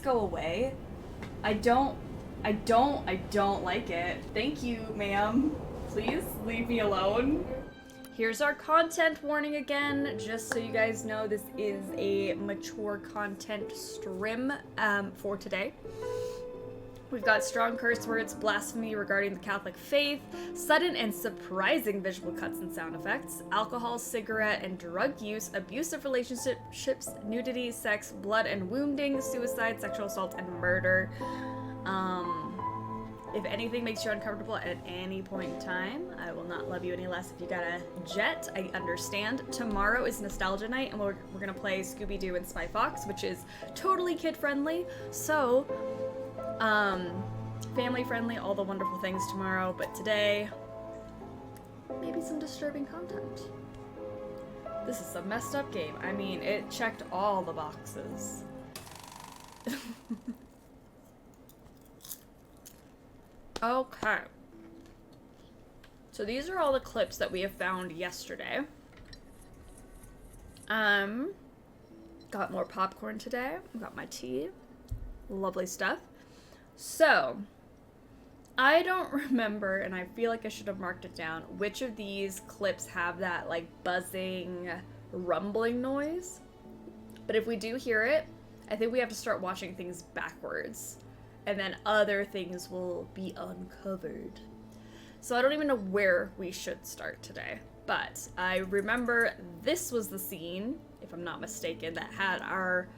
go away. I don't like it. Thank you, ma'am. Please leave me alone. Here's our content warning again, just so you guys know this is a mature content stream for today. We've got strong curse words, blasphemy regarding the Catholic faith, sudden and surprising visual cuts and sound effects, alcohol, cigarette, and drug use, abusive relationships, nudity, sex, blood and wounding, suicide, sexual assault, and murder. If anything makes you uncomfortable at any point in time, I will not love you any less if you got a jet. I understand. Tomorrow is nostalgia night, and we're gonna play Scooby-Doo and Spy Fox, which is totally kid-friendly. So, family-friendly, all the wonderful things tomorrow. But today, maybe some disturbing content. This is a messed up game. I mean, it checked all the boxes. Okay. So these are all the clips that we have found yesterday. Got more popcorn today. Got my tea. Lovely stuff. So, I don't remember, and I feel like I should have marked it down, which of these clips have that, like, buzzing, rumbling noise. But if we do hear it, I think we have to start watching things backwards. And then other things will be uncovered. So I don't even know where we should start today. But I remember this was the scene, if I'm not mistaken, that had our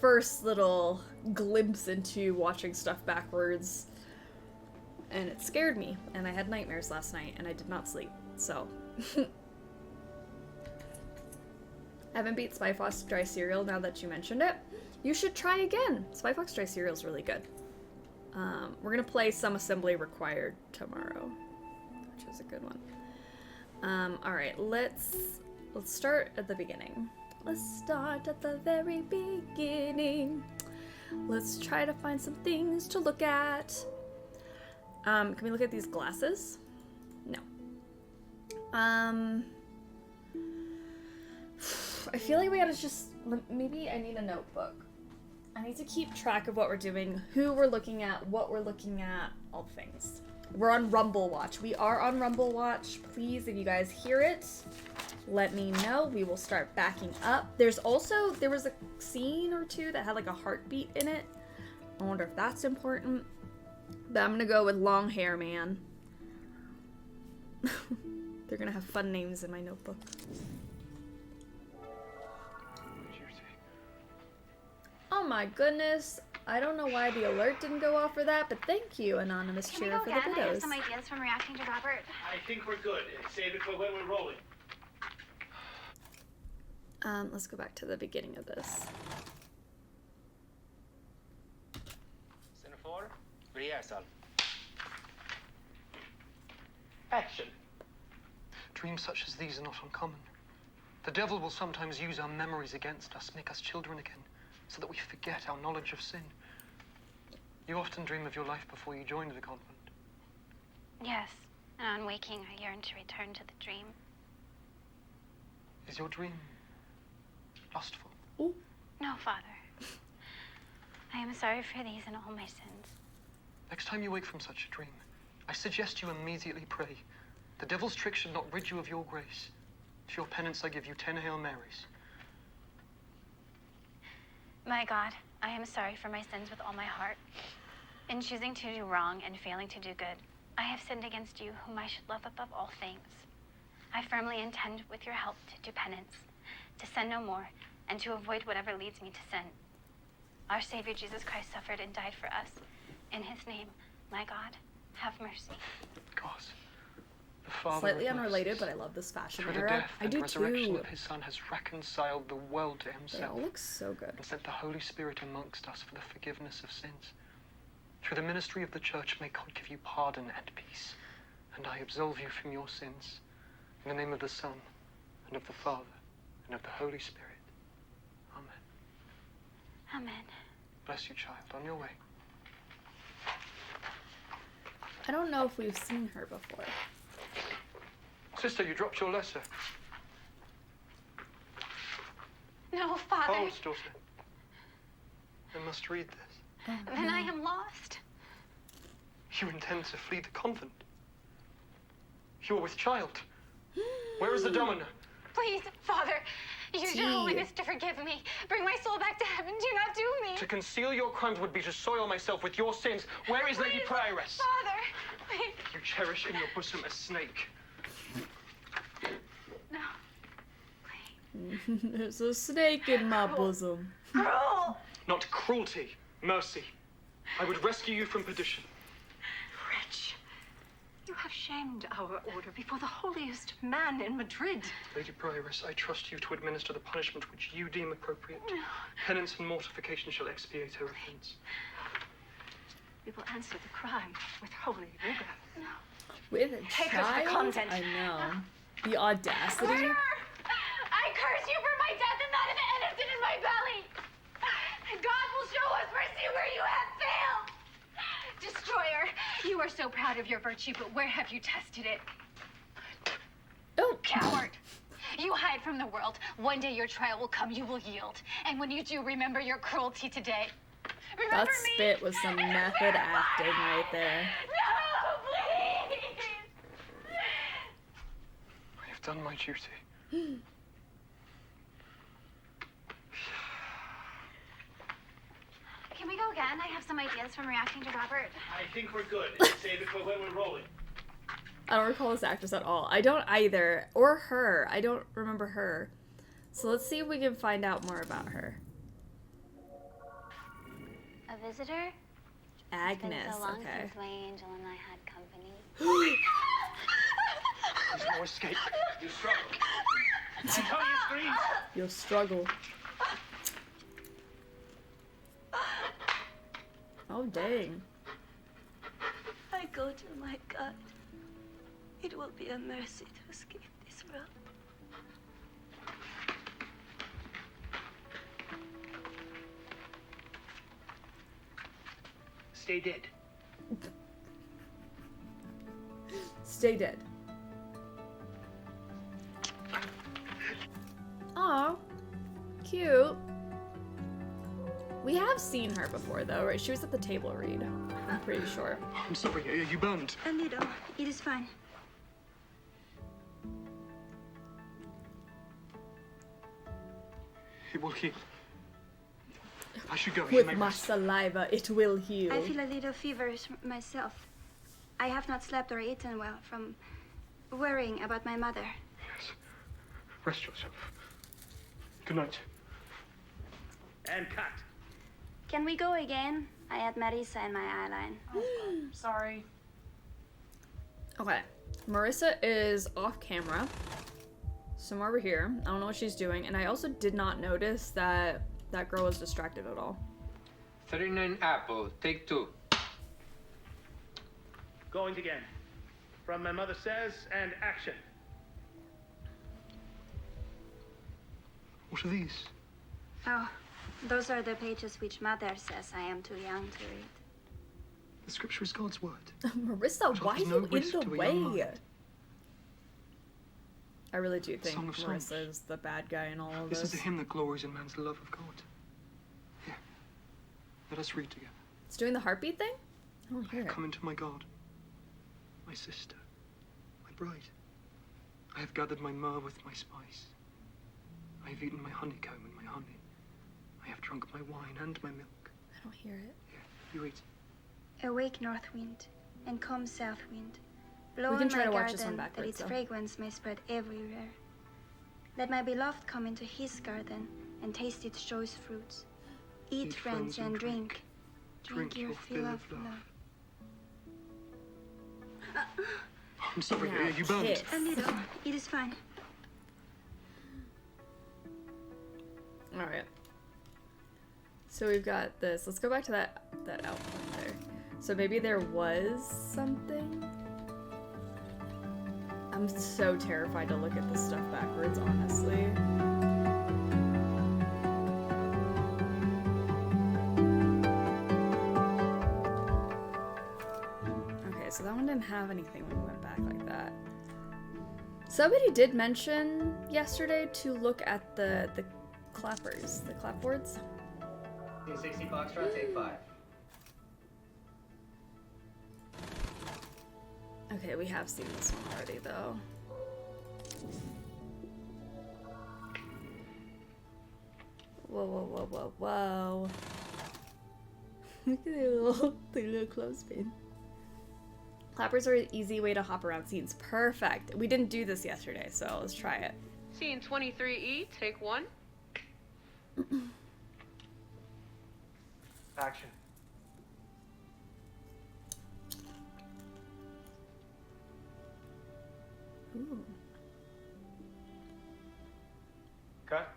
first little glimpse into watching stuff backwards. And it scared me. And I had nightmares last night, and I did not sleep. So. I haven't beat Spy Fox Dry Cereal now that you mentioned it. You should try again. Spy Fox Dry Cereal is really good. We're gonna play Some Assembly Required tomorrow, which is a good one. Alright, let's start at the beginning. Let's start at the very beginning. Let's try to find some things to look at. Can we look at these glasses? No. I feel like we gotta just, maybe I need a notebook. I need to keep track of what we're doing, who we're looking at, what we're looking at, all things. We're on Rumble Watch. We are on Rumble Watch. Please, if you guys hear it, let me know. We will start backing up. There was a scene or two that had like a heartbeat in it. I wonder if that's important. But I'm gonna go with Long Hair Man. They're gonna have fun names in my notebook. Oh my goodness. I don't know why the alert didn't go off for that, but thank you, Anonymous Cheer, for the videos. I have some ideas from reacting to Robert. I think we're good. Save it for when we're rolling. Let's go back to the beginning of this. Center 4, rehearsal. Action. Dreams such as these are not uncommon. The devil will sometimes use our memories against us, make us children again, so that we forget our knowledge of sin. You often dream of your life before you joined the convent. Yes, and on waking, I yearn to return to the dream. Is your dream lustful? Ooh. No, Father. I am sorry for these and all my sins. Next time you wake from such a dream, I suggest you immediately pray. The devil's trick should not rid you of your grace. For your penance, I give you 10 Hail Marys. My God, I am sorry for my sins with all my heart. In choosing to do wrong and failing to do good, I have sinned against you, whom I should love above all things. I firmly intend, with your help, to do penance, to sin no more, and to avoid whatever leads me to sin. Our Savior Jesus Christ suffered and died for us. In his name, my God, have mercy. God, the Father Slightly of mercies, unrelated, but I love this fashion through the era. death I and do resurrection too. of his Son has reconciled the world to They himself. all look so good. And sent the Holy Spirit amongst us for the forgiveness of sins. Through the ministry of the Church, may God give you pardon and peace, and I absolve you from your sins. In the name of the Son, and of the Father, and of the Holy Spirit. Amen. Amen. Bless you, child. On your way. I don't know if we've seen her before. Sister, you dropped your letter. No, Father. Hold, daughter. I must read this. then I am lost. You intend to flee the convent? You are with child. Where is the domino? Please, Father, use your holiness to forgive me. Bring my soul back to heaven. Do not do me. To conceal your crimes would be to soil myself with your sins. Where is Lady Prioress? Father, please. You cherish in your bosom a snake. No. There's a snake in my bosom. Cruel. Not cruelty, mercy. I would rescue you from perdition. Wretch, you have shamed our order before the holiest man in Madrid. Lady Prioress, I trust you to administer the punishment which you deem appropriate. Penance and mortification shall expiate her offense. We will answer the crime with holy rigor. With a Take her to the child? convent. I know. The audacity. Murderer! I curse you for my death and that of the innocent in my belly. And God will show us mercy where you have failed. Destroyer, you are so proud of your virtue, but where have you tested it? Oh, Coward! You hide from the world. One day your trial will come, you will yield. And when you do, remember your cruelty today. Remember that me. spit was some method acting right there. No, please! I have done my duty. Can we go again? I have some ideas from reacting to Robert. I think we're good. Save it for when we're rolling. I don't recall this actress at all. I don't either. Or her. I don't remember her. So let's see if we can find out more about her. A visitor? Agnes, It's been so long okay. since my angel and I had company. There's no escape. You struggle. Antonio screams. You'll struggle. Oh, dang. I go to my God. It will be a mercy to escape this world. Stay dead. Stay dead. Aw. Cute. We have seen her before, though, right? She was at the table read. I'm pretty sure. I'm sorry, are you burned? A little. It is fine. It will heal. I should go. With You may my rest. saliva, it will heal. I feel a little feverish myself. I have not slept or eaten well from worrying about my mother. Yes. Rest yourself. Good night. And cut. Can we go again? I had Marisa in my eyeline. Sorry. Okay. Marissa is off camera. Somewhere over here. I don't know what she's doing. And I also did not notice that that girl was distracted at all. 39 apple, take 2. Going again. From my mother says, and action. What are these? Oh, those are the pages which mother says I am too young to read. The scripture is God's word. Marissa, why are There's no you in risk the to a young way? mind. I really do think Song of Songs. Marissa is the bad guy in all of This this. is a hymn that glories in man's love of God. Here, let us read together. It's doing the heartbeat thing? I don't I hear have it. come into my God, my sister, my bride. I have gathered my myrrh with my spice. I have eaten my honeycomb and my honey. I have drunk my wine and my milk. I don't hear it. Here, you eat. Awake north wind, and come south wind. Blow We can on try my to watch garden this one that backwards, its though. fragrance may spread everywhere. Let my beloved come into his garden and taste its choice fruits. Eat, friends, and drink. Drink your fill of love. I'm sorry, Now are you burned? kiss. A little. It is fine. Alright. So we've got this. Let's go back to that outline there. So maybe there was something? I'm so terrified to look at this stuff backwards, honestly. Okay, so that one didn't have anything when we went back like that. Somebody did mention yesterday to look at the clappers, the clapboards. In 60 Foxtrot, take 5. Okay, we have seen this one already, though. Whoa, whoa, whoa, whoa, whoa. Look at their little clothespin. Clappers are an easy way to hop around scenes. Perfect. We didn't do this yesterday, so let's try it. Scene 23E, take 1. Action. Ooh. Cut.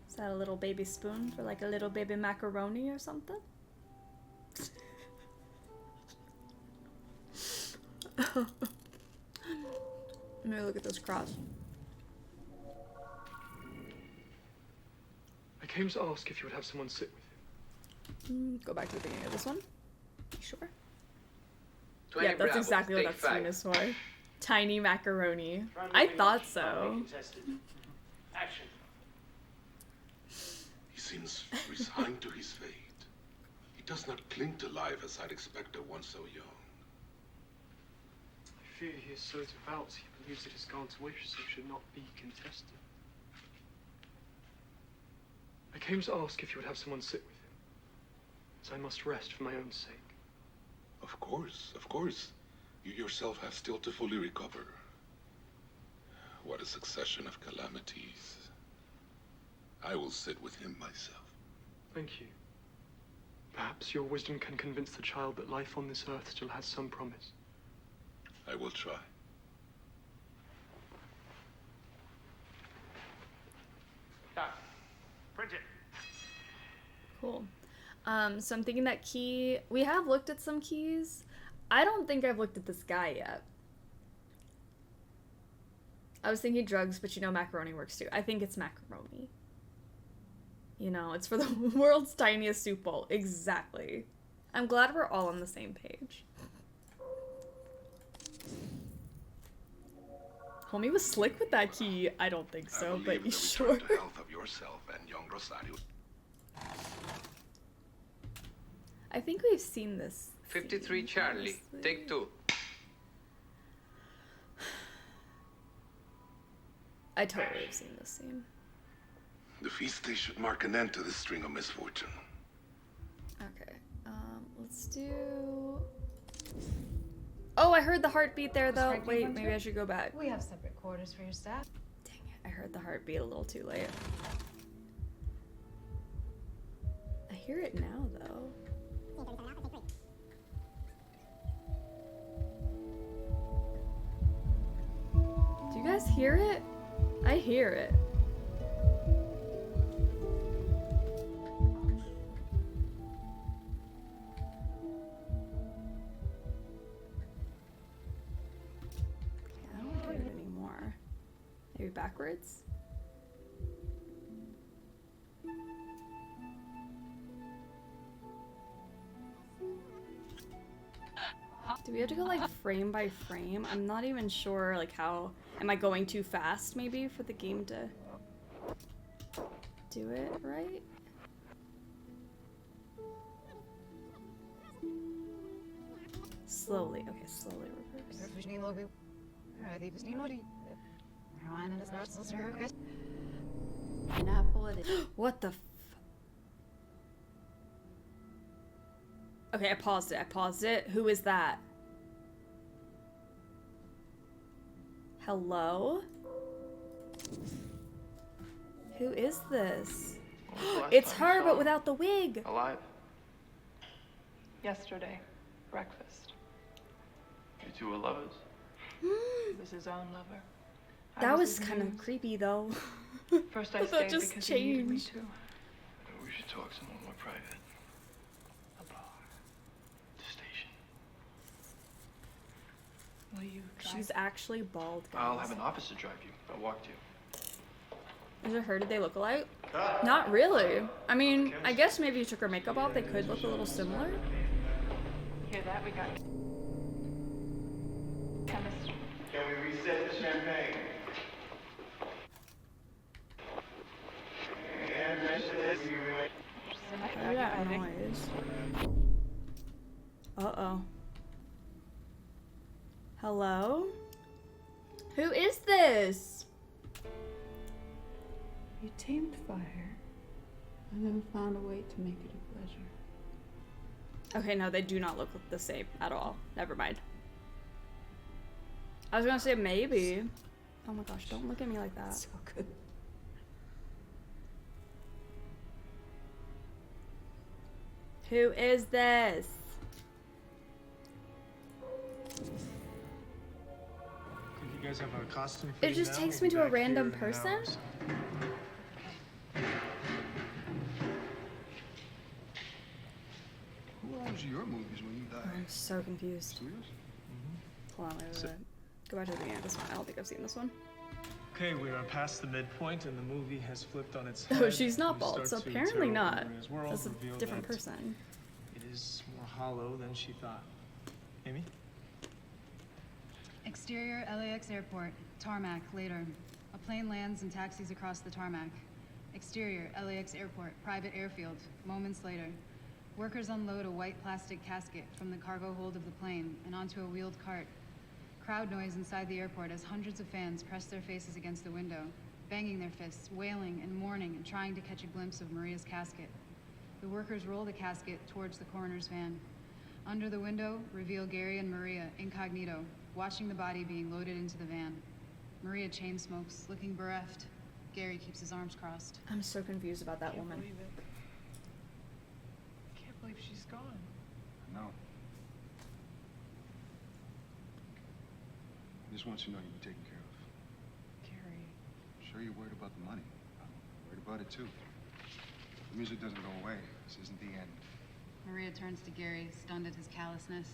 Is that a little baby spoon for like a little baby macaroni or something? Let me look at this cross. I came to ask if you would have someone sit with you. Go back to the beginning of this one. Sure. 20 Yeah, that's Bravo, exactly what take that spoon 5. is for. Tiny macaroni. I thought so. Action. He seems resigned to his fate. He does not cling to life as I'd expect of one so young. I fear he is so devout he believes it is God's wish, so should not be contested. I came to ask if you would have someone sit with him, as I must rest for my own sake. Of course, of course. You yourself have still to fully recover. What a succession of calamities. I will sit with him myself. Thank you. Perhaps your wisdom can convince the child that life on this earth still has some promise. I will try. Cut. Print it. Cool. So I'm thinking that key... We have looked at some keys. I don't think I've looked at this guy yet. I was thinking drugs, but you know macaroni works too. I think it's macaroni. You know, it's for the world's tiniest soup bowl. Exactly. I'm glad we're all on the same page. Homie was slick with that key. I don't think so, but you sure? To health of yourself and young Rosario. I think we've seen this. 53 scene, Charlie, honestly. take 2. I totally have seen this scene. The feast day should mark an end to this string of misfortune. Okay, let's do... Oh, I heard the heartbeat there, though. Wait, maybe I should go back. We have separate quarters for your staff. Dang it, I heard the heartbeat a little too late. I hear it now, though. Do you guys hear it? I hear it. I don't hear it anymore. Maybe backwards? Do we have to go like frame by frame? I'm not even sure like how... Am I going too fast maybe for the game to do it right? Slowly, okay, slowly reverse. What the f... Okay, I paused it. Who is that? Hello? Who is this? It's her, but without the wig. Alive? Yesterday, breakfast. You two were lovers? He was his own lover. I That was his kind of muse. creepy, though. First I That stayed just because he needed me changed. to. We should talk somewhere more private. A bar. The station. Will you drive? She's actually bald, guys. I'll have an officer drive you. I'll walk to you. Is it her? Did they look alike? Not really. I mean, I guess maybe you took her makeup off. They could look a little similar. Hear that? We got chemistry. Can we reset the champagne? And mention this, you What is that noise? Uh-oh. Hello? Who is this? You tamed fire and then found a way to make it a pleasure. Okay, no, they do not look the same at all. Never mind. I was gonna say maybe. Oh my gosh, don't look at me like that. So good. Who is this? You guys have a costume It just now? takes We'll me be to a back random here in an person? hour or so. Who owns your movies when you die? I'm so confused. Studios? Hold on, wait. Go back to the beginning of this one. I don't think I've seen this one. Okay, we are past the midpoint, and the movie has flipped on its Oh, head. she's not We bald, start so to apparently tear not. open Maria's world, That's a reveal different that person. It is more hollow than she thought. Amy? Exterior LAX airport. Tarmac, later. A plane lands and taxis across the tarmac. Exterior LAX airport. Private airfield. Moments later. Workers unload a white plastic casket from the cargo hold of the plane and onto a wheeled cart. Crowd noise inside the airport as hundreds of fans press their faces against the window, banging their fists, wailing and mourning and trying to catch a glimpse of Maria's casket. The workers roll the casket towards the coroner's van. Under the window, reveal Gary and Maria, incognito, watching the body being loaded into the van. Maria chain smokes, looking bereft. Gary keeps his arms crossed. I'm so confused about that woman. Can't believe she's gone. No. I just want you to know you'll be taken care of. Gary. I'm sure you're worried about the money. I'm worried about it too. The music doesn't go away. This isn't the end. Maria turns to Gary, stunned at his callousness.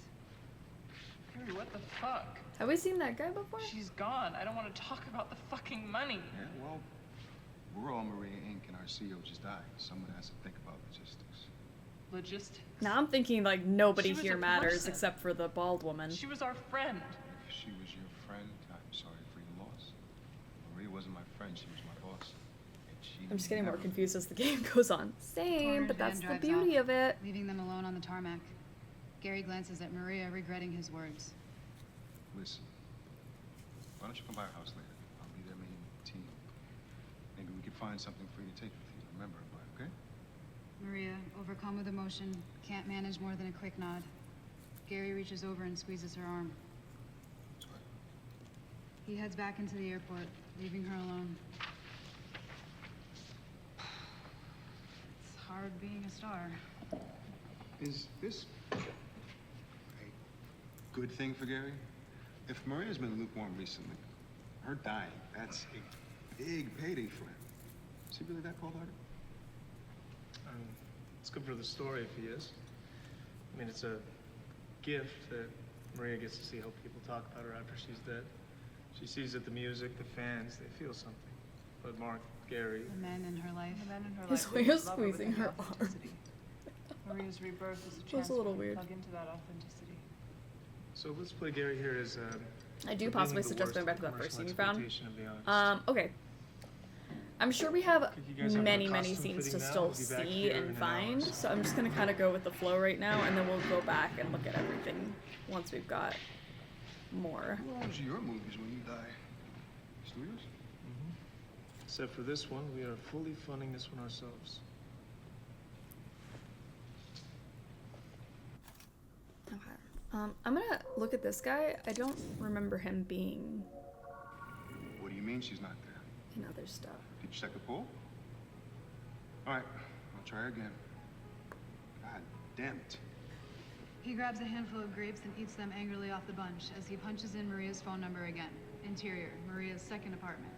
Gary, what the fuck? Have we seen that guy before? She's gone. I don't want to talk about the fucking money. Yeah, well, we're all Maria Inc. and our CEO just died. Someone has to think about logistics. Logistics. Now I'm thinking like nobody She was here a matters person. except for the bald woman. She was our friend. If she was your friend, I'm sorry for your loss. Maria wasn't my friend, she was my boss. And she I'm just getting more never- confused as the game goes on. Same, Coroner's but van that's the drives beauty off, of it. leaving them alone on the tarmac. Gary glances at Maria, regretting his words. Listen, why don't you come by our house later? I'll be there meeting the team. Maybe we could find something for you to take with you. Remember, okay? Maria, overcome with emotion, can't manage more than a quick nod. Gary reaches over and squeezes her arm. Sorry. He heads back into the airport, leaving her alone. It's hard being a star. Is this a good thing for Gary? If Maria's been lukewarm recently, her dying, that's a big payday for him. Is he really that cold-hearted? It's good for the story if he is. I mean, it's a gift that Maria gets to see how people talk about her after she's dead. She sees that the music, the fans, they feel something. But Mark, Gary, The men in her life. The men in her His life way didn't of love her with squeezing any her arm. authenticity. Maria's rebirth is a That's chance a little for her to weird. plug into that authenticity. so let's play Gary here as I do for being possibly the suggest worst going back of to that commercial first scene you found. exploitation of the artist. Okay. I'm sure we have You guys have many, a many costume scenes to fitting now? still We'll be back see here in and an find, hour. so I'm just gonna kind of go with the flow right now, and then we'll go back and look at everything once we've got more. Who owns your movies when you die? Studios? Except for this one, we are fully funding this one ourselves. Okay. I'm gonna look at this guy. I don't remember him being What do you mean she's not there? in other stuff. Did you check the pool? All right, I'll try again. God damn it. He grabs a handful of grapes and eats them angrily off the bunch as he punches in Maria's phone number again. Interior, Maria's second apartment.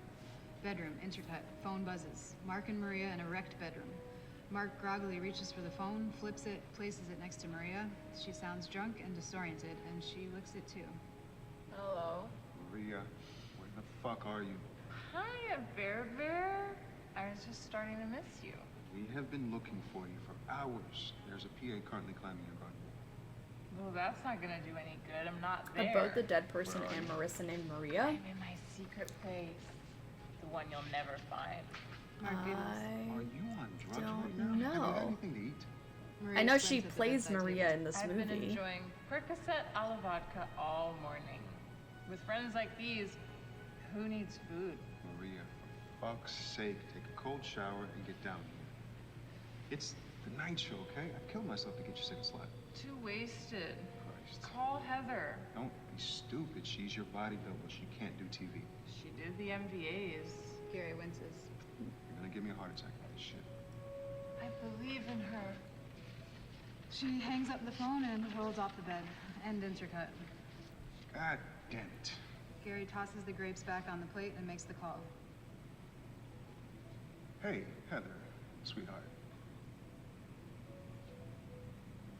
Bedroom, intercut, phone buzzes. Mark and Maria in a wrecked bedroom. Mark groggily reaches for the phone, flips it, places it next to Maria. She sounds drunk and disoriented, and she licks it too. Hello. Maria, where the fuck are you? Hiya, Bear Bear. I was just starting to miss you. We have been looking for you for hours. There's a PA currently climbing your run. Well, that's not gonna do any good. I'm not Are there. both the dead person and Marissa named Maria? I'm in my secret place. The one you'll never find. Mark giggles. Are you on drugs don't right now? Have you know. got anything to eat? Maria I know squints she at the plays bedside Maria table. in this I've been movie. enjoying Percocet a la vodka all morning. With friends like these, who needs food? Maria, for fuck's sake, take a cold shower and get down here. It's the night show, okay? I'd kill myself to get you second slap. Too wasted. Christ. Call Heather. Don't be stupid. She's your body double. She can't do TV. She did the MVAs. Gary winces. You're gonna give me a heart attack with this shit. I believe in her. She hangs up the phone and rolls off the bed. End intercut. God damn it. Gary tosses the grapes back on the plate and makes the call. Hey, Heather, sweetheart.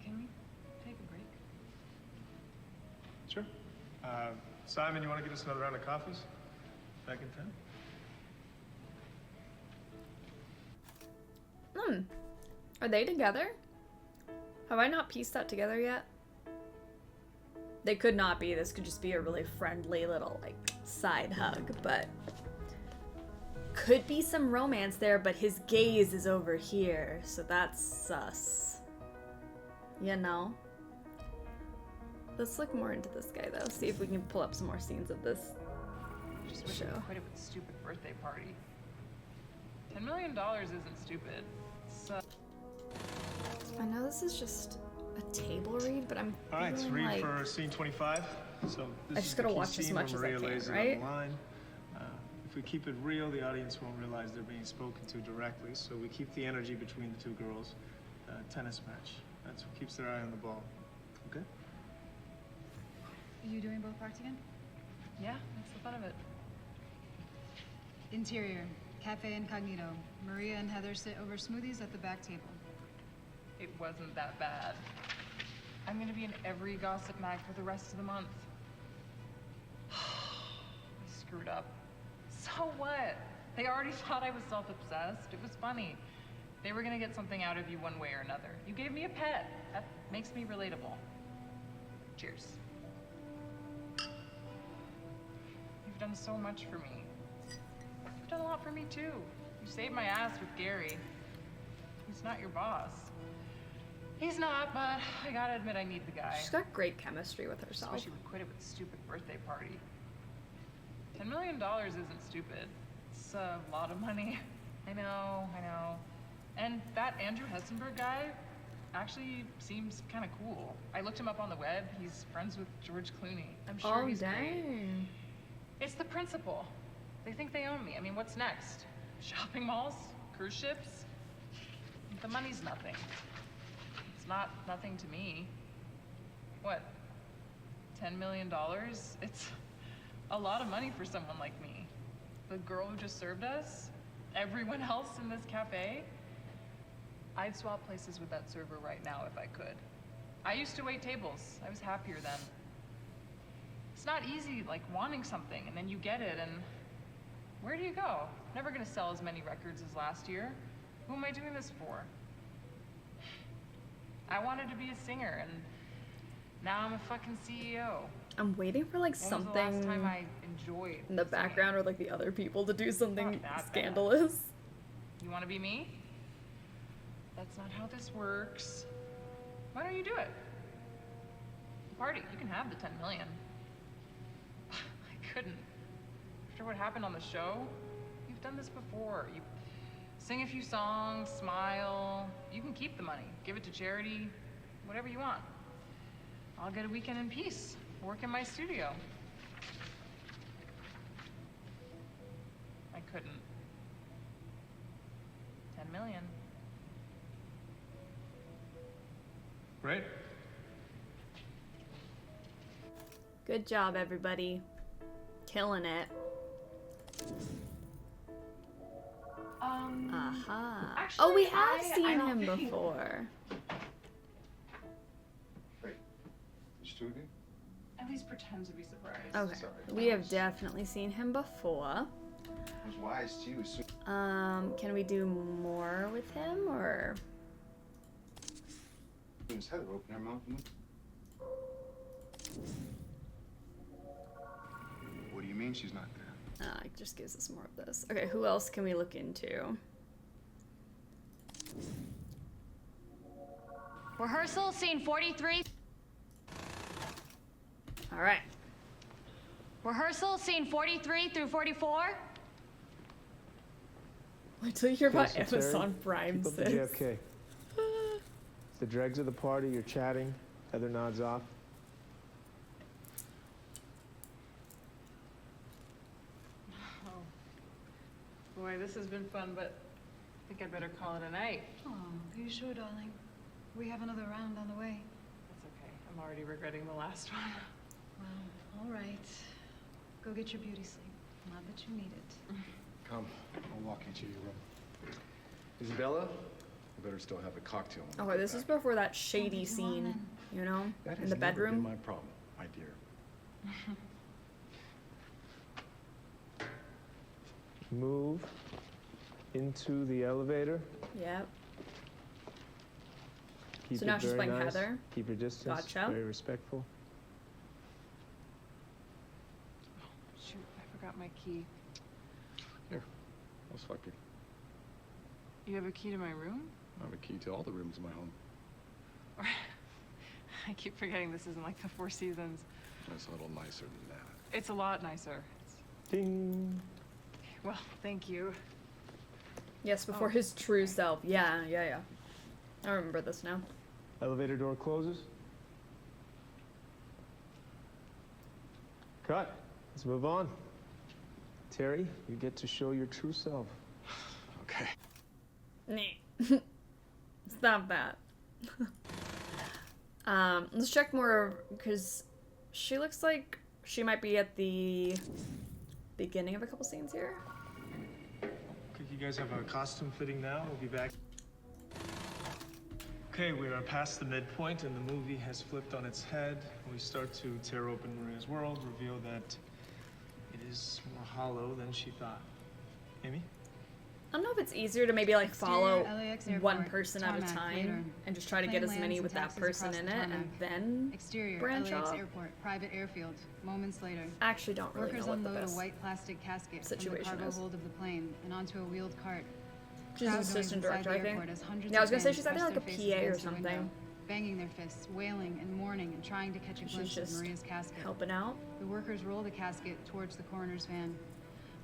Can we take a break? Sure. Simon, you want to get us another round of coffees? Back in 10? Are they together? Have I not pieced that together yet? They could not be. This could just be a really friendly little, like, side hug, but... Could be some romance there, but his gaze is over here, so that's sus. You know? Let's look more into this guy, though. See if we can pull up some more scenes of this Just wish show. I quit it with stupid birthday party. $10 million isn't stupid. So I know this is just a table read, but I'm All right, let's feeling read like... for scene 25. So this I just is the gotta key watch as scene much where as I Maria can, lays it right? on the line. If we keep it real, the audience won't realize they're being spoken to directly. So we keep the energy between the two girls. Tennis match. That's what keeps their eye on the ball. Okay? Are you doing both parts again? yeah, that's the fun of it. Interior, Cafe Incognito. Maria and Heather sit over smoothies at the back table. It wasn't that bad. I'm gonna be in every gossip mag for the rest of the month. I screwed up. So what? They already thought I was self-obsessed. It was funny. They were gonna get something out of you one way or another. You gave me a pet. That makes me relatable. Cheers. You've done so much for me. You've done a lot for me too. You saved my ass with Gary. He's not your boss. He's not, but I gotta admit I need the guy. She's got great chemistry with I herself. wish you would quit it with the stupid birthday party. $10 million isn't stupid. It's a lot of money. I know. And that Andrew Hessenberg guy actually seems kind of cool. I looked him up on the web. He's friends with George Clooney. I'm sure he's great. Dang. It's the principle. They think they own me. I mean, what's next? Shopping malls? Cruise ships? The money's nothing. It's not nothing to me. What? $10 million? It's a lot of money for someone like me. The girl who just served us? Everyone else in this cafe? I'd swap places with that server right now if I could. I used to wait tables. I was happier then. It's not easy, like, wanting something, and then you get it, and where do you go? Never gonna sell as many records as last year. Who am I doing this for? I wanted to be a singer, and now I'm a fucking CEO. I'm waiting for, like, When was the something last time I enjoyed in the singing? background or, like, the other people to do something Not that scandalous. bad. You wanna be me? That's not how this works. Why don't you do it? Party, you can have the 10 million. I couldn't. After what happened on the show, you've done this before. You sing a few songs, smile. You can keep the money, give it to charity, whatever you want. I'll get a weekend in peace, work in my studio. I couldn't. 10 million. Right? Good job, everybody. Killing it. Aha. Actually, Oh, we have I seen don't him think- before. Wait, you still here? At least pretend to be surprised. Okay. Sorry. We have definitely seen him before. It was wise too. Can we do more with him, or? Miss Heather, open her mouth. What do you mean she's not there? It just gives us more of this. Okay, who else can we look into? Rehearsal, scene 43. All right. Rehearsal, scene 43 through 44. Wait till you hear about Okay, so Amazon Terry, Prime, keep up the sis. JFK. It's the dregs of the party. You're chatting. Heather nods off. Oh. Boy, this has been fun, but I think I'd better call it a night. Oh, are you sure, darling? We have another round on the way. That's okay. I'm already regretting the last one. Well, all right. Go get your beauty sleep. Not that you need it. Come, I'll walk you to your room. Isabella, you better still have a cocktail. Oh, this is before that shady scene, you know, That in has the never been bedroom. my problem, my dear. Move into the elevator. Yep. Keep So it now she's very playing nice. Heather. Keep your distance. Gotcha. Very respectful. Shoot, I forgot my key. Here, I'll swipe you. You have a key to my room? I have a key to all the rooms in my home. I keep forgetting this isn't like the Four Seasons. It's a little nicer than that. It's a lot nicer. Ding. Well, thank you. Yes, before Oh, his true self. Yeah. I remember this now. Elevator door closes. Cut. Let's move on. Terry, you get to show your true self. Okay. Nah. Stop that. Let's check more, because she looks like she might be at the beginning of a couple scenes here. Okay, you guys have a costume fitting now. We'll be back. Okay, we are past the midpoint and the movie has flipped on its head. We start to tear open Maria's world, reveal that it is more hollow than she thought. Amy? I don't know if it's easier to maybe like follow LAX one airport, person at a tarmac, time later. and just try to get as Plane many lands with and that taxis person across in the it and tarmac. then Exterior, branch LAX off. airport, private airfield. Moments later. I actually don't really Workers know what the unload best a white plastic casket from the situation cargo is. hold of the plane and onto a wheeled cart. She's an Crowd noise assistant inside director, the I think. airport as hundreds Yeah, I was of gonna say fans she's either press like a their faces PA or against the window, something. banging their fists, wailing and mourning and trying to catch a She's glimpse of just Maria's casket. helping out. The workers roll the casket towards the coroner's van.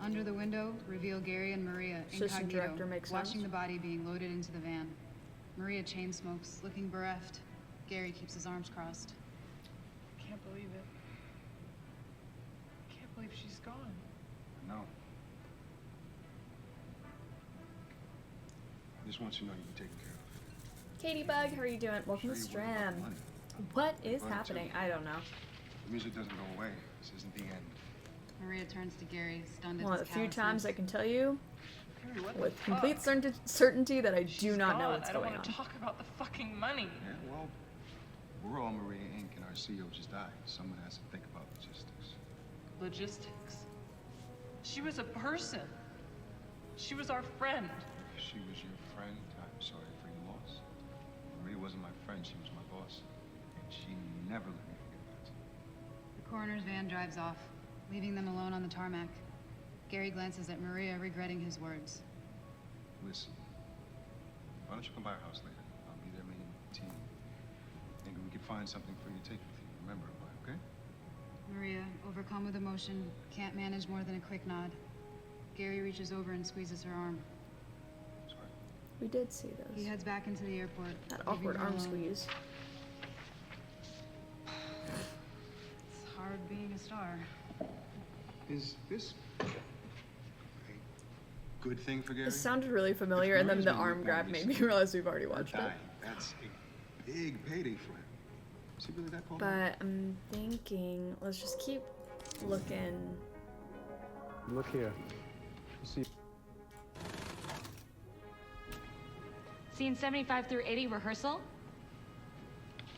Under the window, reveal Gary and Maria Assistant incognito, director makes watching sense. the body being loaded into the van. Maria chain smokes, looking bereft. Gary keeps his arms crossed. Can't believe it. Can't believe she's gone. No. I just want you to know you've been taken care of. Katie Bug, how are you doing? Welcome to Sure you worry about Stram. money. What is Right, happening? too. I don't know. The music doesn't go away. This isn't the end. Maria turns to Gary, stunned One at of his the few times I callousness. can tell you Gary, what the with fuck? complete certainty that I do not know Gone. what's I don't going want on. to talk about the fucking money. Yeah, well, we're all Maria Inc. and our CEO just died. Someone has to think about logistics. Logistics. She was a person. She was our friend. If she was your friend, I'm sorry for your loss. Maria wasn't my friend, she was my boss. And she never let me forget that. The coroner's van drives off, leaving them alone on the tarmac. Gary glances at Maria, regretting his words. Listen, why don't you come by our house later? I'll be there meeting with the team. Maybe we could find something for you to take with you. Remember, okay? Maria, overcome with emotion, can't manage more than a quick nod. Gary reaches over and squeezes her arm. Sorry. We did see He those. heads back into the airport. That leaving awkward her arm alone. squeeze. It's hard being a star. Is this a good thing for Gary? It sounded really familiar, and then Maria's the been arm with grab Gary made me since realize we've already her watched it. dying. That's a big payday for him. Is he really that cold? But I'm thinking, let's just keep looking. Look here. You see, Scene 75 through 80, rehearsal.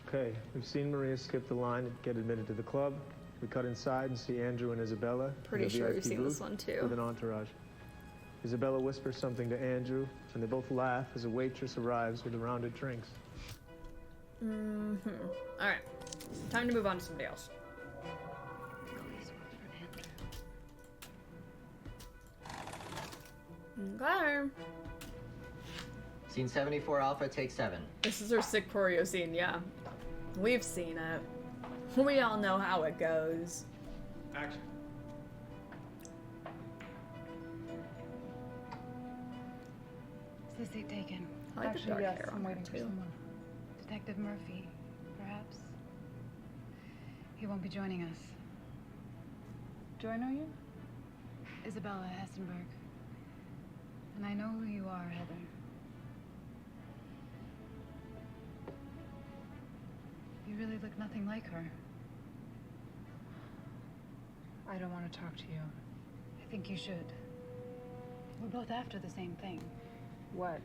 okay, we've seen Maria skip the line and get admitted to the club. We cut inside and see Andrew and Isabella in Pretty the sure VIP we've seen this booth one too. with an entourage. Isabella whispers something to Andrew, and they both laugh as a waitress arrives with the rounded drinks. Alright. Time to move on to somebody else. Okay. Scene 74 Alpha, take 7. This is her sick choreo scene, yeah. We've seen it. We all know how it goes. Action. the seat taken. I like the dark yes, hair I'm on her waiting for too. someone. Detective Murphy, perhaps? He won't be joining us. Do I know you? Isabella Hessenberg. And I know who you are, Heather. You really look nothing like her. I don't want to talk to you. I think you should. We're both after the same thing. What?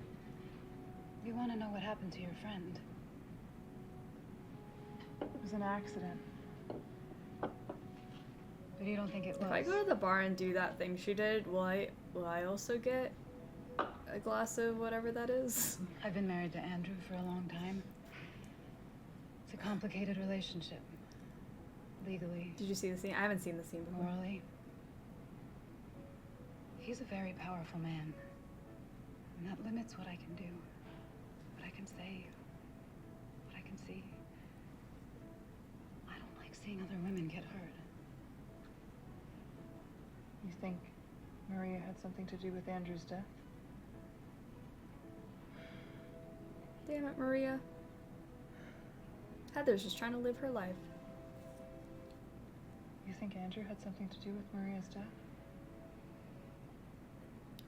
We want to know what happened to your friend. It was an accident. But you don't think it was? If I go to the bar and do that thing she did, will I also get a glass of whatever that is? I've been married to Andrew for a long time. It's a complicated relationship. Legally. Did you see the scene? I haven't seen the scene before. Morally. He's a very powerful man. And that limits what I can do. What I can say. What I can see. I don't like seeing other women get hurt. You think Maria had something to do with Andrew's death? Damn it, Maria. Heather's just trying to live her life. You think Andrew had something to do with Maria's death?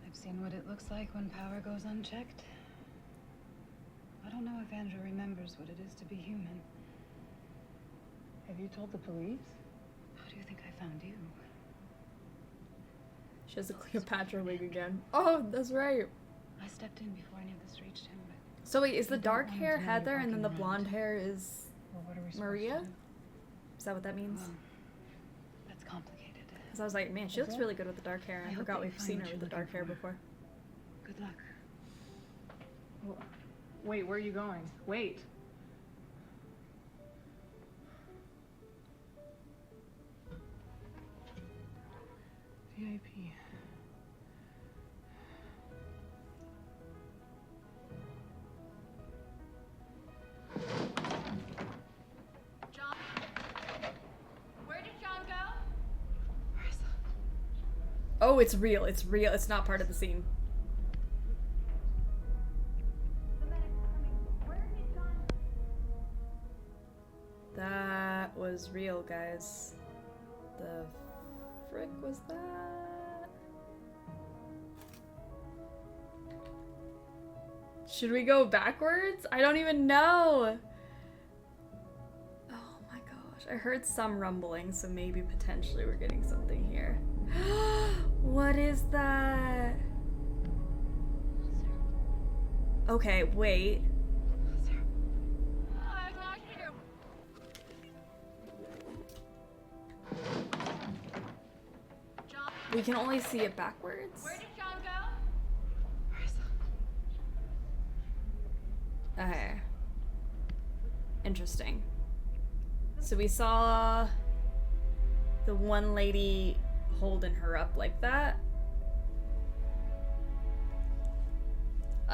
I've seen what it looks like when power goes unchecked. I don't know if Andrew remembers what it is to be human. Have you told the police? How do you think I found you? She has a Cleopatra wig again. Oh, that's right. I stepped in before any of this reached him, but... So wait, is the I don't dark want him hair to know you're Heather and then the walking blonde around. hair is Well, what are we supposed Maria? to do? Is that what that means? Well, that's complicated. Because I was like, man, she Is looks it? really good with the dark hair. I I hope forgot that you we've find seen what her with you're the dark looking hair for. before. Good luck. Well, wait, where are you going? Wait. VIP. John? Where did John go? Oh, it's real. It's real. It's not part of the scene. That was real, guys. The frick was that? Should we go backwards? I don't even know. Oh my gosh. I heard some rumbling, so maybe potentially we're getting something here. What is that? Okay, wait. We can only see it backwards. Where did John go? Okay. Interesting. So we saw the one lady holding her up like that.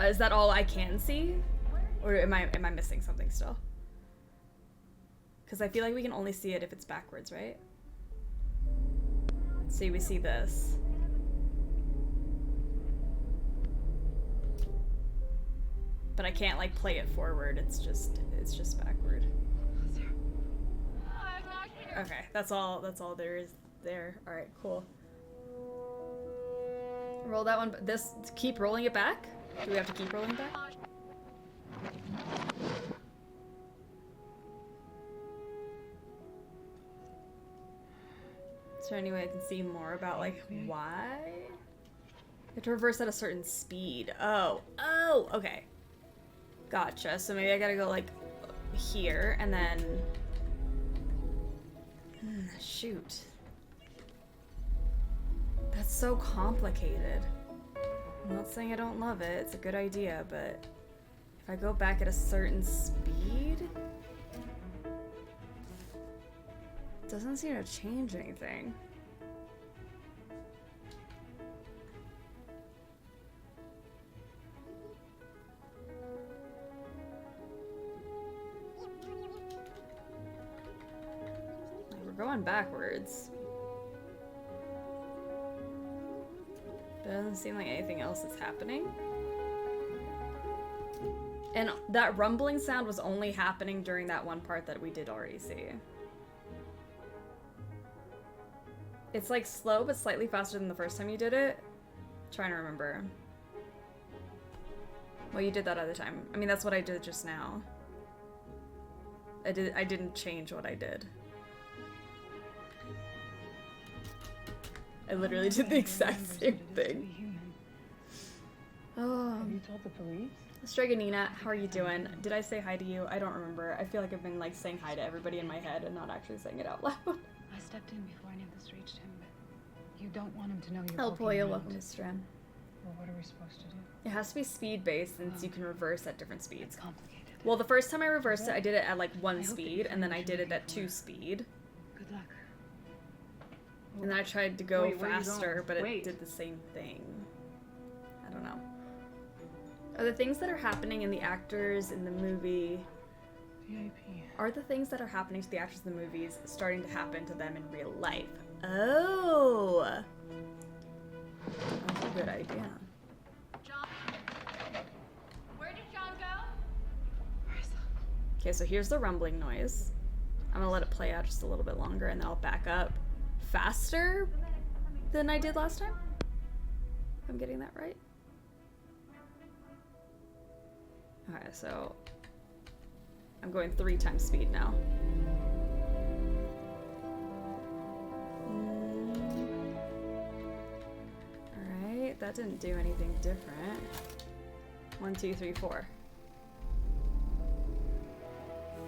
Is that all I can see? Or am I missing something still? Because I feel like we can only see it if it's backwards, right? See, we see this. But I can't like play it forward. It's just backward. Okay, that's all there is there. All right, cool. Roll that one. This keep rolling it back? Do we have to keep rolling it back? Is there any way I can see more about like why? You have to reverse at a certain speed. Oh, okay. Gotcha. So maybe I gotta go like here and then shoot. That's so complicated. I'm not saying I don't love it. It's a good idea, but if I go back at a certain speed, it doesn't seem to change anything. We're going backwards. But it doesn't seem like anything else is happening. And that rumbling sound was only happening during that one part that we did already see. It's like slow, but slightly faster than the first time you did it. Trying to remember. Well, you did that other time. I mean, that's what I did just now. I didn't change what I did. I literally did the exact same thing. Oh. Have you told the police? Straganina, how are you doing? Did I say hi to you? I don't remember. I feel like I've been like saying hi to everybody in my head and not actually saying it out loud. I stepped in before any of this reached him, but you don't want him to know you're El poking Pollo, around. welcome to stream. Well, what are we supposed to do? It has to be speed-based since you can reverse at different speeds. It's complicated. Well, the first time I reversed it, I did it at like 1 speed, and then I did it at 2 speed. Good luck. And then I tried to go Wait, where are you faster, going? but it Wait. did the same thing. I don't know. Are the things that are happening in the actors in the movie... Are the things that are happening to the actors in the movies starting to happen to them in real life? Oh! That's a good idea. John? Where did John go? Okay, so here's the rumbling noise. I'm gonna let it play out just a little bit longer and then I'll back up faster than I did last time. If I'm getting that right. Okay, so I'm going 3 times speed now. Alright, that didn't do anything different. 1, 2, 3, 4.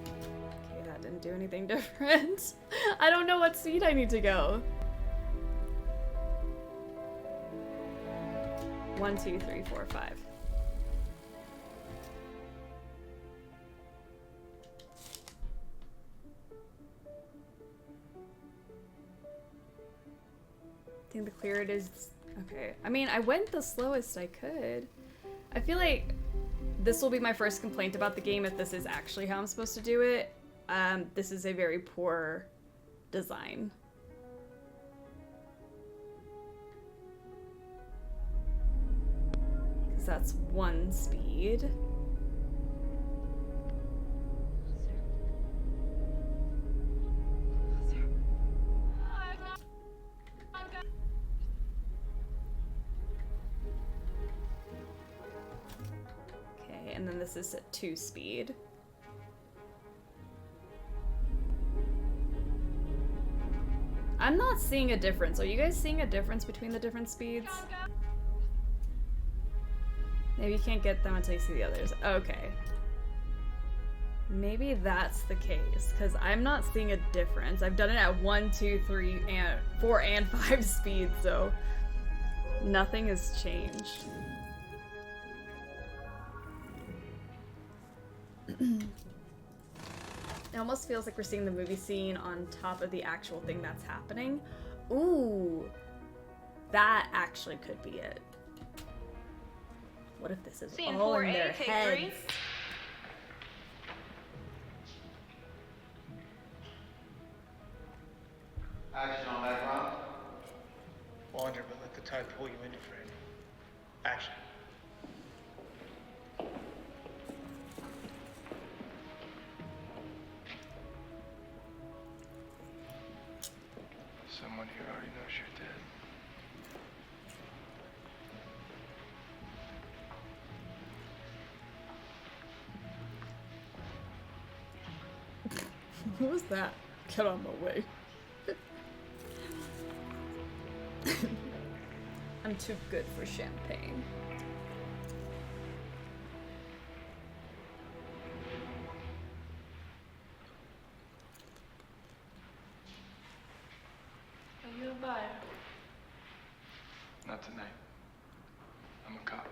Okay, that didn't do anything different. I don't know what speed I need to go. 1, 2, 3, 4, 5. I think the clearer it is. Okay. I mean, I went the slowest I could. I feel like this will be my first complaint about the game if this is actually how I'm supposed to do it. This is a very poor design. Because that's 1 speed. Okay, and then this is at 2 speed. I'm not seeing a difference. Are you guys seeing a difference between the different speeds? Maybe you can't get them until you see the others. Okay. Maybe that's the case, because I'm not seeing a difference. I've done it at 1, 2, 3, and 4, and 5 speeds, so nothing has changed. It almost feels like we're seeing the movie scene on top of the actual thing that's happening. Ooh, that actually could be it. What if this is Scene all in 4A, their take heads? 3. Action on background. Wander, but let the tide pull you into frame. Action. Someone here already knows you're dead. What was that? Get on my way. I'm too good for champagne. Are you a buyer? Not tonight. I'm a cop.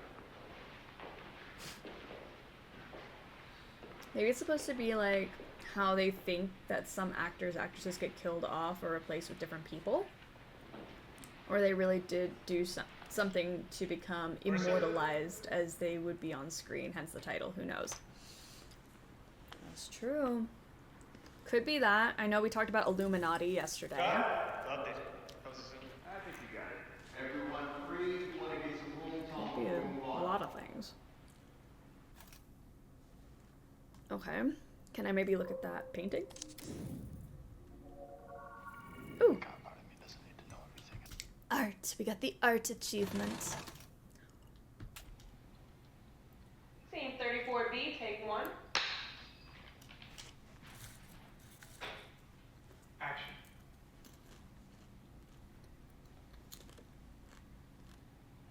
Maybe it's supposed to be like how they think that some actors, actresses get killed off or replaced with different people. Or they really did do something to become immortalized as they would be on screen, hence the title, who knows. That's true. Could be that. I know we talked about Illuminati yesterday. Loved it. That was I think you got it. Everyone free. You want to get some room talk Could be before we move a on. lot of things. Okay. Can I maybe look at that painting? Ooh. Art. We got the art achievement. Scene 34B, take 1. Action.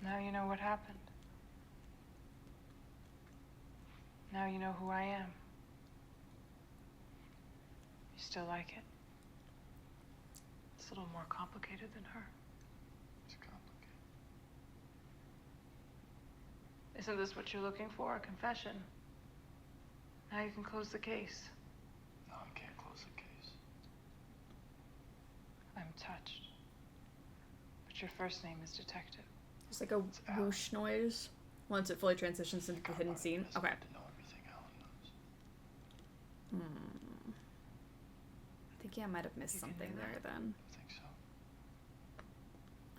Now you know what happened. Now you know who I am. You still like it? It's a little more complicated than her. It's complicated. Isn't this what you're looking for? A confession? Now you can close the case. No, I can't close the case. I'm touched. But your first name is Detective. There's like a whoosh noise once it fully transitions into the hidden scene. Okay. I think I might have missed something there then. I think so.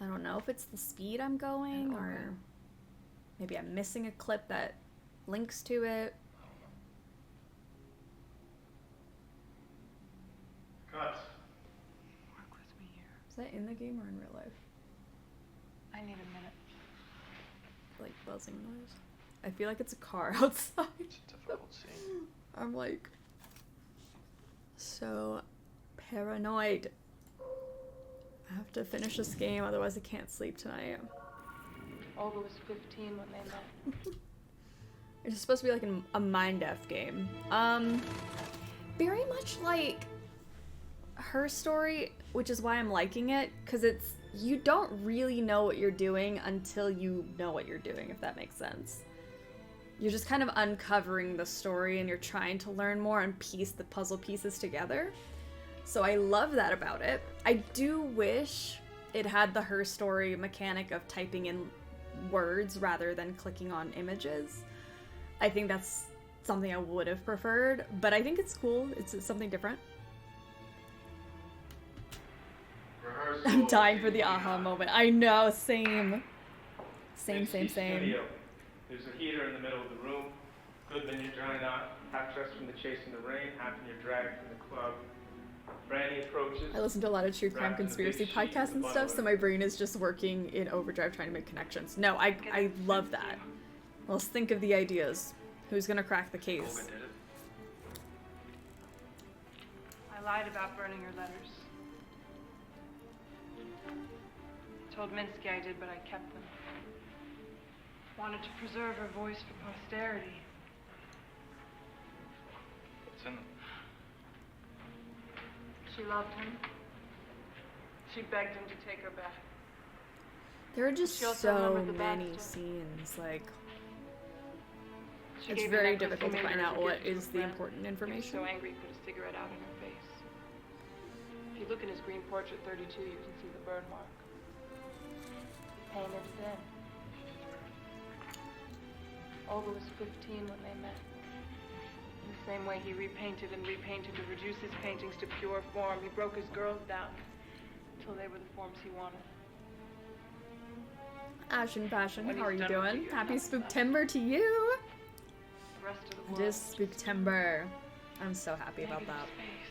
I don't know if it's the speed I'm going or maybe I'm missing a clip that links to it. Cut. Work with me here. Is that in the game or in real life? I need a minute. Like buzzing noise. I feel like it's a car outside. It's a difficult scene. I'm like so paranoid. I have to finish this game, otherwise I can't sleep tonight. Olga was 15 when they met. It's supposed to be like a mind F game. Very much like her story, which is why I'm liking it, because it's you don't really know what you're doing until you know what you're doing, if that makes sense. You're just kind of uncovering the story and you're trying to learn more and piece the puzzle pieces together. So I love that about it. I do wish it had the Her Story mechanic of typing in words rather than clicking on images. I think that's something I would have preferred, but I think it's cool. It's something different. I'm dying for the aha moment. I know, same. Same. Studio. There's a heater in the middle of the room. Goodman, you're drying out, half dressed from the chase in the rain, half in your drag from the club. Brandy approaches. I listen to a lot of true crime conspiracy podcasts and stuff, so my brain is just working in overdrive trying to make connections. No, I love that. Let's think of the ideas. Who's gonna crack the case? I lied about burning her letters. Told Minsky I did, but I kept them. Wanted to preserve her voice for posterity. What's in them? She loved him. She begged him to take her back. There are just She also so remembered the many bastard. scenes, like She it's gave very the necklace difficult he to made find her as out a what gift to is a the friend. important He was information. so angry he put a cigarette out in her face. If you look in his green portrait 32, you can see the burn mark. He painted it in. Olga was 15 when they met. In the same way he repainted and repainted to reduce his paintings to pure form, he broke his girls down until they were the forms he wanted. Ashen Passion, When how are he's you done with doing? you, Happy you're not Spooktember to you! The rest of the It world is Spooktember. I'm so happy about negative that. space.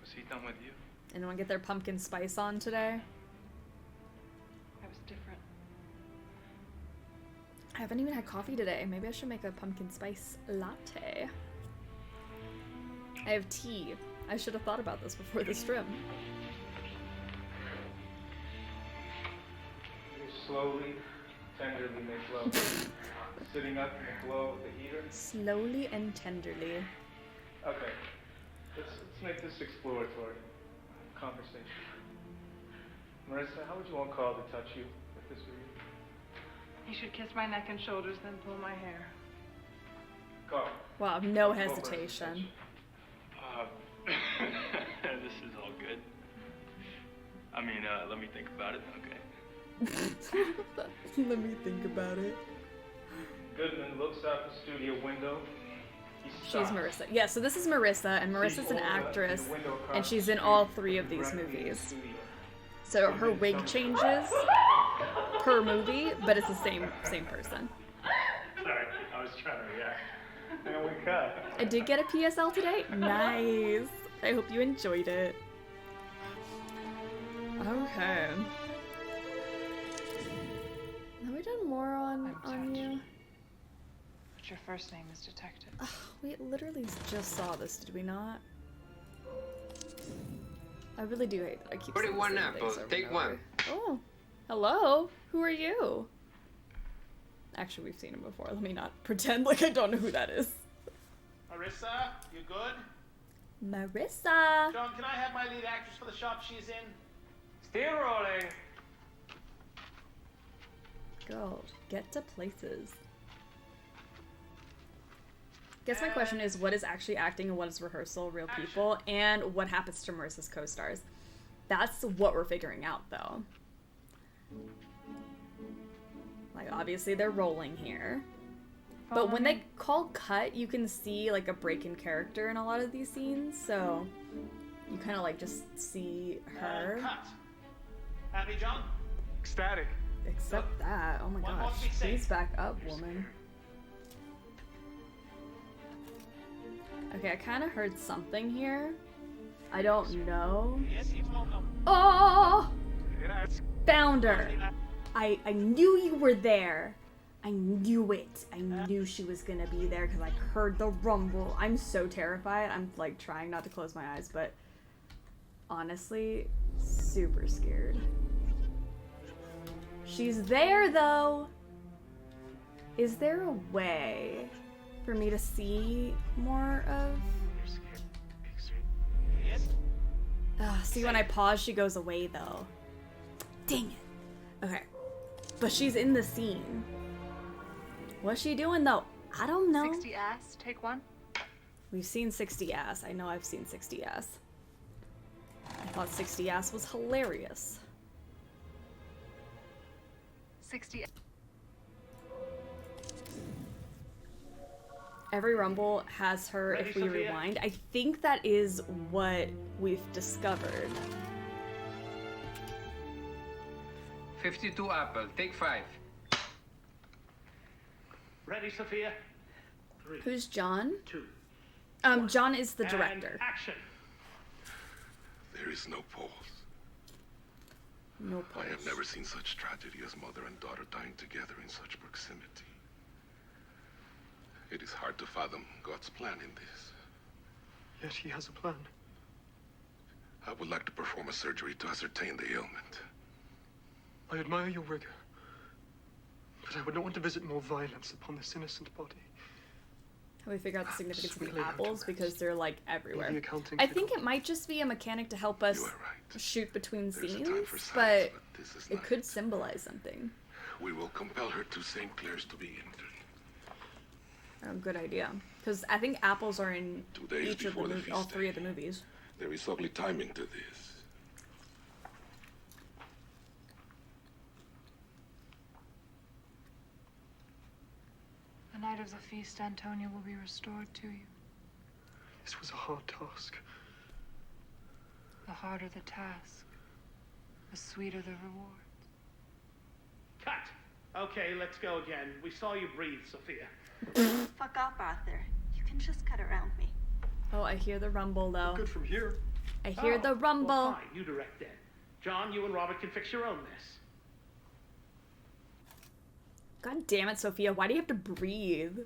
Was he done with you? Anyone get their pumpkin spice on today? I was different. I haven't even had coffee today. Maybe I should make a pumpkin spice latte. I have tea. I should have thought about this before the stream. You slowly, tenderly make love. Sitting up in the glow of the heater. Slowly and tenderly. Okay. Let's make this exploratory conversation. Marissa, how would you want Carl to touch you if this were you? He should kiss my neck and shoulders, then pull my hair. Carl. Wow, no hesitation. This is all good. I mean, let me think about it. Okay. Let me think about it. Goodman looks out the studio window. He She's stops. Marissa. Yeah, so this is Marissa, and Marissa's an actress, and she's in all 3 of these movies. So her wig changes per movie, but it's the same person. Sorry, I was trying to react. And we cut. I did get a PSL today. Nice. I hope you enjoyed it. Okay. Have we done more on you? But your first name is Detective. Ugh, we literally just saw this, did we not? I really do hate that I keep saying the 41 same apples, things over take and one. over. Oh, hello. Who are you? Actually, we've seen him before. Let me not pretend like I don't know who that is. Marissa, you good? Marissa. John, can I have my lead actress for the shot she's in? Still rolling. Go. Get to places. Guess my question is, what is actually acting and what is rehearsal, real people, and what happens to Marissa's co-stars? That's what we're figuring out, though. Like, obviously they're rolling here. But when they call cut, you can see, like, a break in character in a lot of these scenes, so you kind of, like, just see her. Cut. Happy, John? Ecstatic. Except that. Oh my gosh. Please back up, woman. Okay, I kind of heard something here. I don't know. Oh! Found her. I knew you were there. I knew it. I knew she was gonna be there because I heard the rumble. I'm so terrified. I'm like trying not to close my eyes, but honestly, super scared. She's there though. Is there a way for me to see more of... see, when I pause, she goes away though. Dang it. Okay. But she's in the scene. What's she doing though? I don't know. 60 ass, take one. We've seen 60 ass. I know I've seen 60 ass. I thought 60 ass was hilarious. 60. Every rumble has her if we rewind. I think that is what we've discovered. 52 apple, take 5. Ready, Sophia? 3. Who's John? 2. John is the And director. action. There is no pause. No pause. I have never seen such tragedy as mother and daughter dying together in such proximity. It is hard to fathom God's plan in this. Yet he has a plan. I would like to perform a surgery to ascertain the ailment. I admire your rigor, but I would not want to visit more violence upon this innocent body. Have we figured out the significance of the Sweetly apples? Because they're like everywhere. The accounting I think it might just be a mechanic to help us shoot between There's a scenes, time for but science, but this is it not could symbolize something. We will compel her to St. Clair's to be entered. Good idea. Because I think apples are in 2 days each of the before the movies, feast all 3 day. of the movies. There is ugly timing to this. The night of the feast, Antonia will be restored to you. This was a hard task. The harder the task, the sweeter the reward. Cut. Okay, let's go again. We saw you breathe, Sophia. Fuck off, Arthur. You can just cut around me. Oh, I hear the rumble though. Good from here. I hear the rumble. Well, fine. You direct then. John, you and Robert can fix your own mess. God damn it, Sophia. Why do you have to breathe?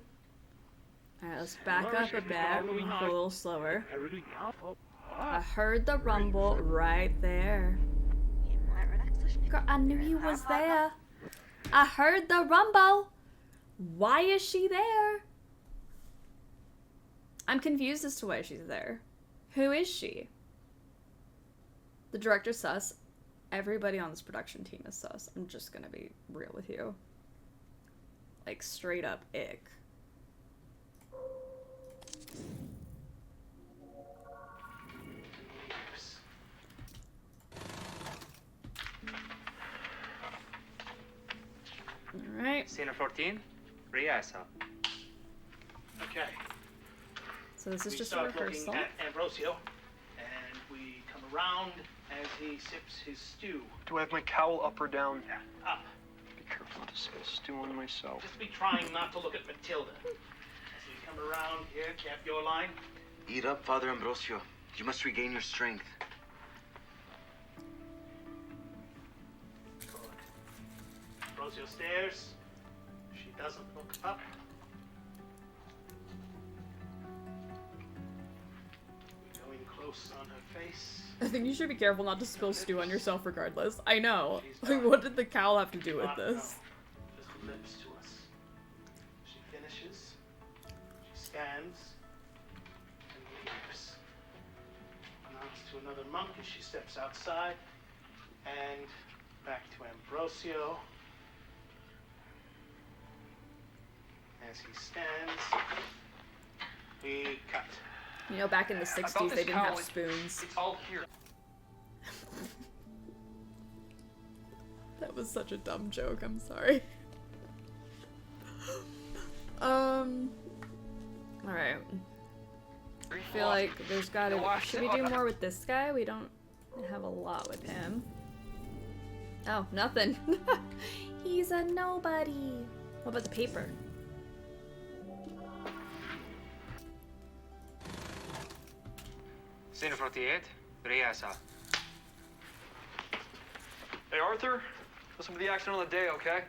Alright, let's back up a bit. Go a little slower. I heard the rumble right there. Girl, I knew you was there. I heard the rumble. Why is she there? I'm confused as to why she's there. Who is she? The director's sus. Everybody on this production team is sus. I'm just gonna be real with you. Like, straight up ick. Alright. Scene 14, rehearsal. Okay. So this is We just a start rehearsal. looking at Ambrosio, and we come around as he sips his stew. Do I have my cowl up or down? Up. Be careful not to spill stew on myself. Just be trying not to look at Matilda. As we come around here, cap your line. Eat up, Father Ambrosio. You must regain your strength. Ambrosio stares. She doesn't look up. We go in close on her face. I think you should be careful not to spill stew on yourself regardless. I know. Like, what did the cowl have to do with this? Just lips to us. She finishes. She stands and leaves. Nods to another monk as she steps outside. And back to Ambrosio. As he stands, we cut. You know, back in the 60s, they didn't have spoons. It's all here. That was such a dumb joke, I'm sorry. Alright. I feel like there's gotta... Should we do more with this guy? We don't have a lot with him. Oh, nothing. He's a nobody. What about the paper? Scene 48, Riasa. Hey, Arthur. Listen to the accident on the day, okay?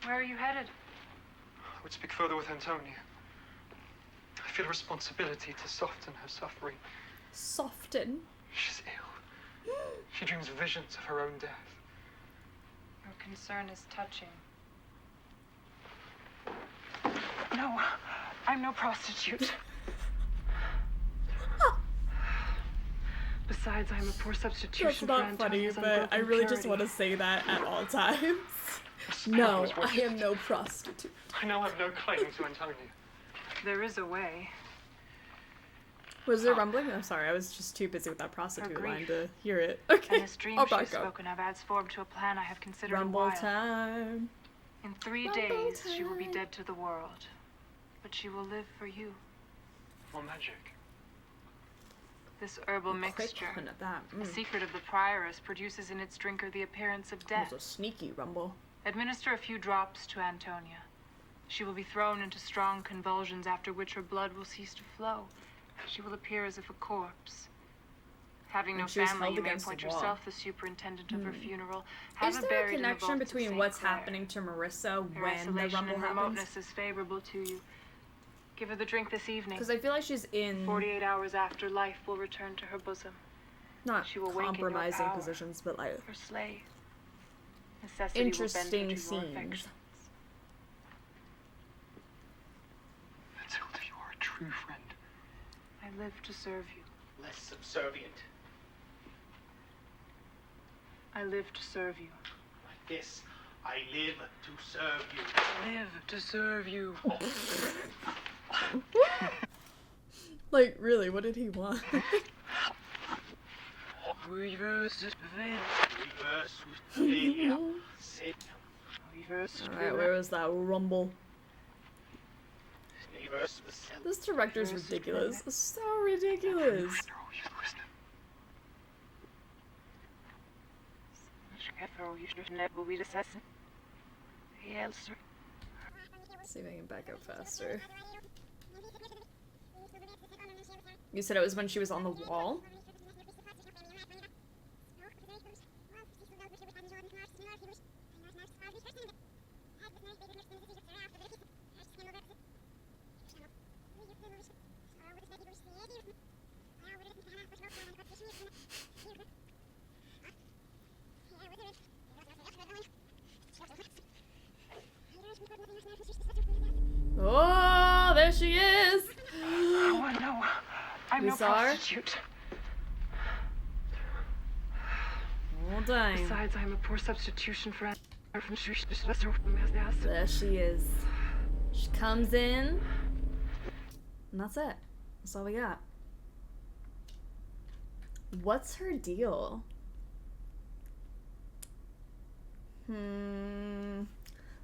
Where are you headed? I would speak further with Antonia. I feel a responsibility to soften her suffering. Soften? She's ill. She dreams visions of her own death. Your concern is touching. No, I'm no prostitute. Besides, I'm a poor substitution That's for not funny, Antonia's but I unbroken really just purity. want to say that at all times. No, I am no prostitute. I now have no claim to Antonia. There is a way. Was there rumbling? I'm sorry, I was just too busy with that prostitute grief. line to hear it. Okay, And this dream I'll she's back up. spoken of adds form to a plan I have considered Rumble a while. time. In 3 Rumble days, she will be time. dead to the world. But she will live for you. More magic. This herbal Quick mixture, one at that. the secret of the prioress, produces in its drinker the appearance of That death. was a sneaky rumble. Administer a few drops to Antonia. She will be thrown into strong convulsions, after which her blood will cease to flow. She will appear as if a corpse. Having no And she was family, held you may against the appoint wall. yourself the superintendent of her funeral. Have Is her there a buried in the connection vaults of between St. what's Clair. happening to Marissa Her when the isolation rumble and happens? remoteness is favorable to you. Give her the drink this evening. Because I feel like she's in 48 hours after, life will return to her bosom. not She will wake in your compromising power. positions, but like Her slave. Necessity will bend her interesting to your scenes. affections. Matilda, you are a true friend. I live to serve you. Less subservient. I live to serve you. Like this. I live to serve you. Live to serve you. Like, really, what did he want? Reverse failure. Sit. Reverse. Alright, where was that rumble? Reverse. This director's ridiculous. So ridiculous. See if I can back up faster. You said it was when she was on the wall? Oh, there she is! Oh, no. I'm We no saw her? prostitute. Oh, dang. Besides, I'm a poor substitution for There she is. She comes in. And that's it. That's all we got. What's her deal?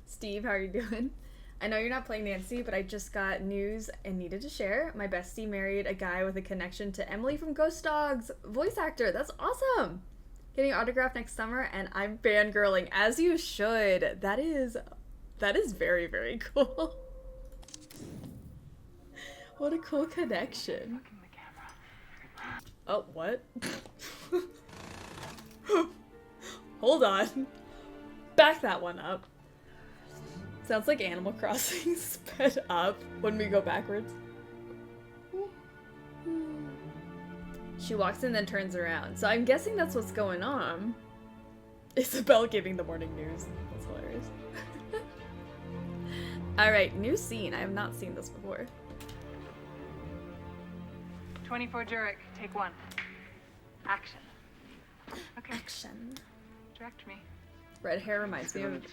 Steve, how are you doing? I know you're not playing Nancy, but I just got news and needed to share. My bestie married a guy with a connection to Emily from Ghost Dogs, voice actor. That's awesome. Getting autographed next summer, and I'm fangirling, as you should. That is very, very cool. What a cool connection. Oh, what? Hold on. Back that one up. Sounds like Animal Crossing sped up when we go backwards. She walks in, then turns around. So I'm guessing that's what's going on. Isabel giving the morning news. That's hilarious. Alright, new scene. I have not seen this before. 24 Jurek, take 1. Action. Okay. Action. Direct me. Red hair reminds me of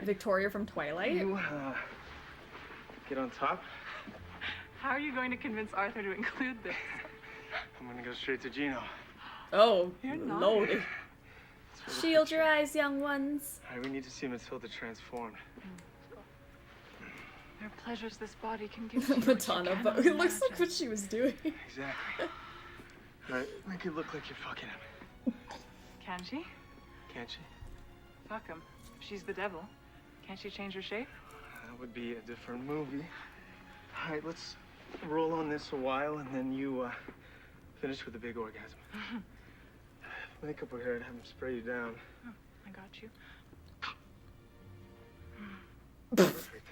Victoria from Twilight. You, get on top. How are you going to convince Arthur to include this? I'm gonna go straight to Gino. Oh, You're not. lordy. Shield your eyes, young ones. All right, we need to see Matilda transformed. There are pleasures this body can give you. Madonna, but it looks like what she was doing. Exactly. All right, make it look like you're fucking him. Can she? Can't she? Fuck him. If she's the devil, can't she change her shape? That would be a different movie. All right, let's roll on this a while, and then you finish with a big orgasm. Makeup over here, I'd have him spray you down. Oh, I got you. Perfect.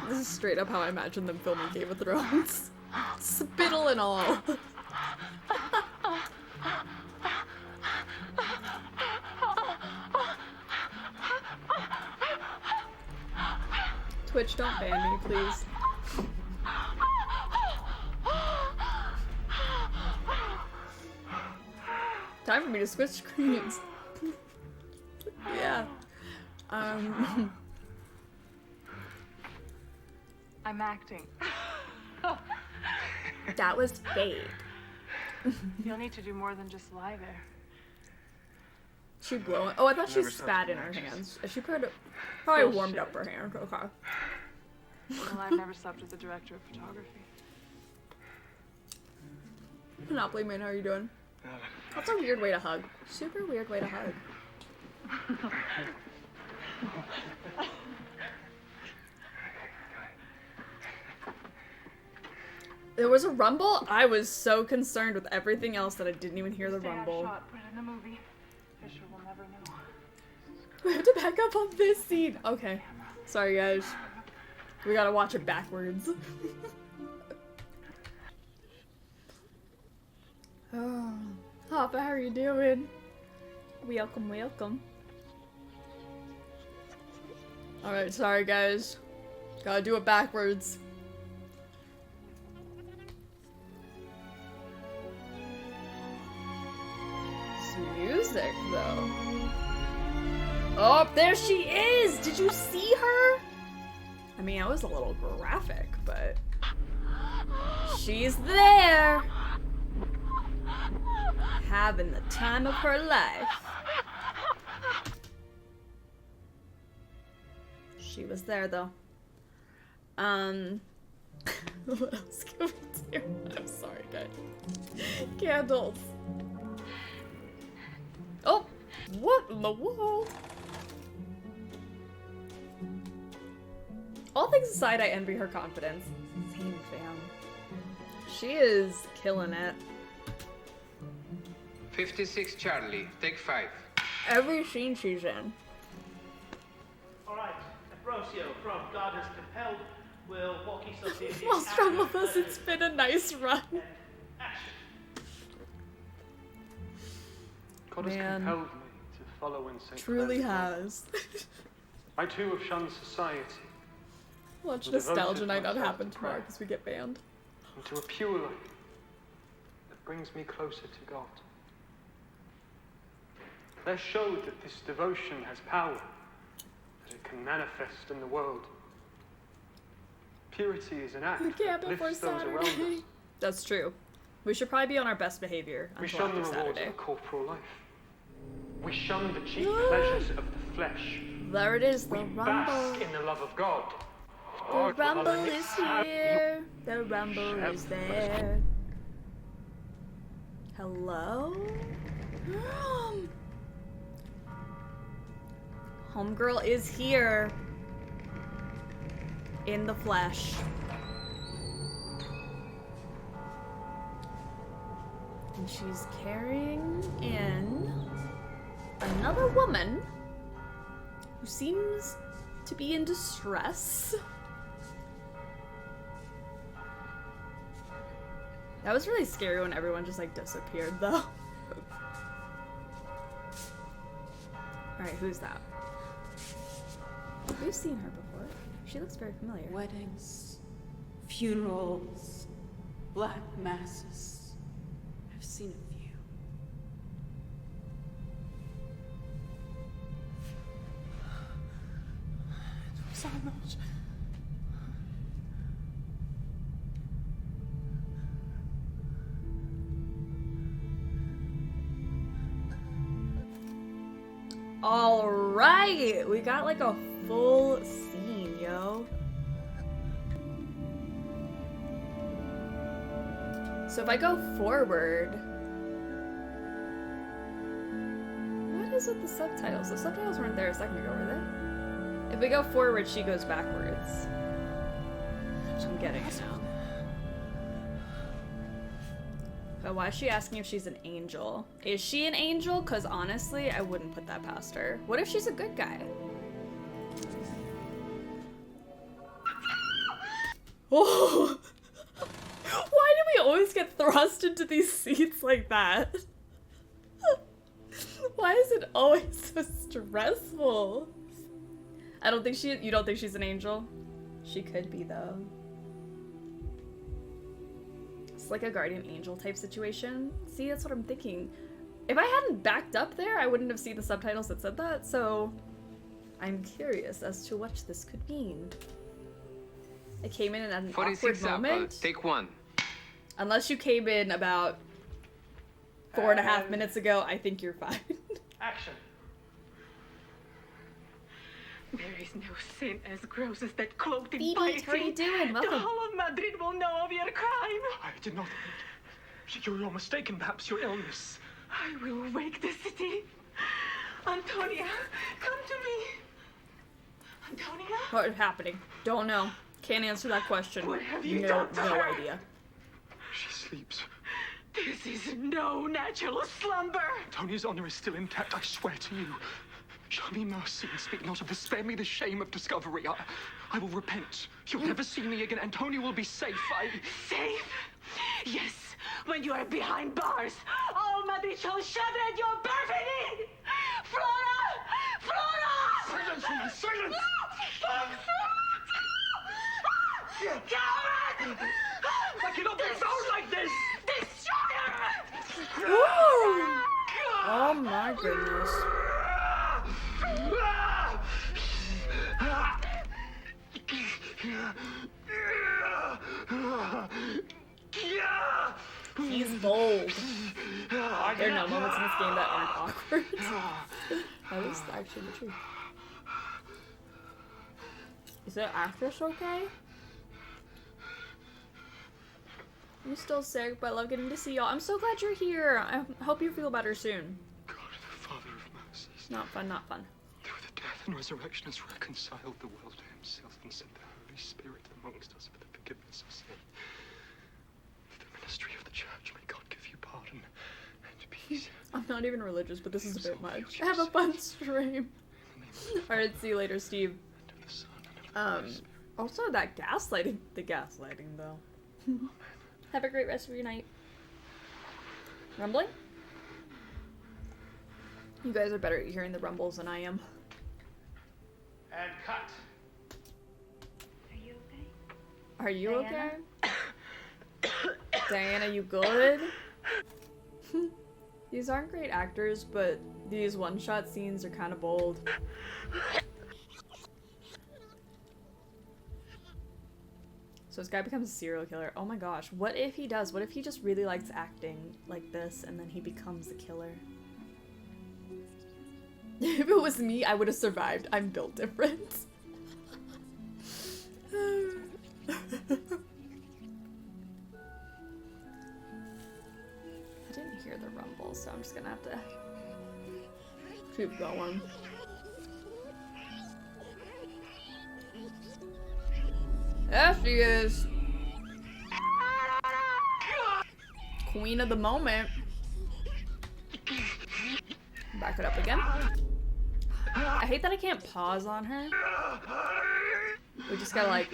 This is straight up how I imagine them filming Game of Thrones. Spittle and all. Twitch, don't ban me, please. Time for me to switch screens. Yeah. I'm acting. That was fake. You'll need to do more than just lie there. She blowing. Oh, I thought she Never spat stopped in her matches. hands. She probably warmed up her hand. Okay. Well, I've never slept with the director of photography. Monopoly man, how are you doing? That's a weird way to hug. Super weird way to hug. There was a rumble? I was so concerned with everything else that I didn't even hear the Stay out of rumble. shot, put it in the movie. Fisher will never know. We have to back up on this scene. Okay. Sorry, guys. We gotta watch it backwards. Oh, Hoppa, how are you doing? Welcome, welcome. Alright, sorry, guys. Gotta do it backwards. It's music, though. Oh, there she is! Did you see her? I mean, it was a little graphic, but she's there. Having the time of her life. She was there, though. What else can we do? I'm sorry, guys. Candles. Oh, what in the world? All things aside, I envy her confidence. Same fam. She is killing it. 56 Charlie, take 5. Every scene she's in. Alright, Ambrosio from God Has Compelled will walk you something. While strong with us, it's been a nice run. God has Man. compelled me to follow in St. Truly Clair's has. I too have shunned society. Watch Devoted nostalgia night not myself happen to tomorrow prayer. because we get banned. Into a pure life that brings me closer to God. They're showed that this devotion has power, that it can manifest in the world. Purity is an act We can't that before lifts those around us. Saturday. That's true. We should probably be on our best behavior We until shun the after rewards Saturday. of a corporal life. We shun the cheap pleasures of the flesh. There it is, the We rumble. bask in the love of God. The rumble is here. The rumble is there. Hello? Homegirl is here. In the flesh. And she's carrying in another woman who seems to be in distress. That was really scary when everyone just like disappeared though. Alright, who's that? We've seen her before. She looks very familiar. Weddings, funerals, black masses. I've seen a few. It was almost. Alright! We got like a full scene, yo. So if I go forward... What is with the subtitles? The subtitles weren't there a second ago, were they? If we go forward, she goes backwards. So I'm getting it now. But why is she asking if she's an angel? Is she an angel? Because honestly, I wouldn't put that past her. What if she's a good guy? Oh! Why do we always get thrust into these seats like that? Why is it always so stressful? I don't think you don't think she's an angel? She could be though. It's like a guardian angel type situation. See, that's what I'm thinking. If I hadn't backed up there, I wouldn't have seen the subtitles that said that, so I'm curious as to what this could mean. I came in at an awkward moment. Take one. Unless you came in about 4.5 minutes ago, I think you're fine. Action. There is no sin as gross as that cloaked in Phoebe, piety. how are you doing? The Welcome. whole of Madrid will know of your crime. I did not. You're mistaken, perhaps your illness. I will wake the city. Antonia, come to me. Antonia? What is happening? Don't know. Can't answer that question. What have you no, done to no her? idea. She sleeps. This is no natural slumber. Tony's honor is still intact, I swear to you. Show me mercy and speak not of this. Spare me the shame of discovery. I will repent. You'll never see me again, and Tony will be safe. Safe? Yes, when you are behind bars. All Madrid shall shudder at your perfidy! Flora! Flora! Silence, woman, silence! Coward! I cannot be found like this! Destroyer! Ooh. Oh my goodness. He's bold. There are no moments in this game that aren't awkward. That is actually the truth. Is the actress okay? I'm still sick, but I love getting to see y'all. I'm so glad you're here. I hope you feel better soon. God, the Father of mercies. Not fun, not fun. Through the death and resurrection has reconciled the world to himself and sent the Holy Spirit amongst us for the forgiveness of sin. The ministry of the church, may God give you pardon and peace. I'm not even religious, but this is a bit much. Have a fun stream. Alright, see you later, Steve. Also that gaslighting. The gaslighting, though. Have a great rest of your night. Rumbling? You guys are better at hearing the rumbles than I am. And cut. Are you Diana? okay? Diana, you good? These aren't great actors, but these one-shot scenes are kind of bold. So this guy becomes a serial killer. Oh my gosh, what if he does? What if he just really likes acting like this and then he becomes a killer? If it was me, I would have survived. I'm built different. I didn't hear the rumble, so I'm just gonna have to keep going. There she is. Queen of the moment. Back it up again. I hate that I can't pause on her. We just gotta like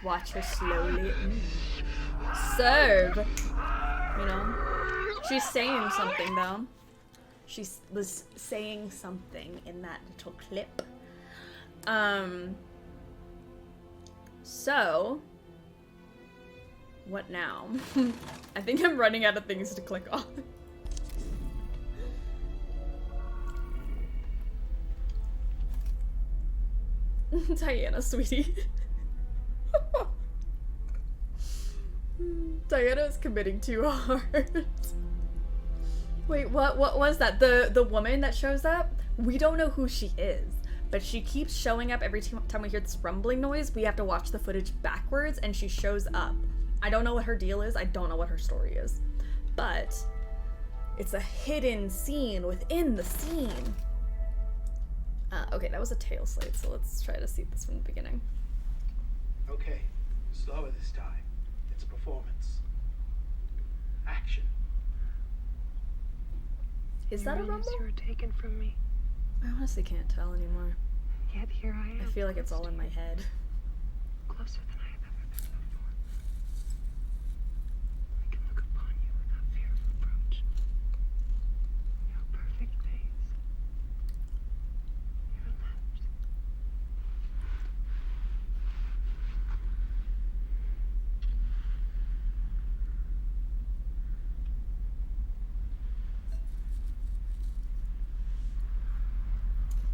watch her slowly serve. You know? She's saying something though. She was saying something in that little clip. So what now? I think I'm running out of things to click on. Diana, sweetie. Diana is committing too hard. Wait, what was that? The woman that shows up? We don't know who she is, but she keeps showing up every time we hear this rumbling noise. We have to watch the footage backwards, and she shows up. I don't know what her deal is. I don't know what her story is. But it's a hidden scene within the scene. Okay, that was a tail slate, so let's try to see this from the beginning. Okay, slower this time. It's a performance. Action. Is that a rumble? You were taken from me. I honestly can't tell anymore. Yet here I am. I feel like it's all in my head. Closer than I have ever been before. I can look upon you without fear of approach. Your perfect face. Your lips.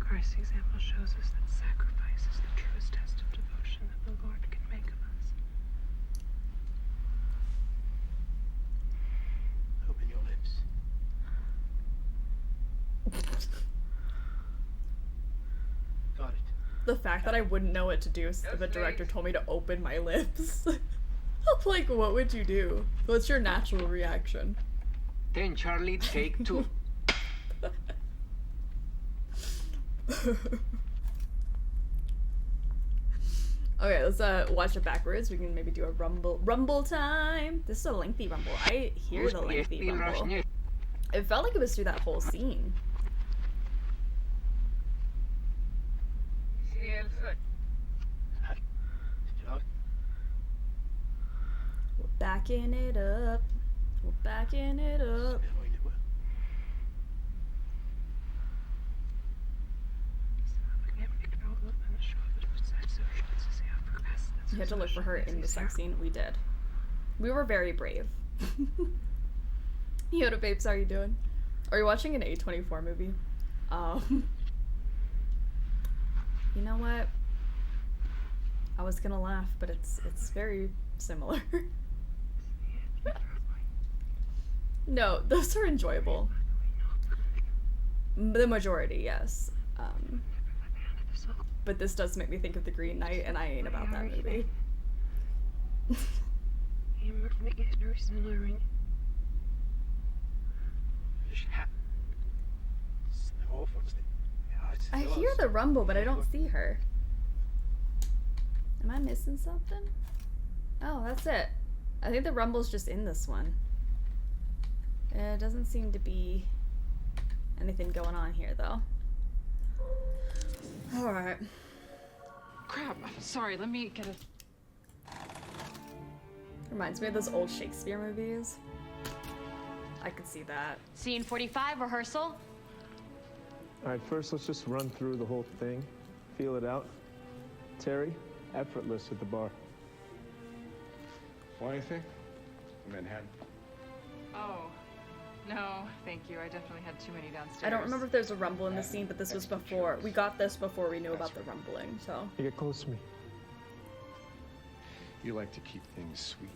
Christ's example shows us that sacrifice is the truest test of devotion that the Lord can make of us. Open your lips. Got it. The fact that I wouldn't know what to do if a director told me to open my lips. Like, what would you do? What's your natural reaction? 10 Charlie, take 2. Okay, let's watch it backwards. We can maybe do a rumble time. This is a lengthy rumble. I hear the lengthy rumble. It felt like it was through that whole scene. We're backing it up. We're backing it up. You had to look for her in the sex scene. We did. We were very brave. Yoda babes, how are you doing? Are you watching an A24 movie? You know what? I was gonna laugh, but it's very similar. No, those are enjoyable. The majority, yes. But this does make me think of The Green Knight, and I ain't about that movie. I hear the rumble, but I don't see her. Am I missing something? Oh, that's it. I think the rumble's just in this one. It doesn't seem to be anything going on here, though. Alright. Crap, I'm sorry, let me get a... Reminds me of those old Shakespeare movies. I could see that. Scene 45, rehearsal. Alright, first let's just run through the whole thing. Feel it out. Terry, effortless at the bar. Want anything? Manhattan. Oh, no, thank you. I definitely had too many downstairs. I don't remember if there's a rumble in the scene, but this was before. We got this before we knew about the rumbling, so. You get close to me. You like to keep things sweet.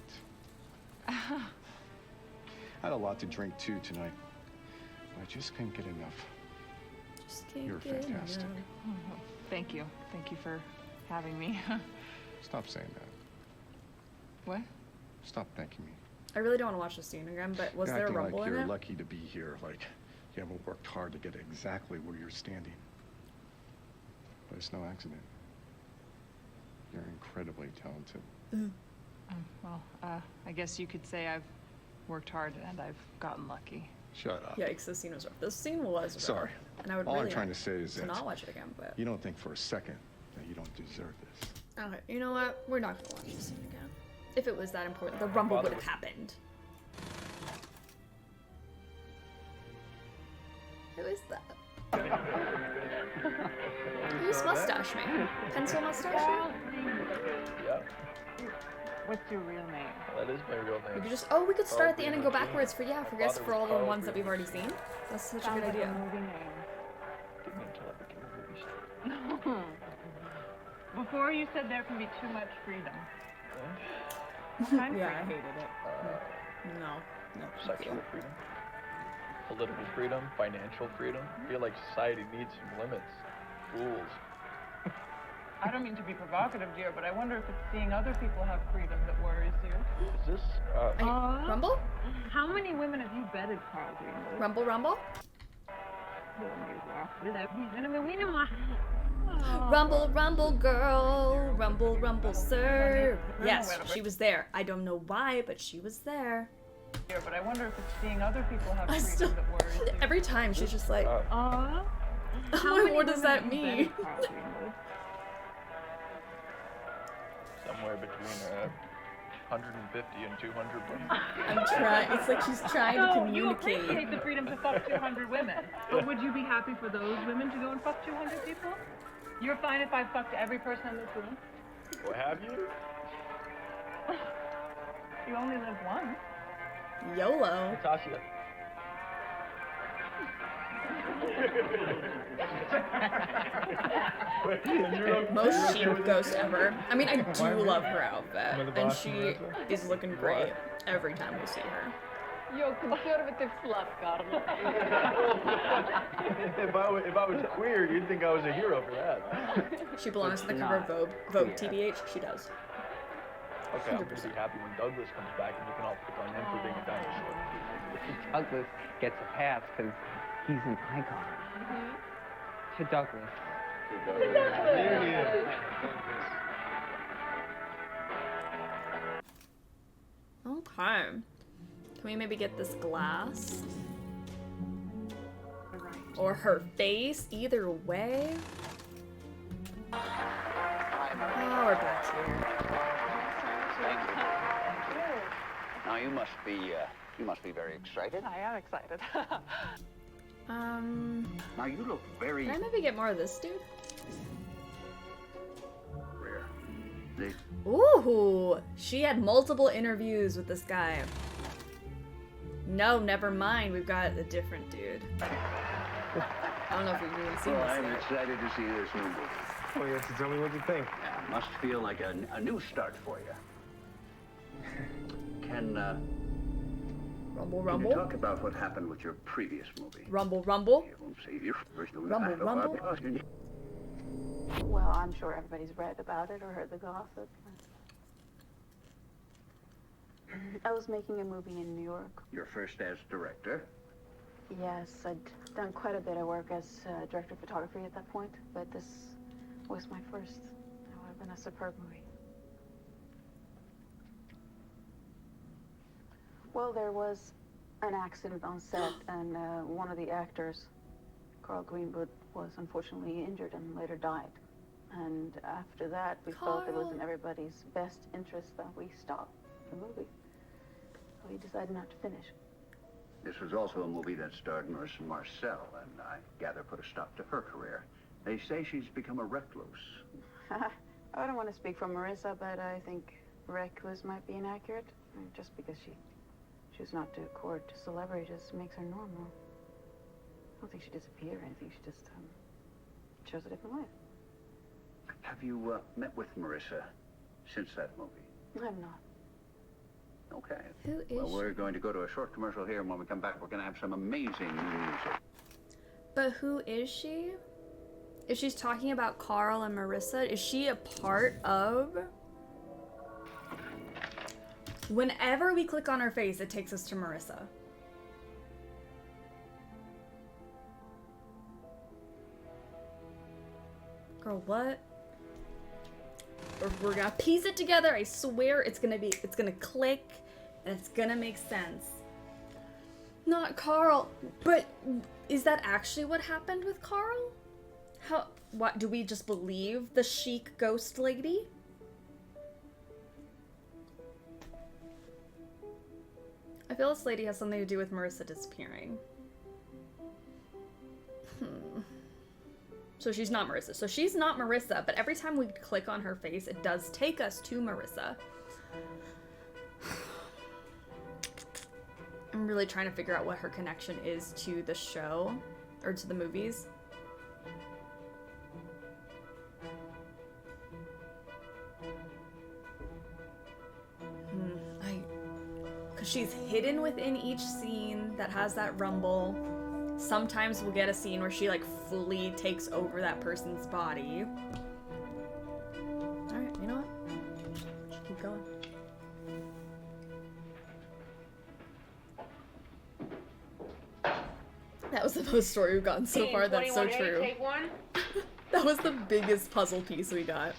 I had a lot to drink too tonight. I just couldn't get enough. Just can't You're get fantastic. enough. Oh, thank you. Thank you for having me. Stop saying that. What? Stop thanking me. I really don't want to watch this scene again, but was You're there a acting rumble like in you're it? lucky to be here, like you haven't worked hard to get exactly where you're standing. But it's no accident. You're incredibly talented. Well, I guess you could say I've worked hard and I've gotten lucky. Shut up. Yikes, this scene was rough. This scene was rough. Sorry. And I would All really I'm trying to like say is to that not watch it again, but... you don't think for a second that you don't deserve this. Okay, you know what? We're not gonna watch this scene again. If it was that important, the rumble would have happened. Who is that? Who's mustache man? Pencil mustache man? Yeah, What's your real name? that is my real We name. could just we could start at the end and go backwards for for all the ones that we've already seen. That's such a good idea. Didn't until I became a movie star. Before you said there can be too much freedom. Yeah, I hated it. No. Sexual freedom, political freedom, financial freedom. I feel like society needs some limits, rules. I don't mean to be provocative, dear, but I wonder if it's seeing other people have freedom that worries you. Is this, Rumble? How many women have you bedded, Carl Greenwood? Rumble, rumble? Rumble, rumble, girl. Rumble, rumble, sir. Yes, she was there. I don't know why, but she was there. Dear, but I wonder if it's seeing other people have I freedom still, that worries you. every time she's just like, what does that mean? Somewhere between 150 and 200 women. I'm trying. It's like she's trying to So, you communicate. appreciate the freedom to fuck 200 women, but would you be happy for those women to go and fuck 200 people? You're fine if I fucked every person in this room? What have you? You only live once. YOLO. Natasha. Most cheap ghost ever. I mean, I do love her outfit, and she is looking great every time we see her. You're a conservative slut, Carla. If I was queer, you'd think I was a hero for that. She belongs to the cover of Vogue, TBH. She does. Okay, I'm gonna be happy when Douglas comes back and you can all pick on him for being a dinosaur. Douglas gets a pass because he's an icon. To Douglas. Here he is. Okay. Can we maybe get this glass? Or her face? Either way. Oh, we're back here. Now you must be very excited. I am excited. Now you look very Can I maybe get more of this dude? rare. Ooh, she had multiple interviews with this guy. No, never mind. We've got a different dude. I don't know if we've even seen Well, this I'm yet. excited to see this new movie. Oh, you have to tell me what you think. Yeah, must feel like a new start for you. Can Rumble, can rumble. you talk about what happened with your previous movie? Rumble, rumble. Won't save you. Rumble, rumble. Well, I'm sure everybody's read about it or heard the gossip. I was making a movie in New York. Your first as director. Yes, I'd done quite a bit of work as director of photography at that point, but this was my first. It would have been a superb movie. Well, there was an accident on set, and one of the actors, Carl Greenwood, was unfortunately injured and later died. And after that, we felt it was in everybody's best interest that we stop the movie. So we decided not to finish. This was also a movie that starred Marissa Marcel, and I gather put a stop to her career. They say she's become a recluse. I don't want to speak for Marissa, but I think recluse might be inaccurate. Just because she chooses not to court celebrity just makes her normal. I don't think she disappeared or anything. She just chose a different way. Have you met with Marissa since that movie? I'm not. Okay. Who is Well, we're going to go to a short commercial here, and when we come back, we're going to have some amazing new music. But who is she? If she's talking about Carl and Marissa, is she a part of... Whenever we click on her face, it takes us to Marissa. Girl, what? We're gonna piece it together. I swear it's gonna click and it's gonna make sense. Not Carl, but is that actually what happened with Carl? What, do we just believe the chic ghost lady? I feel this lady has something to do with Marissa disappearing. So she's not Marissa. So she's not Marissa, but every time we click on her face, it does take us to Marissa. I'm really trying to figure out what her connection is to the show, or to the movies. Because she's hidden within each scene that has that rumble. Sometimes we'll get a scene where she like fully takes over that person's body. Alright, you know what? Just keep going. That was the most story we've gotten so far. That's so true. Take one. That was the biggest puzzle piece we got.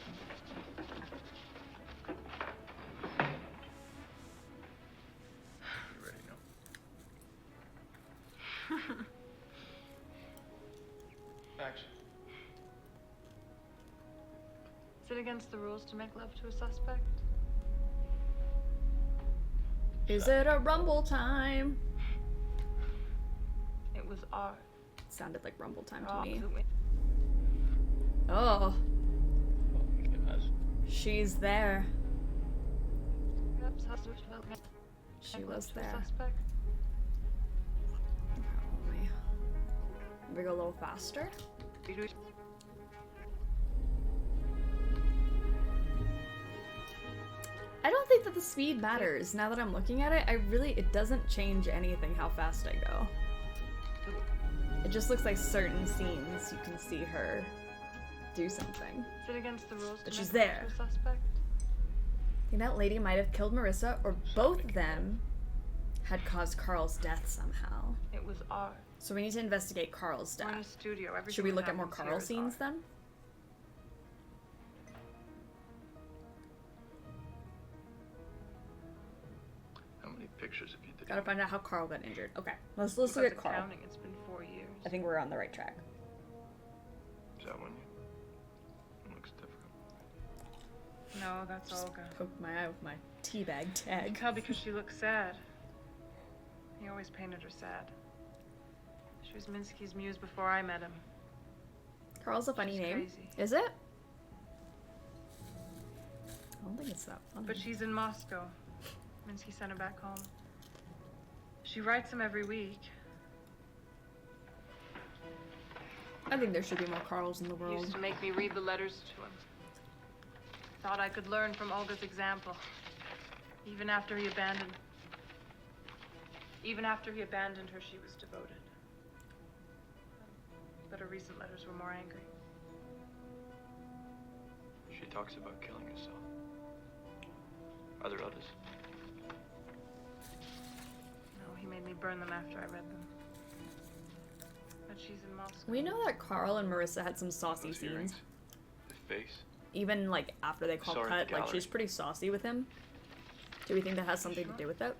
Action. Is it against the rules to make love to a suspect? Is it a rumble time? It was art. Sounded like rumble time to me. Oh. She's there. She was there. We go a little faster. I don't think that the speed matters. Now that I'm looking at it, it doesn't change anything how fast I go. It just looks like certain scenes you can see her do something. Is it against the rules But to she's make love there. to a suspect? I think that lady might have killed Marissa, or both of them had caused Carl's death somehow. It was art. So we need to investigate Carl's We're in a death. studio. Everything Should we that look at more happens here Carl is scenes art. then? How many pictures have you taken? Gotta find out how Carl got injured. Okay, let's Because look at of Carl. counting, it's been 4 years. I think we're on the right track. Is that one you? It looks different. No, that's Olga. Poked my eye with my teabag I can tag. tell because she looks sad. He always painted her sad. She was Minsky's muse before I met him. Carl's a funny She's name. crazy. Is it? I don't think it's that funny. But she's in Moscow. Minsky sent her back home. She writes him every week. I think there should be more Carls in the He world. used to make me read the letters to him. Thought I could learn from Olga's example. Even after he abandoned her, she was devoted. But her recent letters were more angry. She talks about killing herself. Are there others? No, he made me burn them after I read them. But she's in Moscow. We know that Carl and Marissa had some saucy Those scenes. earrings? The face? Even like after they called Saw her at cut, the like gallery. she's pretty saucy with him. Do we think that has something to do with it?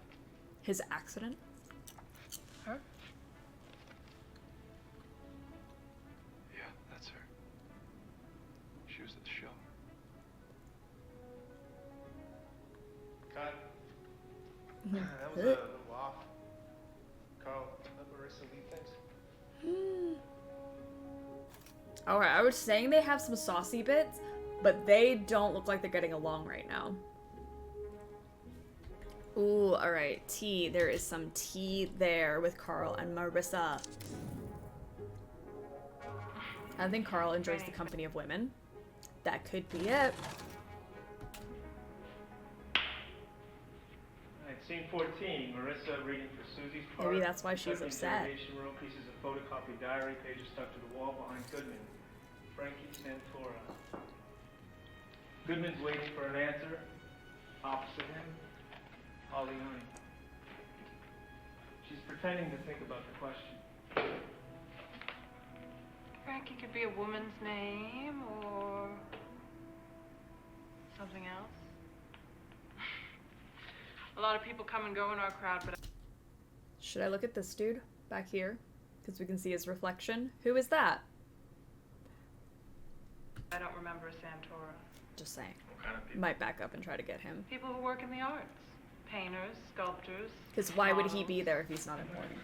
His accident? Her? Yeah, that's her. She was at the show. Cut. That was a little off. Carl, let Marissa leave things. Alright, I was saying they have some saucy bits, but they don't look like they're getting along right now. Ooh, alright, tea. There is some tea there with Carl and Marissa. I think Carl enjoys the company of women. That could be it. Nice. Scene 14, Marissa reading for Susie's part. Maybe that's why she's upset. Interrogation room, pieces of photocopied diary, pages stuck to the wall behind Goodman. Frankie Santora. Goodman's waiting for an answer. Opposite him, Holly Honey. She's pretending to think about the question. Frankie could be a woman's name or something else. A lot of people come and go in our crowd, but Should I look at this dude back here? Because we can see his reflection. Who is that? I don't remember Santora. Just saying. What kind of people? Might back up and try to get him. People who work in the arts. Painters, sculptors. Because why would he be there if he's not important?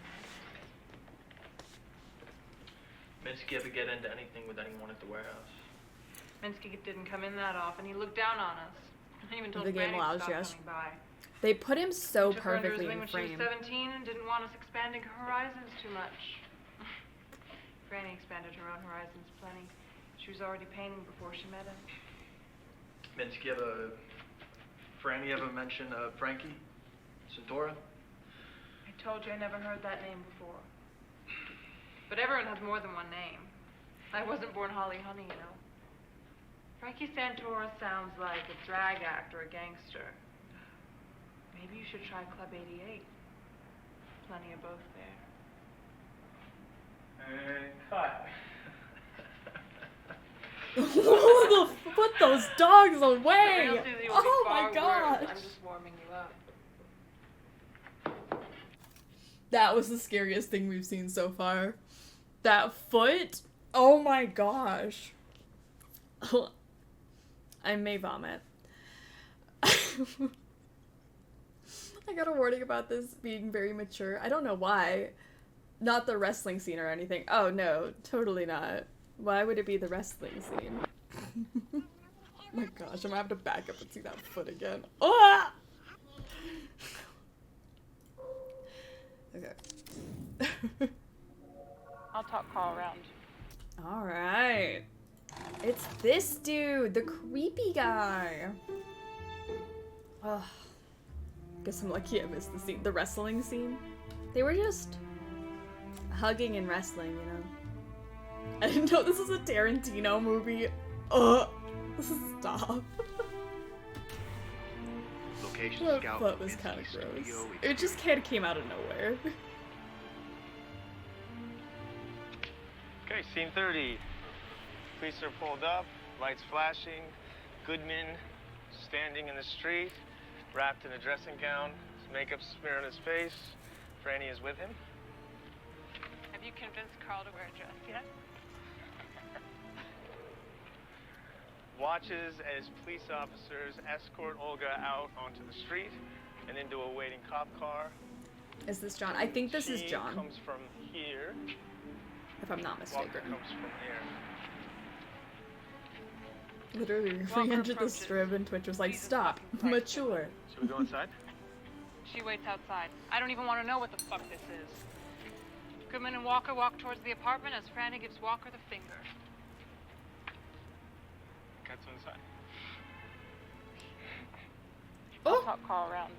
Minsky ever get into anything with anyone at the warehouse? Minsky didn't come in that often. He looked down on us. He even told The game Granny allows, to stop yes. coming by. They put him so Took her under his perfectly wing in when she was frame. 17 and didn't want us expanding her horizons too much. Granny expanded her own horizons plenty. She was already painting before she met him. Minsky ever... Franny ever mention Frankie? Santora? I told you I never heard that name before. But everyone has more than one name. I wasn't born Holly Honey, you know. Frankie Santora sounds like a drag act or a gangster. Maybe you should try Club 88. Plenty of both there. And cut. Put those dogs away! Real Susie will be Oh far my god! worse. I'm just warming you up. That was the scariest thing we've seen so far. That foot? Oh my gosh. I may vomit. I got a warning about this being very mature. I don't know why. Not the wrestling scene or anything. Oh no, totally not. Why would it be the wrestling scene? Oh my gosh, I'm gonna have to back up and see that foot again. Oh! Okay. I'll talk Carl around. Alright. It's this dude, the creepy guy. Ugh. Guess I'm lucky I missed the scene. The wrestling scene. They were just hugging and wrestling, you know. I didn't know this was a Tarantino movie. Ugh. Stop. Location That scout. foot was kind of gross. It just kind of came out of nowhere. Okay, scene 30. Police are pulled up, lights flashing. Goodman standing in the street, wrapped in a dressing gown, his makeup smear on his face. Franny is with him. Have you convinced Carl to wear a dress yet? Watches as police officers escort Olga out onto the street and into a waiting cop car. Is this John? I think this is She John. comes from here. If I'm not mistaken. Walker comes from here. Literally, we entered the strip and Twitch was like, stop, mature. Should we go inside? She waits outside. I don't even want to know what the fuck this is. Goodman and Walker walk towards the apartment as Franny gives Walker the finger. Cat's on the side. I'll talk Carl around.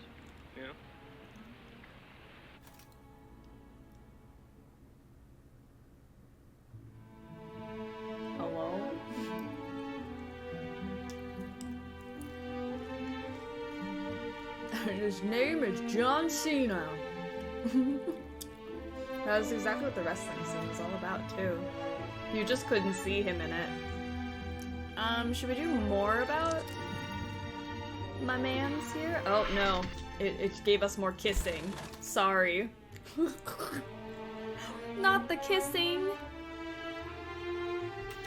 Yeah. Hello? His name is John Cena. That's exactly what the wrestling scene was all about, too. You just couldn't see him in it. Should we do more about my man's here? Oh, no. It gave us more kissing. Sorry. Not the kissing.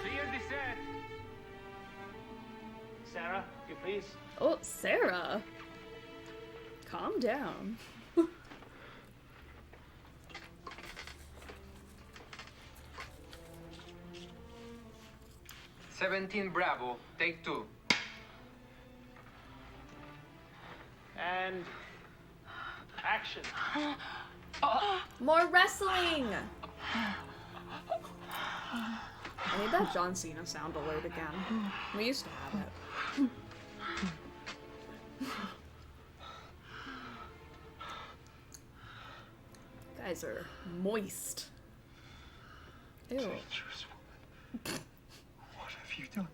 Clear the set. Sarah, you please. Oh, Sarah. Calm down. 17 Bravo, take 2. And action. More wrestling! I need that John Cena sound alert again. We used to have it. Eyes are moist. Ew. Dangerous woman. What have you done?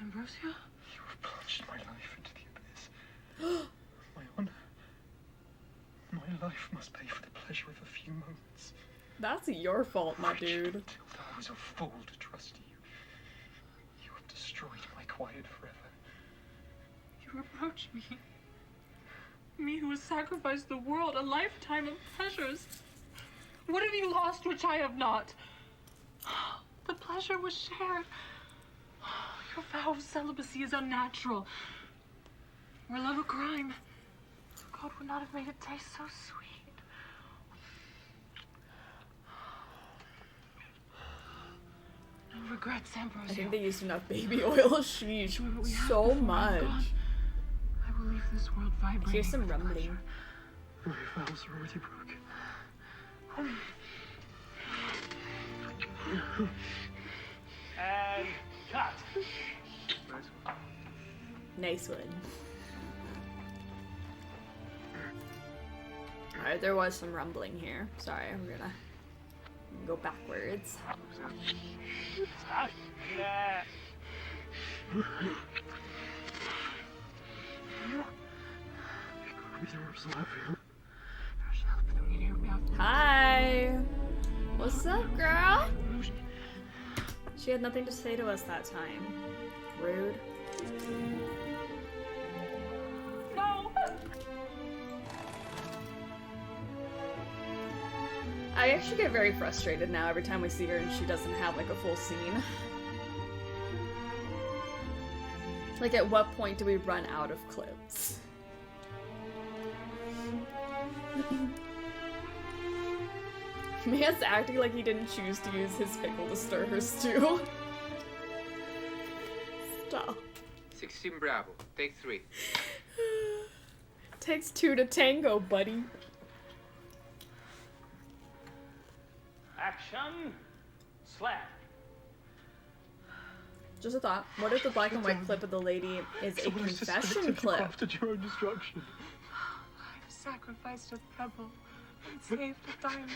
Ambrosia? You have plunged my life into the abyss. My honor. My life must pay for the pleasure of a few moments. That's your fault, my dude. Matilda, I was a fool to trust you. You have destroyed my quiet forever. You reproach me. Me who has sacrificed the world, a lifetime of pleasures. What have you lost which I have not? The pleasure was shared. Your vow of celibacy is unnatural. Your love of grime. God would not have made it taste so sweet. No regrets, Ambrosio. I think they used enough baby oil. Sheesh. So much. I will leave this world vibrating. Here's some rumbling. My vows are already broken. And cut. Nice one. Alright, there was some rumbling here. Sorry, I'm gonna go backwards. Yeah. Hi! What's up, girl? She had nothing to say to us that time. Rude. No! I actually get very frustrated now every time we see her and she doesn't have like a full scene. Like, at what point do we run out of clips? Man's acting like he didn't choose to use his pickle to stir her stew. Stop. 16 Bravo, take 3. Takes 2 to tango, buddy. Action. Slap. Just a thought. What if the black and white clip of the lady is a confession clip? After your own destruction. I've sacrificed a pebble and saved a diamond.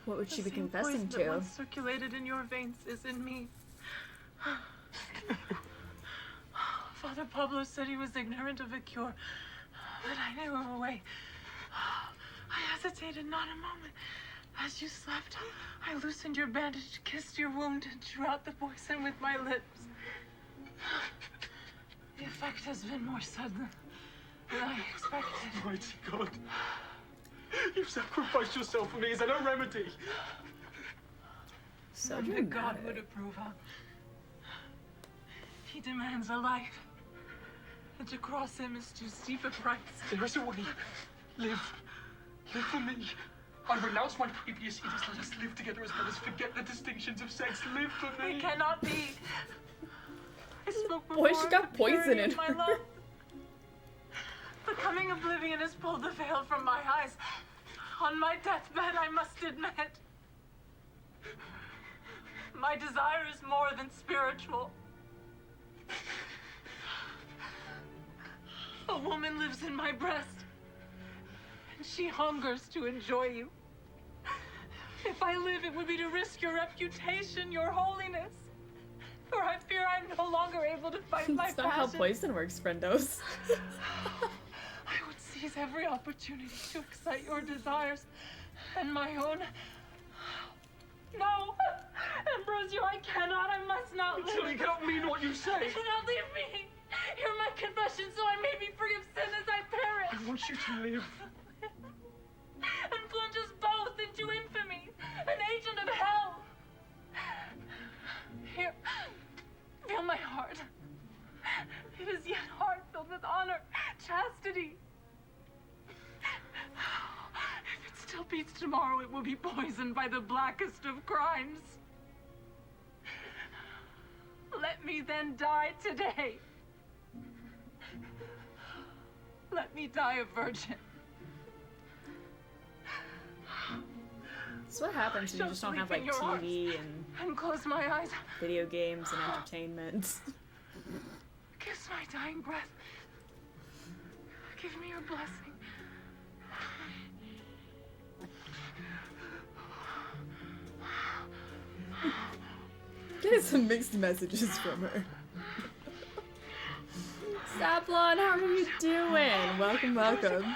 What would she be The same confessing poison that to? once circulated in your veins is in me. Father Pablo said he was ignorant of a cure, but I knew of a way. I hesitated not a moment. As you slept, I loosened your bandage, kissed your wound, and drew out the poison with my lips. The effect has been more sudden than I expected. Mighty God. You've sacrificed yourself for me. Is there no remedy? So None that God would approve of. He demands a life. And to cross him is too steep a price. There is a way. Live. Live for me. I renounce my previous edicts. Let us live together as brothers. Forget the distinctions of sex. Live for me. It cannot be. I spoke Boy, before she of got the poison purity in of my her. love. The coming oblivion has pulled the veil from my eyes. On my deathbed, I must admit, my desire is more than spiritual. A woman lives in my breast, and she hungers to enjoy you. If I live, it would be to risk your reputation, your holiness. For I fear I'm no longer able to fight my That's not how passion. poison works, friendos. I would seize every opportunity to excite your desires and my own. No! Ambrosio, I cannot. I must not live. You cannot mean what you say. Do not leave me. Hear my confession so I may be free of sin as I perish. I want you to live. And plunge us both into infamy, an agent of hell. Here, feel my heart. It is yet heart filled with honor, chastity. If it still beats tomorrow, it will be poisoned by the blackest of crimes. Let me then die today. Let me die a virgin. That's what happens when you just don't have like TV and close my eyes. video games and entertainment. Kiss my dying breath. Give me your blessing. Getting some mixed messages from her. Sablon, how are you doing? Welcome, welcome.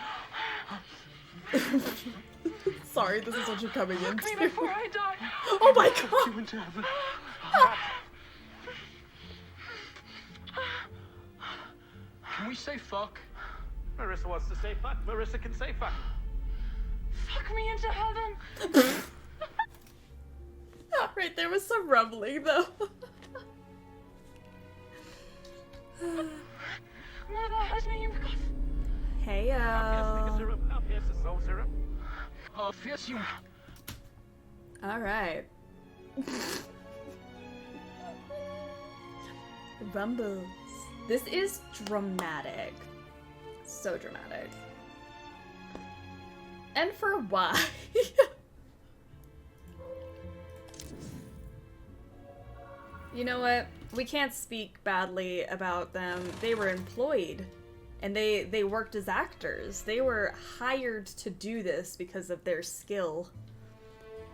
Sorry, this is what you're coming into. Fuck me before I die. Oh my god! You into heaven. Can we say fuck? Marissa wants to say fuck. Marissa can say fuck. Fuck me into heaven. Right, there was some rumbling though. Heyo. Alright. Rumbles. This is dramatic. So dramatic. And for why? You know what? We can't speak badly about them. They were employed. And they worked as actors. They were hired to do this because of their skill.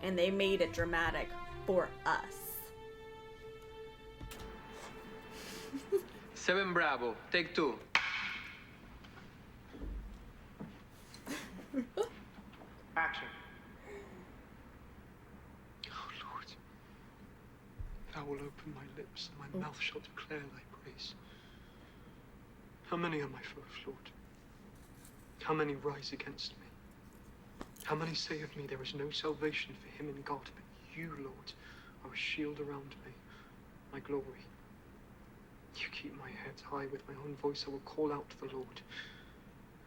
And they made it dramatic for us. Sam Barlow, take 2. Action. Oh, Lord. Thou will open my lips, and my mouth shall declare thy praise. How many are my foes, Lord? How many rise against me? How many say of me there is no salvation for him in God, but you, Lord, are a shield around me, my glory. You keep my head high. With my own voice I will call out to the Lord,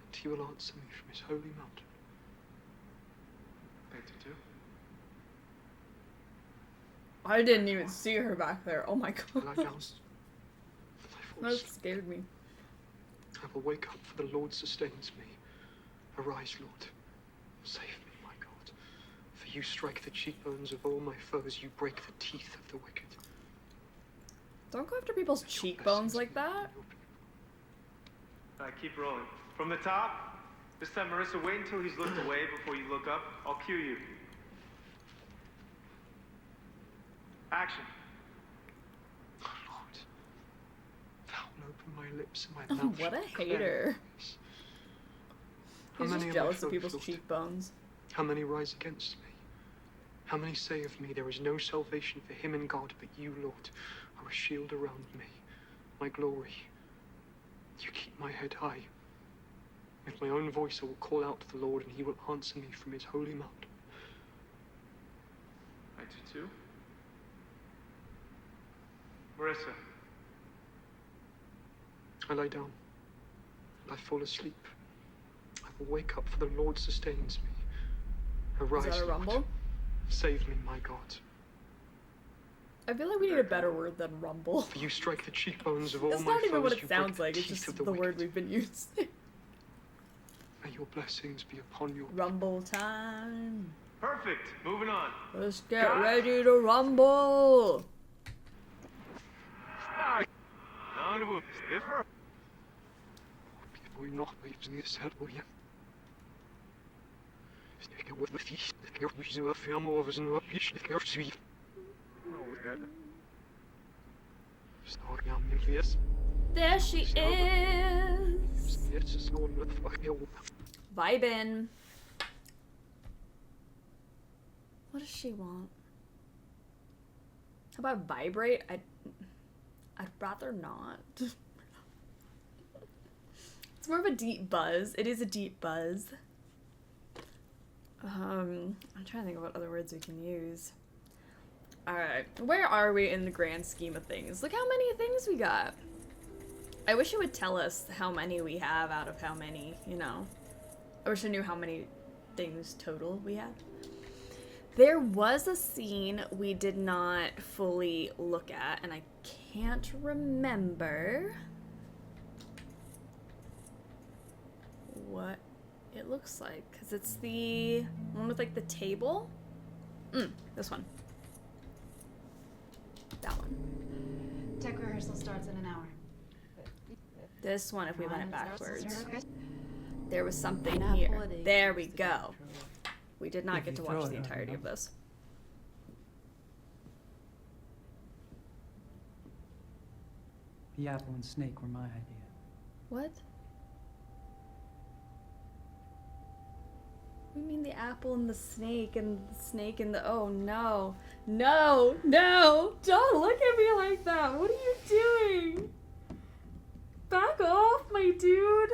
and he will answer me from his holy mountain. 82. I didn't even see her back there. Oh my god. Lie down. That scared me. I will wake up, for the Lord sustains me. Arise, Lord. Save me, my God. For you strike the cheekbones of all my foes. You break the teeth of the wicked. Don't go after people's cheekbones like that. Alright, keep rolling. From the top. This time, Marissa, wait until he's looked away before you look up. I'll cue you. Action. Oh, Lord. Thou will open my lips and my mouth. What a shall hater. How He's many just are my jealous of foes, people's Lord? cheekbones. How many rise against me? How many say of me there is no salvation for him in God, but you, Lord, are a shield around me, my glory. You keep my head high. With my own voice I will call out to the Lord, and he will answer me from his holy mountain. 92. Marissa. I lie down, and I fall asleep. I will wake up, for the Lord sustains me. Arise, Is that a rumble? Lord. Save me, my God. I feel like we need a better word than rumble. For you strike the cheekbones of all That's my not even what foes, it you sounds break like, it's teeth just of the wicked. word we've been using. May your blessings be upon your Rumble time. Perfect. Moving on. Let's get ready to rumble. There she is. Vibin'. What does she want? How about vibrate? I'd rather not. It's more of a deep buzz. It is a deep buzz. I'm trying to think of what other words we can use. Alright, where are we in the grand scheme of things? Look how many things we got. I wish it would tell us how many we have out of how many, you know. I wish I knew how many things total we had. There was a scene we did not fully look at, and I can't remember what it looks like, because it's the one with like the table. This one. That one. Tech rehearsal starts in an hour. This one if we went it backwards. There was something here. There we go. We did not get to watch the entirety of this. The apple and snake were my idea. What? We mean the apple and the snake and the oh no. No, no, don't look at me like that. What are you doing? Back off, my dude.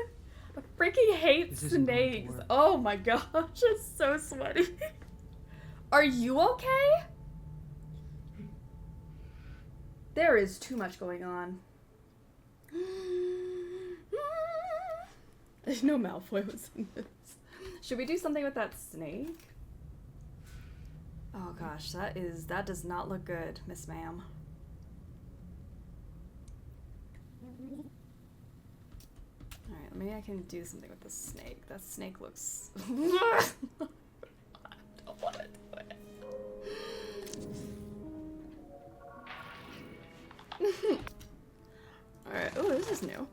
I freaking hate snakes. Oh my gosh, it's so sweaty. Are you okay? There is too much going on. There's no Malfoy was in this. Should we do something with that snake? Oh gosh, that does not look good, Miss Ma'am. Alright, maybe I can do something with the snake. That snake looks... I don't want to do it. Alright, oh, this is new.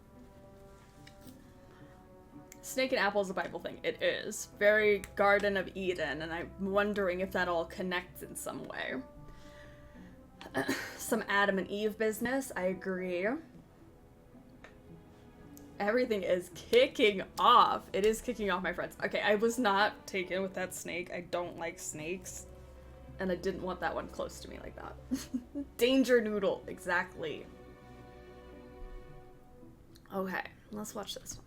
Snake and apple is a Bible thing. It is. Very Garden of Eden, and I'm wondering if that all connects in some way. Some Adam and Eve business, I agree. Everything is kicking off. It is kicking off, my friends. Okay, I was not taken with that snake. I don't like snakes. And I didn't want that one close to me like that. Danger noodle, exactly. Okay, let's watch this one.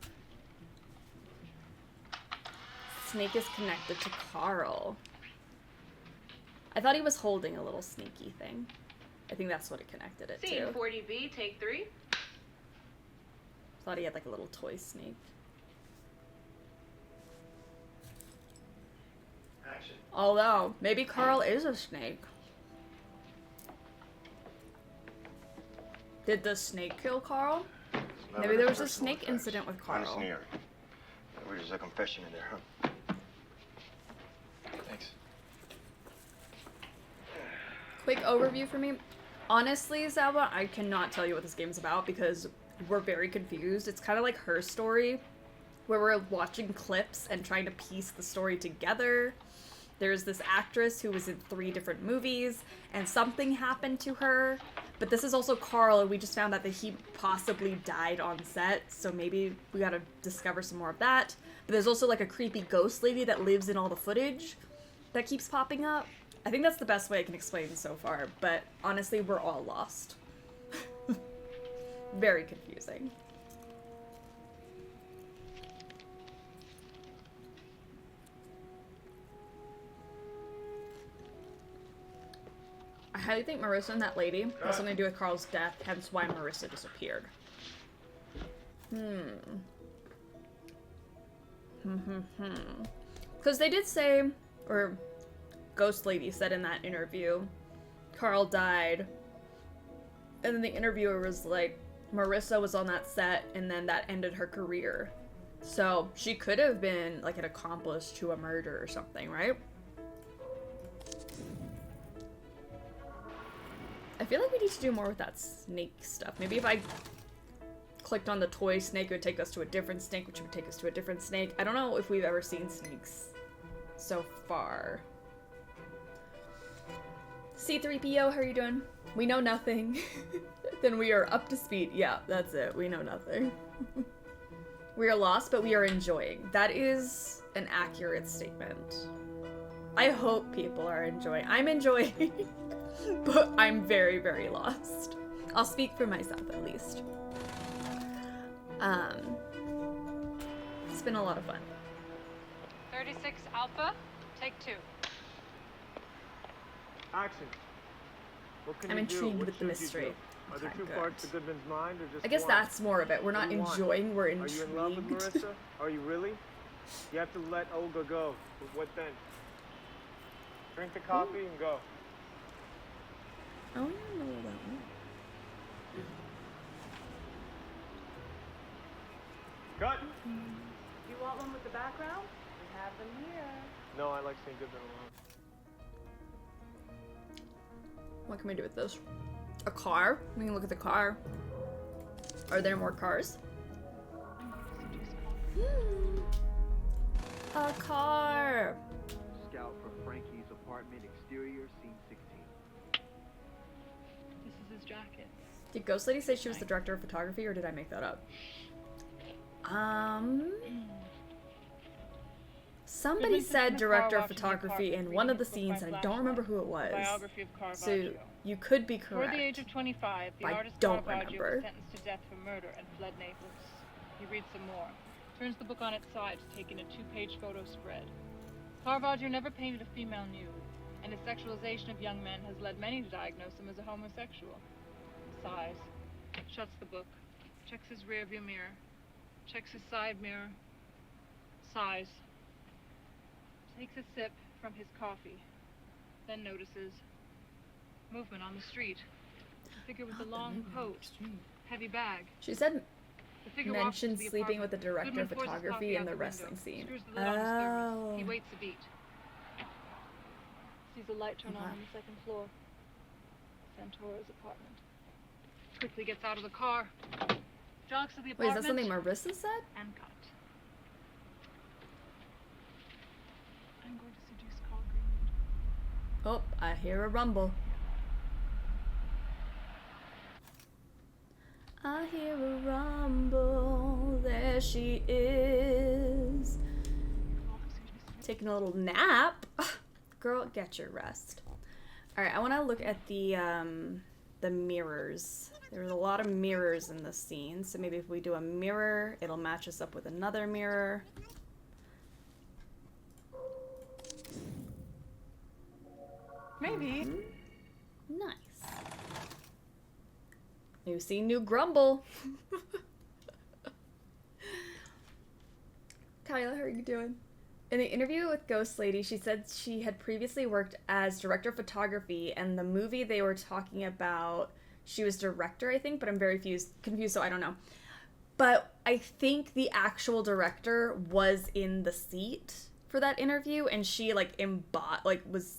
Snake is connected to Carl. I thought he was holding a little sneaky thing. I think that's what it connected it Scene to. 40B, take 3. Thought he had like a little toy snake. Action. Although, maybe Carl is a snake. Did the snake kill Carl? Maybe there was a snake incident with Carl. Sneer. There's a confession in there, huh? Thanks. Quick overview for me. Honestly, Salva, I cannot tell you what this game's about because we're very confused. It's kind of like Her Story, where we're watching clips and trying to piece the story together. There's this actress who was in 3 different movies, and something happened to her. But this is also Carl, and we just found out that he possibly died on set, so maybe we gotta discover some more of that. But there's also like a creepy ghost lady that lives in all the footage that keeps popping up. I think that's the best way I can explain so far, but honestly, we're all lost. Very confusing. I highly think Marissa and that lady has something to do with Carl's death, hence why Marissa disappeared. Because they did say, or Ghost Lady said in that interview, Carl died, and then the interviewer was like, Marissa was on that set, and then that ended her career. So she could have been like an accomplice to a murder or something, right? I feel like we need to do more with that snake stuff. Maybe if I clicked on the toy snake, it would take us to a different snake, which would take us to a different snake. I don't know if we've ever seen snakes so far. C3PO, how are you doing? We know nothing. Then we are up to speed. Yeah, that's it. We know nothing. We are lost, but we are enjoying. That is an accurate statement. I hope people are enjoying. I'm enjoying. But I'm very, very lost. I'll speak for myself, at least. It's been a lot of fun. 36 Alpha, take 2. Action. What can I'm you do? intrigued What with the should you mystery. do? Are there Okay, 2 good. parts to Goodman's mind, or just I guess one? that's more of it. We're not Only one. enjoying, we're Are you in love with intrigued. Marissa? Are you really? You have to let Olga go. But what then? Drink the coffee and go. I don't even know what that means. Cut! You want one with the background? We have them here. No, I like seeing Goodman alone. What can we do with this? A car? We can look at the car. Are there more cars? A car. Scout for Frankie's apartment exterior, scene 16. This is his jacket. Did Ghost Lady say she was the director of photography, or did I make that up? Somebody said director of photography in one of the scenes, and I don't remember who it was. So you could be correct. Before the age of 25, the I artist don't Caravaggio remember. was sentenced to death for murder and fled Naples. He reads some more. Turns the book on its side to take in a 2-page photo spread. Caravaggio never painted a female nude, and his sexualization of young men has led many to diagnose him as a homosexual. Sighs. Shuts the book. Checks his rearview mirror. Checks his side mirror. Sighs. Takes a sip from his coffee. Then notices movement on the street. A figure with a long coat. Heavy bag. She said The figure mentioned walks to the sleeping with the apartment. director of Goodman pours his photography coffee in out the the wrestling window. scene. Screws the lid on his thermos. He Oh. waits a beat. Sees a light turn on the second floor. Santora's apartment. Quickly gets out of the car. Jogs to the Wait, is apartment. that something Marissa said? And cut. I'm going to seduce Carl Greenwood. Oh, I hear a rumble. I hear a rumble. There she is. Taking a little nap. Girl, get your rest. All right, I want to look at the mirrors. There's a lot of mirrors in this scene, so maybe if we do a mirror, it'll match us up with another mirror. Maybe. Nice. New scene, new grumble. Kyla, how are you doing? In the interview with Ghost Lady, she said she had previously worked as director of photography, and the movie they were talking about, she was director, I think, but I'm very confused, so I don't know. But I think the actual director was in the seat for that interview, and she, was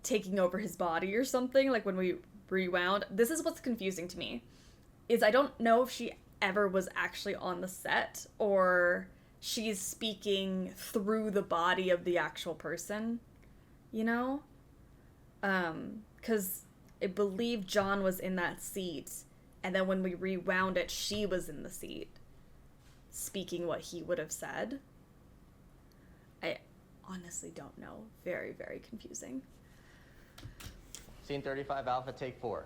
taking over his body or something, like when we rewound. This is what's confusing to me, is I don't know if she ever was actually on the set, or she's speaking through the body of the actual person, you know? Because I believe John was in that seat, and then when we rewound it, she was in the seat, speaking what he would have said. I honestly don't know. Very, very confusing. Scene 35, Alpha, take 4.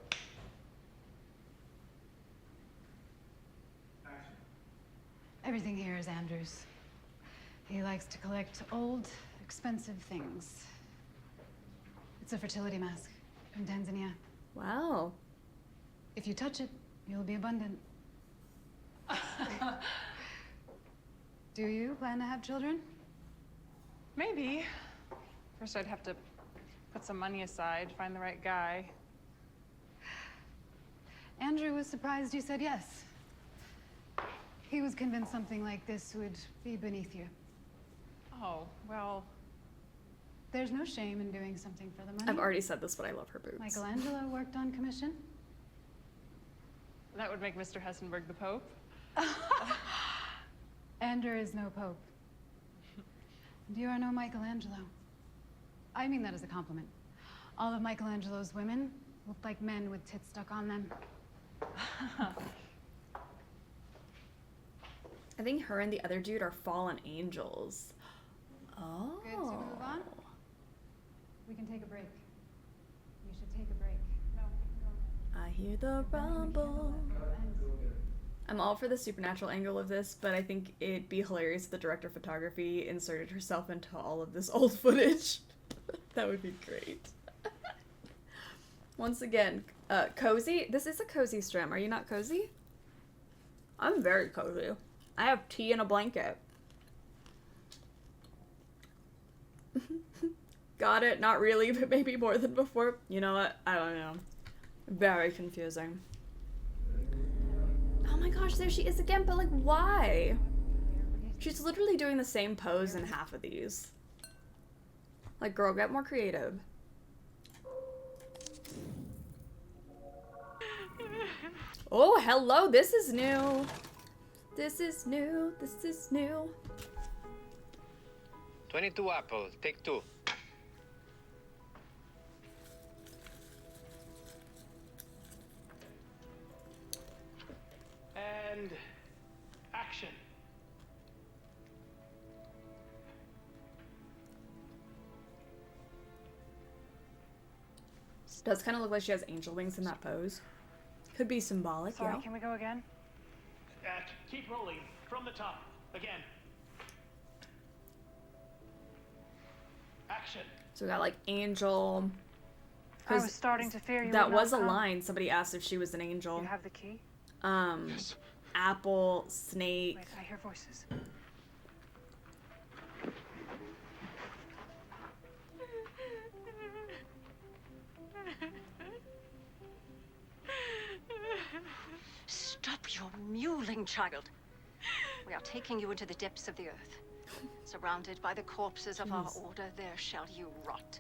Everything here is Andrew's. He likes to collect old, expensive things. It's a fertility mask from Tanzania. Wow. If you touch it, you'll be abundant. Do you plan to have children? Maybe. First, I'd have to put some money aside, find the right guy. Andrew was surprised you said yes. He was convinced something like this would be beneath you. Oh, well. There's no shame in doing something for the money. I've already said this, but I love her boobs. Michelangelo worked on commission. That would make Mr. Hessenberg the Pope. Andrew is no pope. And you are no Michelangelo. I mean that as a compliment. All of Michelangelo's women looked like men with tits stuck on them. I think her and the other dude are fallen angels. Oh. Good to move on? We can take a break. You should take a break. No. I hear the rumble. I'm all for the supernatural angle of this, but I think it'd be hilarious if the director of photography inserted herself into all of this old footage. That would be great. Once again, cozy. This is a cozy stream. Are you not cozy? I'm very cozy. I have tea and a blanket. Got it? Not really, but maybe more than before. You know what? I don't know. Very confusing. Oh my gosh, there she is again, but like, why? She's literally doing the same pose in half of these. Like, girl, get more creative. Oh, hello, this is new. This is new, this is new. 22 apple, take 2. And action. Does kind of look like she has angel wings in that pose. Could be symbolic, Sorry, yeah. can we go again? Keep rolling from the top. Again. Action. So we got like angel. I was starting to fear you That would not was a come. line. Somebody asked if she was an angel. You have the key? Yes. Apple, snake. Wait, I hear voices. Stop your mewling, child. We are taking you into the depths of the earth. Surrounded by the corpses of our order, there shall you rot,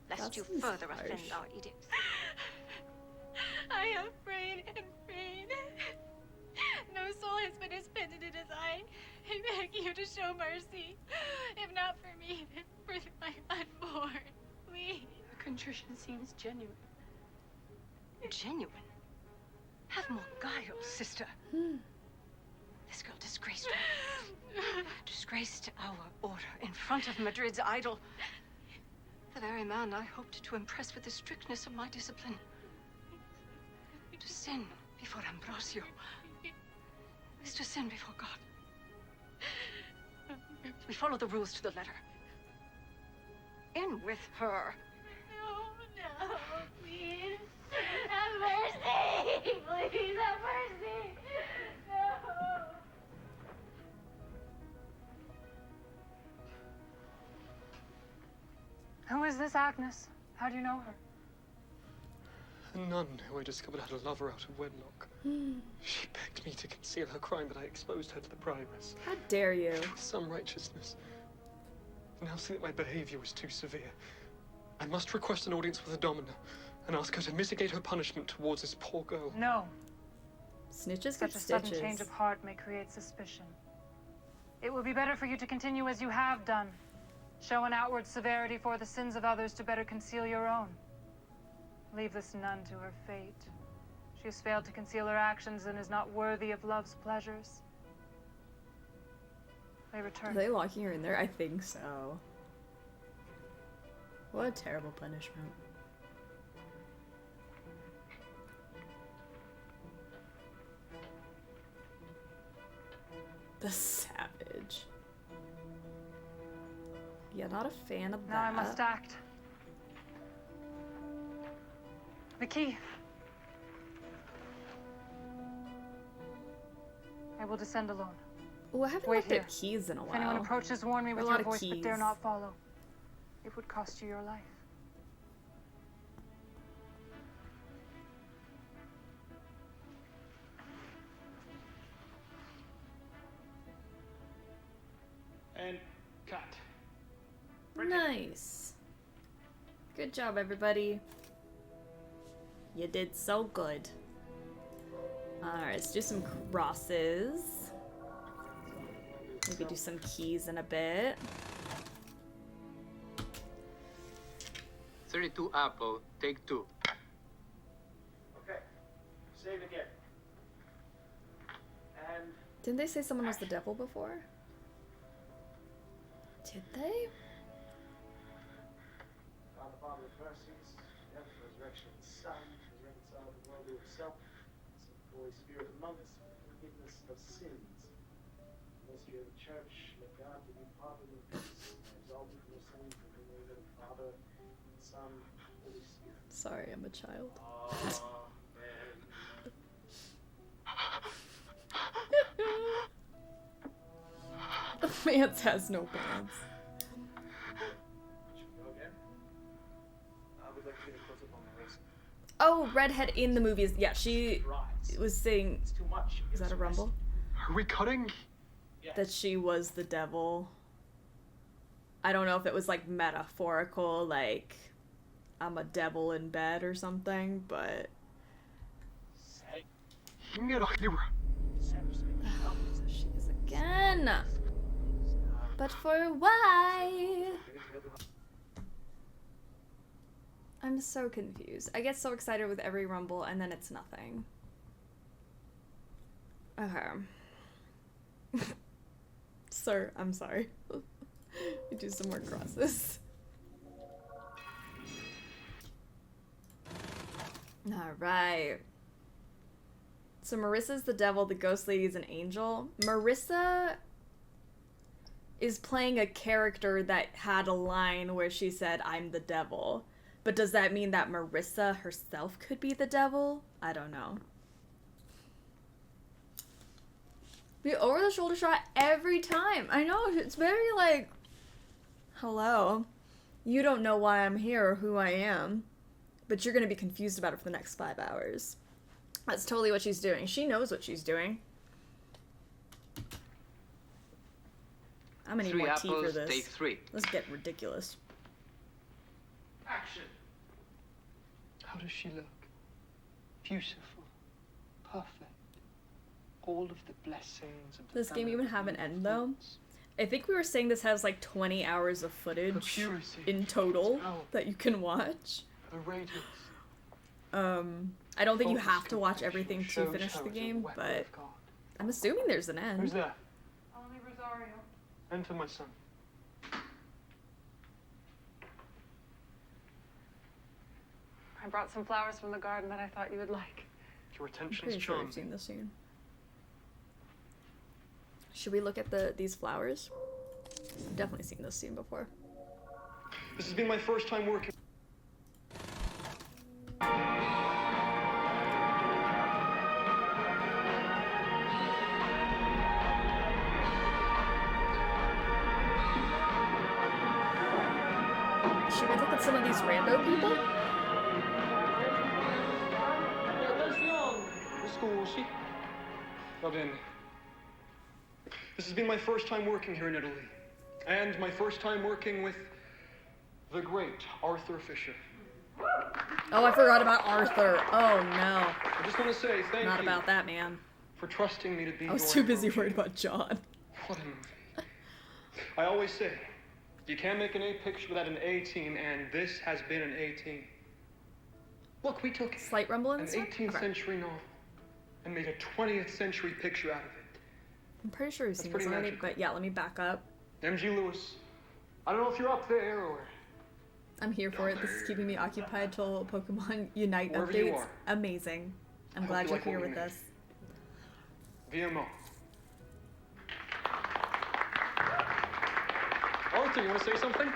lest you further offend our edicts. I am afraid and afraid. No soul has been as penitent as I. I beg you to show mercy. If not for me, then for my unborn. Please. Her contrition seems genuine. Genuine? Have more guile, sister. This girl disgraced me. Disgraced our order in front of Madrid's idol. The very man I hoped to impress with the strictness of my discipline. To sin before Ambrosio is to sin before God. We follow the rules to the letter. In with her. No, please. Have mercy. Please have mercy. No. Who is this Agnes? How do you know her? A nun who I discovered had a lover out of wedlock. She begged me to conceal her crime, but I exposed her to the prioress. How dare you? With some righteousness. Now see that my behavior was too severe. I must request an audience with the Domina and ask her to mitigate her punishment towards this poor girl. No. Snitches Such get a sudden stitches. change of heart may create suspicion. It would be better for you to continue as you have done. Show an outward severity for the sins of others to better conceal your own. Leave this nun to her fate. She has failed to conceal her actions and is not worthy of love's pleasures. They return. Are they locking her in there? I think so. What a terrible punishment. The savage. Yeah, not a fan of that. Now I must act. The key. I will descend alone. Oh, I haven't Wait looked here. at keys in a If while. anyone approaches, warn me with A your lot of voice, but dare keys. not follow. It would cost you your life. And cut. Nice. Good job, everybody. You did so good. Alright, let's do some crosses. Maybe do some keys in a bit. 32 apple, take 2. Okay. Say it again. And Didn't they say someone was the devil before? Did they? God the Father of mercies, death, resurrection of the Son, has reconciled the world to himself, sent the Holy Spirit among us for the forgiveness of sins. The mystery of the Church, let God give you pardon and peace, and exalt you from your sins in the name of the Father, Son, Holy Spirit. Sorry, I'm a child. The pants has no pants. Go again. We'd like to get a close up on the race. Oh, redhead in the movies. Yeah, she was saying. It's too much. Is that a rumble? Are we cutting? That she was the devil. I don't know if it was like metaphorical, like I'm a devil in bed or something, but. So she is again. But for why? I'm so confused. I get so excited with every rumble and then it's nothing. Okay. Sir, I'm sorry. We do some more crosses. Alright. So Marissa's the devil, the ghost lady is an angel. Marissa is playing a character that had a line where she said, I'm the devil. But does that mean that Marissa herself could be the devil? I don't know. The over-the-shoulder shot every time. I know, it's very like, hello. You don't know why I'm here or who I am. But you're going to be confused about it for the next 5 hours. That's totally what she's doing. She knows what she's doing. I'm going to need more tea for this. Take 3. Let's get ridiculous. Action. How does she look? Beautiful. Perfect. All of the blessings of the Does this game even have an end, though? I think we were saying this has like 20 hours of footage in total that you can watch. I don't think you have to watch everything to finish the game, but I'm assuming there's an end. Who's there? Only Rosario. Enter, my son. I brought some flowers from the garden that I thought you would like. Your I'm attention's pretty sure charmed. I've seen this scene. Should we look at these flowers? I've definitely seen this scene before. This has been my first time working. Should we look at some of these rando people? Scusi. Va bene. This has been my first time working here in Italy. And my first time working with the great Arthur Fisher. Oh, I forgot about Arthur. Oh no. I just want to say thank you. Not about that, man. For trusting me to be I was your too busy worried about John. What a movie. I always say, you can't make an A picture without an A team, and this has been an A team. Look, we took Slight rumble in an this one? 18th century novel and made a 20th century picture out of it. I'm pretty sure we've seen pretty this already, magical. but yeah, let me back up. M.G. Lewis, I don't know if you're up there or I'm here for it. This is keeping me occupied till Pokemon Unite Wherever you updates. are. Amazing. I'm I glad hope you're you like here what with we us. VMO. Arthur, you want to say something?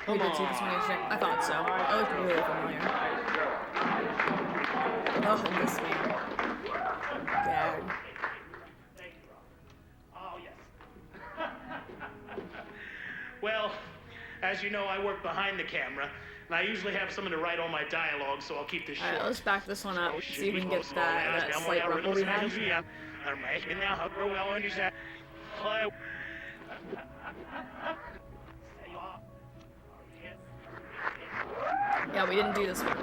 We did see this one yesterday. I thought so. I looked really familiar. Oh, and this one. Yeah. Oh, yes. Well, as you know, I work behind the camera, and I usually have someone to write all my dialogue, so I'll keep this short. Alright, let's back this one up. See if we can get that slight rumble we had. Yeah, we didn't do this one.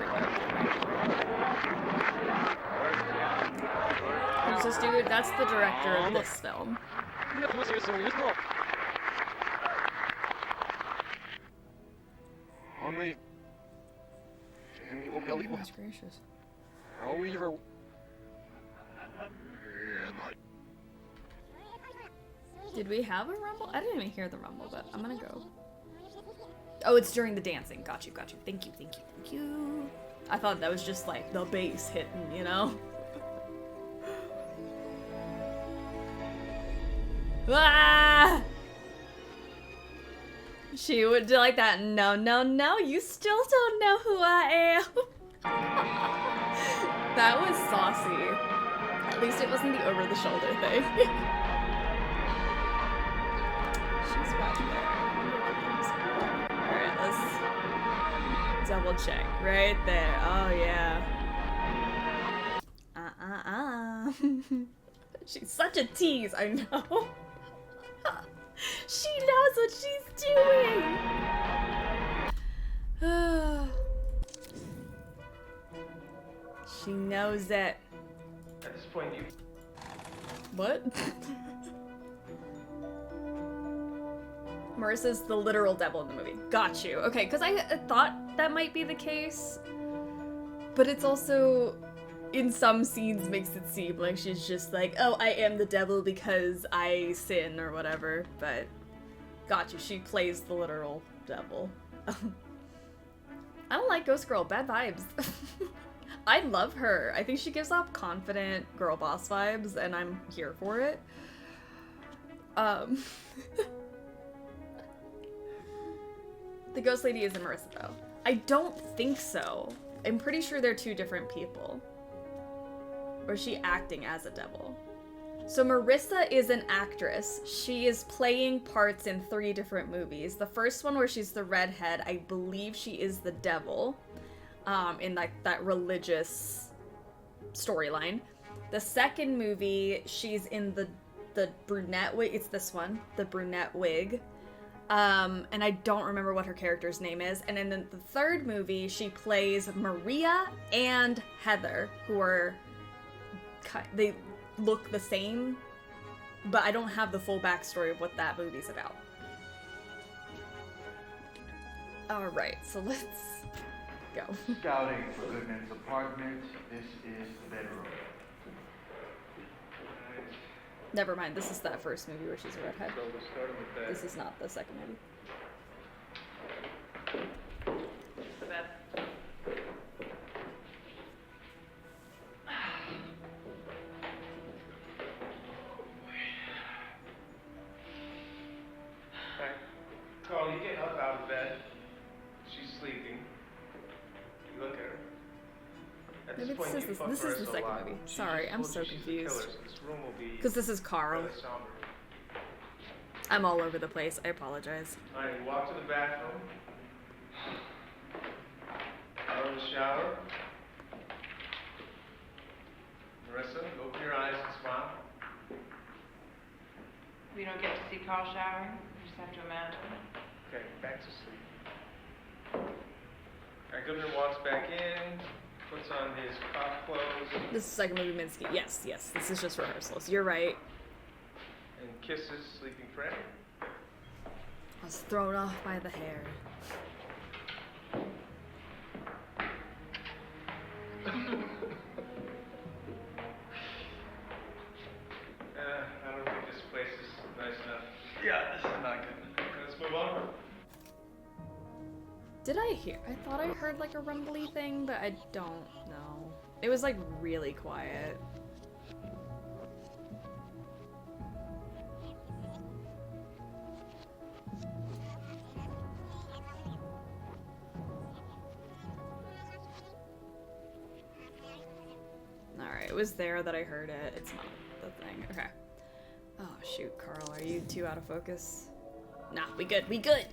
Who's this dude? That's the director of this film. Goodness gracious. Did we have a rumble? I didn't even hear the rumble, but I'm gonna go. Oh, it's during the dancing. Got you, got you. Thank you, thank you, thank you. I thought that was just like the bass hitting, you know? Ah! She would do like that. No, no, no. You still don't know who I am. That was saucy. At least it wasn't the over-the-shoulder thing. She's right there. Alright, let's double check. Right there. Oh, yeah. She's such a tease, I know. She knows what she's doing. She knows it. At this point, you... What? Marissa's the literal devil in the movie. Got you. Okay, because I thought that might be the case. But it's also, in some scenes, makes it seem like she's just like, oh, I am the devil because I sin or whatever. But got you. She plays the literal devil. I don't like Ghost Girl. Bad vibes. I love her. I think she gives off confident girl boss vibes, and I'm here for it. The ghost lady isn't Marissa, though. I don't think so. I'm pretty sure they're two different people. Or is she acting as a devil? So Marissa is an actress. She is playing parts in 3 different movies. The first one where she's the redhead, I believe she is the devil. In like that religious storyline. The second movie, she's in the brunette wig. It's this one, the brunette wig. And I don't remember what her character's name is. And in the third movie, she plays Maria and Heather, who are, they look the same, but I don't have the full backstory of what that movie's about. Alright, so let's go. Scouting for Goodman's apartment. This is the bedroom. Never mind, this is that first movie where she's a redhead. So we're starting with that. This is not the second movie. The bed. Alright. Carl, you get up out of bed. She's sleeping. You look at her. At Maybe point, this you is fuck the Marissa a second lot. movie. She Sorry, just I'm told so you she's a confused. killer, so this room will be Because this is Carl. really somber. I'm all over the place. I apologize. Alright, you walk to the bathroom. Go in the shower. Marissa, open your eyes and smile. We don't get to see Carl showering. We just have to imagine. Okay, back to sleep. Alright, Goodman walks back in, puts on his cop clothes, This is the second movie, Minsky. Yes, yes. This is just rehearsals. You're right. and kisses sleeping Fred. I was thrown off by the hair. I don't think this place is nice enough. Yeah, this is not good. Let's move on. Did I hear? I thought I heard like a rumbly thing, but I don't know. It was like really quiet. Alright, it was there that I heard it. It's not the thing. Okay. Oh shoot, Carl, are you too out of focus? Nah, we good. We good.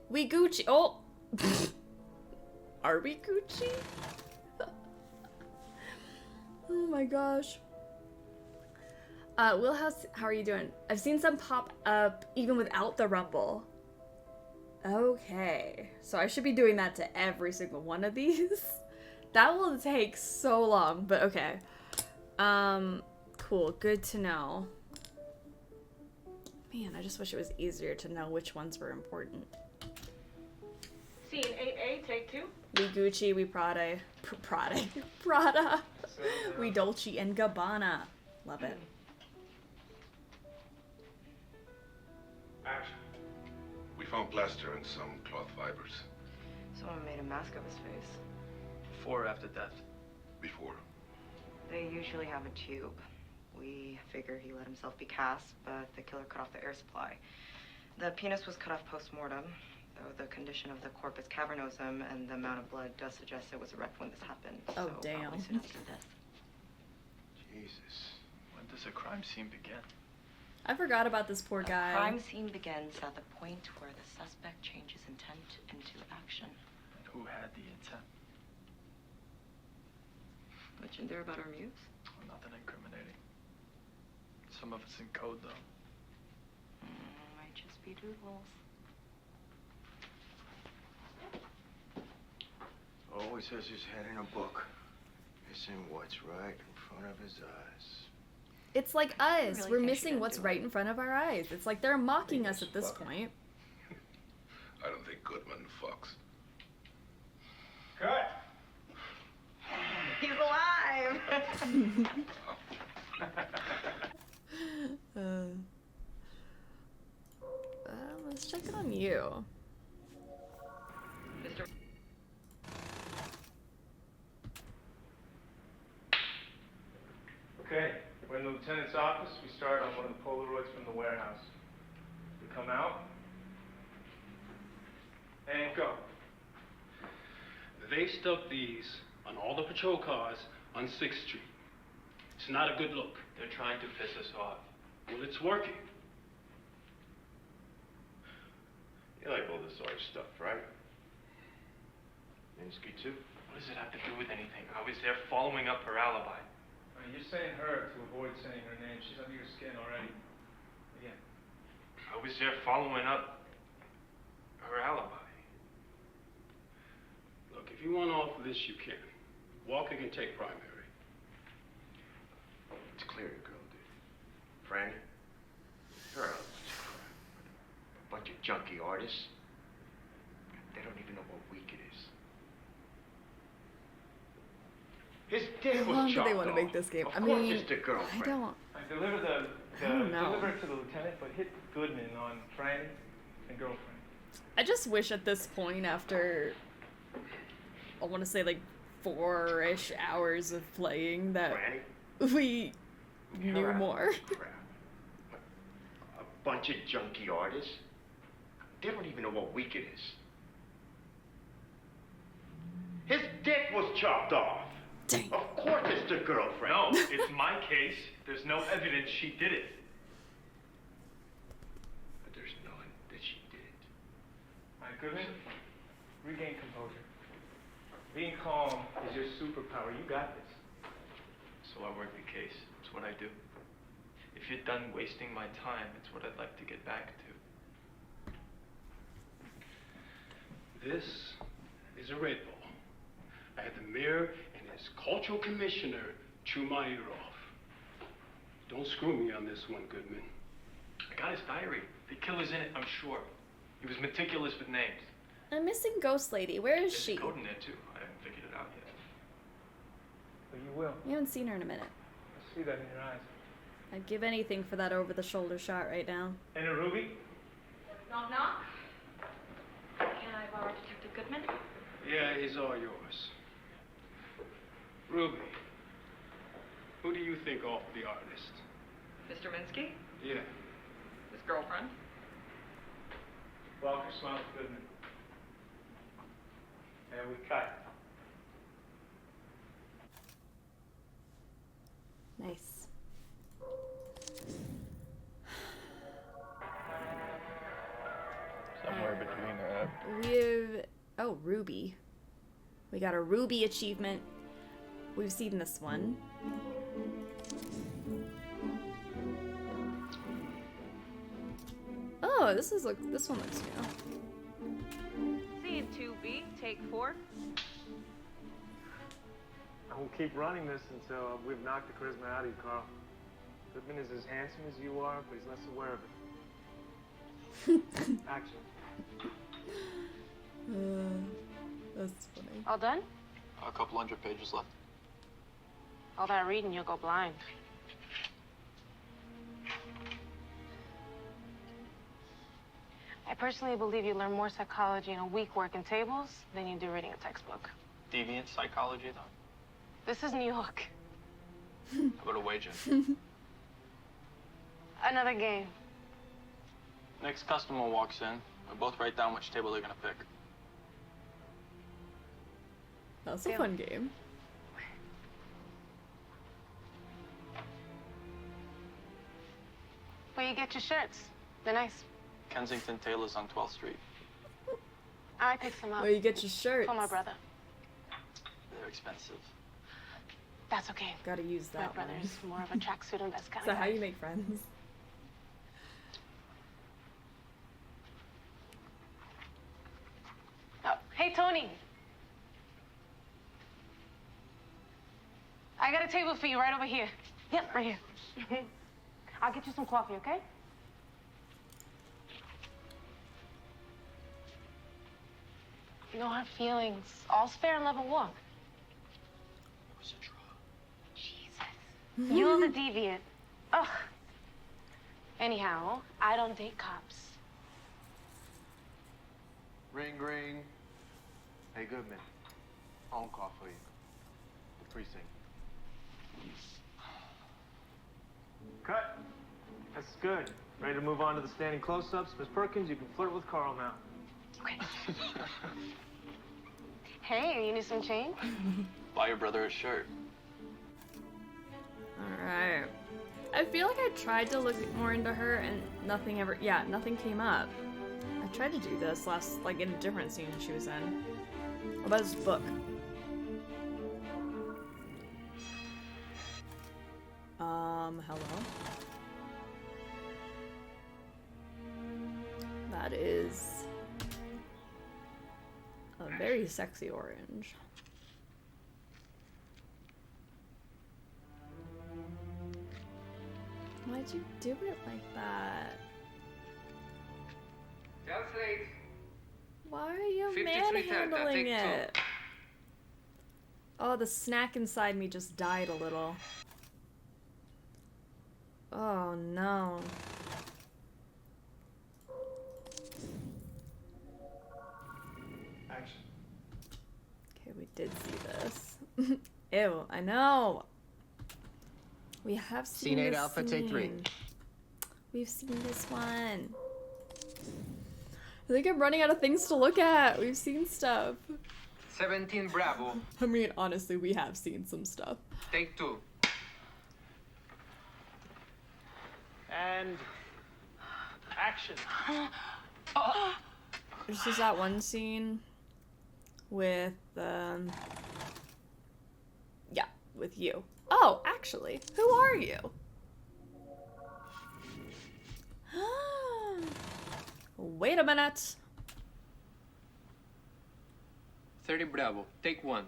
We Gucci. Oh! Are we Gucci? Oh my gosh. Willhouse, how are you doing? I've seen some pop up even without the rumble. Okay. So I should be doing that to every single one of these. That will take so long, but okay. Cool. Good to know. Man, I just wish it was easier to know which ones were important. Scene 8A, take 2. We Gucci, we Prada. Prada. We Dolce and Gabbana. Love it. Action. We found plaster and some cloth fibers. Someone made a mask of his face. Before or after death? Before. They usually have a tube. We figure he let himself be cast, but the killer cut off the air supply. The penis was cut off post-mortem, though the condition of the corpus cavernosum and the amount of blood does suggest it was erect when this happened. Oh, so damn. probably soon after death. Jesus. When does a crime scene begin? I forgot about this poor guy. The crime scene begins at the point where the suspect changes intent into action. And who had the intent? Mentioned there about our muse? Nothing incriminating. Some of it's in code, though. Might just be doodles. Always has his head in a book. Missing what's right in front of his eyes. It's like us. Really We're think she missing didn't what's do right in front of our eyes. It's like they're mocking us at this point. I don't think Goodman fucks. Cut! He's alive! Let's check on you. Okay, we're in the lieutenant's office. We start on one of the Polaroids from the warehouse. We come out. And go. They stuck these on all the patrol cars on 6th Street. It's not a good look. They're trying to piss us off. Well, it's working. You like all this art stuff, right? Minsky, too? What does it have to do with anything? I was there following up her alibi. You're saying her to avoid saying her name. She's under your skin already. Again. I was there following up her alibi. Look, if you want off of this, you can. Walker can take primary. It's clear the girl did. Franny, her album's crap. A bunch of junkie artists. They don't even know what week it is. His dick How was long do chopped they want to off. make this game? Of I course mean, it's the girlfriend. I don't. I deliver the I don't know. deliver it to the lieutenant, but hit Goodman on Franny and girlfriend. I just wish at this point, after I want to say like 4-ish hours of playing, that we knew more. A bunch of junkie artists. They don't even know what week it is. His dick was chopped off. Dang. Of course it's the girlfriend. No, it's my case. There's no evidence she did it. But there's none that she did. All right, Goodman, regain composure. Being calm is your superpower. You got this. So I work the case. It's what I do. If you're done wasting my time, it's what I'd like to get back to. This is a red ball. I had the mayor and his cultural commissioner chew my ear off. Don't screw me on this one, Goodman. I got his diary. The killer's in it, I'm sure. He was meticulous with names. I'm missing Ghost Lady. Where is There's she? a code in there, too. I haven't figured it out yet. But you will. You haven't seen her in a minute. I see that in your eyes. I'd give anything for that over-the-shoulder shot right now. And a Ruby? Knock, knock. Can I borrow Detective Goodman? Yeah, he's all yours. Ruby, who do you think off the artist? Mr. Minsky? Yeah. His girlfriend? Walker smiles Goodman. And we cut. Nice. Somewhere between We've... Oh, Ruby. We got a Ruby achievement. We've seen this one. Oh, this one looks new. Scene 2B, take 4. I will keep running this until we've knocked the charisma out of you, Carl. Goodman is as handsome as you are, but he's less aware of it. Action. That's funny. All done? A couple 100 pages left. All that reading, you'll go blind. I personally believe you learn more psychology in a week working tables than you do reading a textbook. Deviant psychology, though. This is New York. How about a wager? Another game. Next customer walks in. We both write down which table they're gonna pick. That's a fun game. Where you get your shirts? They're nice. Kensington Taylor's on 12th Street. I picked some up. Where you get your shirts? For my brother. They're expensive. That's okay. Gotta use My that one. brother's more of a tracksuit and vest kind Is that of how guy. you make friends? Oh, hey, Tony. I got a table for you right over here. Yep, right here. I'll get you some coffee, okay? No hard feelings. All's fair in love and war. You're the deviant. Ugh. Anyhow, I don't date cops. Ring, ring. Hey, Goodman. Phone call for you. The precinct. Cut. That's good. Ready to move on to the standing close-ups? Miss Perkins, you can flirt with Carl now. Hey, you need some change? Buy your brother a shirt. Alright. I feel like I tried to look more into her and nothing came up. I tried to do this like in a different scene she was in. What about this book? Hello? That is a very sexy orange. Why'd you do it like that? Why are you manhandling it? Oh, the snack inside me just died a little. Oh no. Action. Okay, we did see this. Ew, I know. We have seen Scene 8 this Alpha, take 3. We've seen this one. I think I'm running out of things to look at. We've seen stuff. 17 Bravo. I mean, honestly, we have seen some stuff. Take 2. And action. There's just that one scene with, yeah, with you. Oh, actually, who are you? Wait a minute. 30 Bravo. Take 1.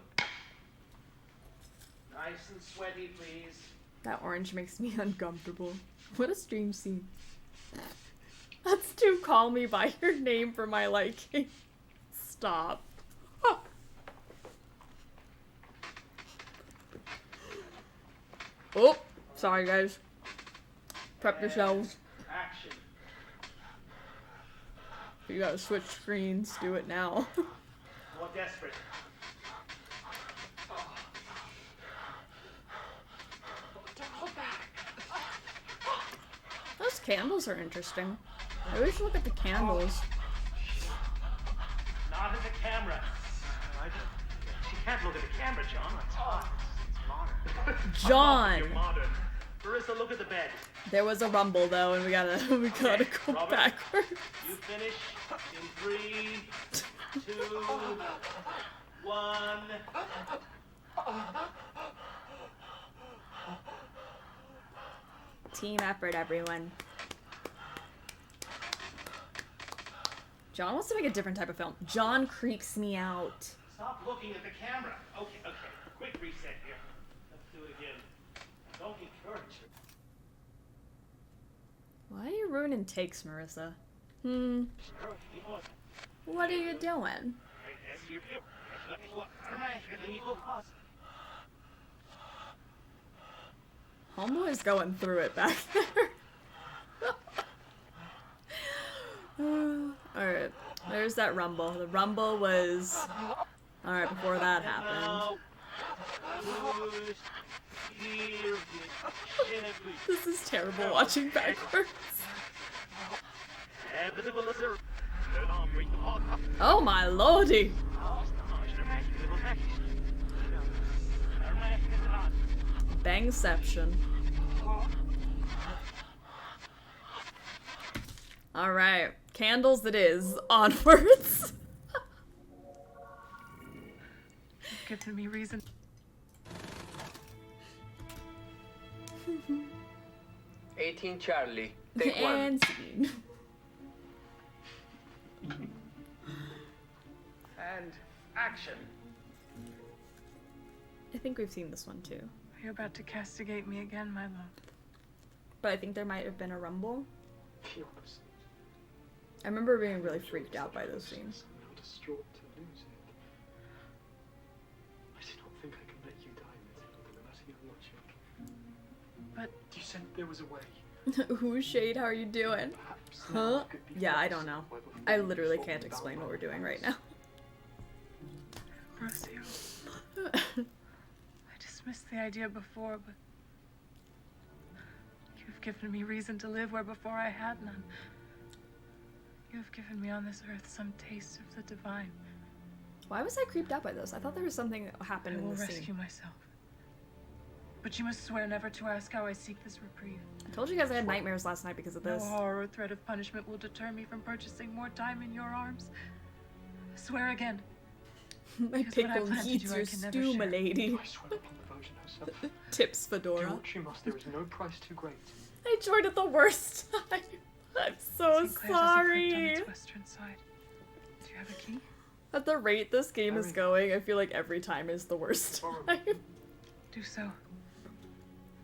Nice and sweaty, please. That orange makes me uncomfortable. What a strange scene. That's to call me by your name for my liking. Stop. Oh, sorry guys. Prep yourselves. Action. If you gotta switch screens, do it now. More desperate. Those candles are interesting. I wish look at the candles. Not at the camera. She can't look at the camera, John. It's hot. It's modern. John! You're modern. Marissa, look at the bed. There was a rumble though, and we gotta go Robert, backwards. You finish in 3, 2, 1. Team effort, everyone. John wants to make a different type of film. John creeps me out. Stop looking at the camera. Okay. Quick reset here. Let's do it again. Don't encourage her. Why are you ruining takes, Marissa? What are you doing? Homeboy's going through it back there. Alright, there's that rumble. The rumble was... Alright, before that happened. This is terrible watching backwards. Oh my lordy! Bangception. Alright, candles it is. Onwards. Giving me reason. "18 Charlie. Take 1. And scene. And action. I think we've seen this one too. Are you about to castigate me again, my love? But I think there might have been a rumble. I remember being really freaked out by those scenes. How distraught to lose it. said there was a way. Who's Shade? How are you doing? Huh? Yeah, I don't know. I literally can't explain what we're doing right now. Rocio. I dismissed the idea before, but you've given me reason to live where before I had none. You've given me on this earth some taste of the divine. Why was I creeped out by this? I thought there was something that happened I in will the rescue scene. myself. But you must swear never to ask how I seek this reprieve. I told you guys I had nightmares last night because of this. No horror or threat of punishment will deter me from purchasing more time in your arms. Swear again. My Because what I pickle plan to needs do, I your can never stew, share. milady. I swear upon the Virgin herself. Tips, Do Fedora. what you must. There is no price too great. I joined at the worst time. I'm so St. Clair's is a crypt on sorry. its western side. Do you have a key? At the rate this game is going, I feel like every time is the worst time. Do so.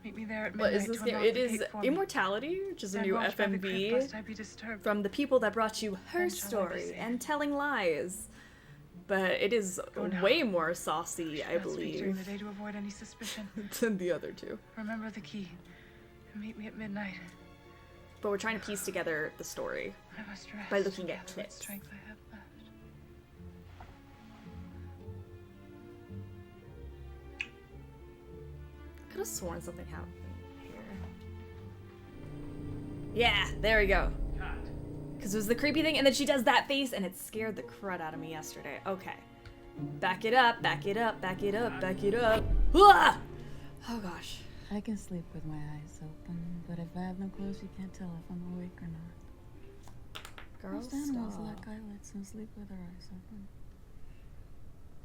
Meet me there at What midnight is this to game? unlock It the is gate for me. Immortality, which is a Stand new watch by the crypt, FMV lest I be disturbed. from the people that brought you her Then shall I be story safe. and telling lies. But it is Go now. way more saucy, Should I not speak during the believe, day to avoid any suspicion. than the other two. Remember the key. And meet me at midnight. But we're trying to piece together the story I must rest by looking at together what clips. strength I have left. I could have sworn something happened here. Yeah, there we go. Because it was the creepy thing, and then she does that face, and it scared the crud out of me yesterday. Okay. Back it up, back it up, back it up, back it up. Ah! Oh gosh. I can sleep with my eyes open, but if I have them closed, you can't tell if I'm awake or not. Girl, Most animals stop. lack eyelids and sleep with their eyes open.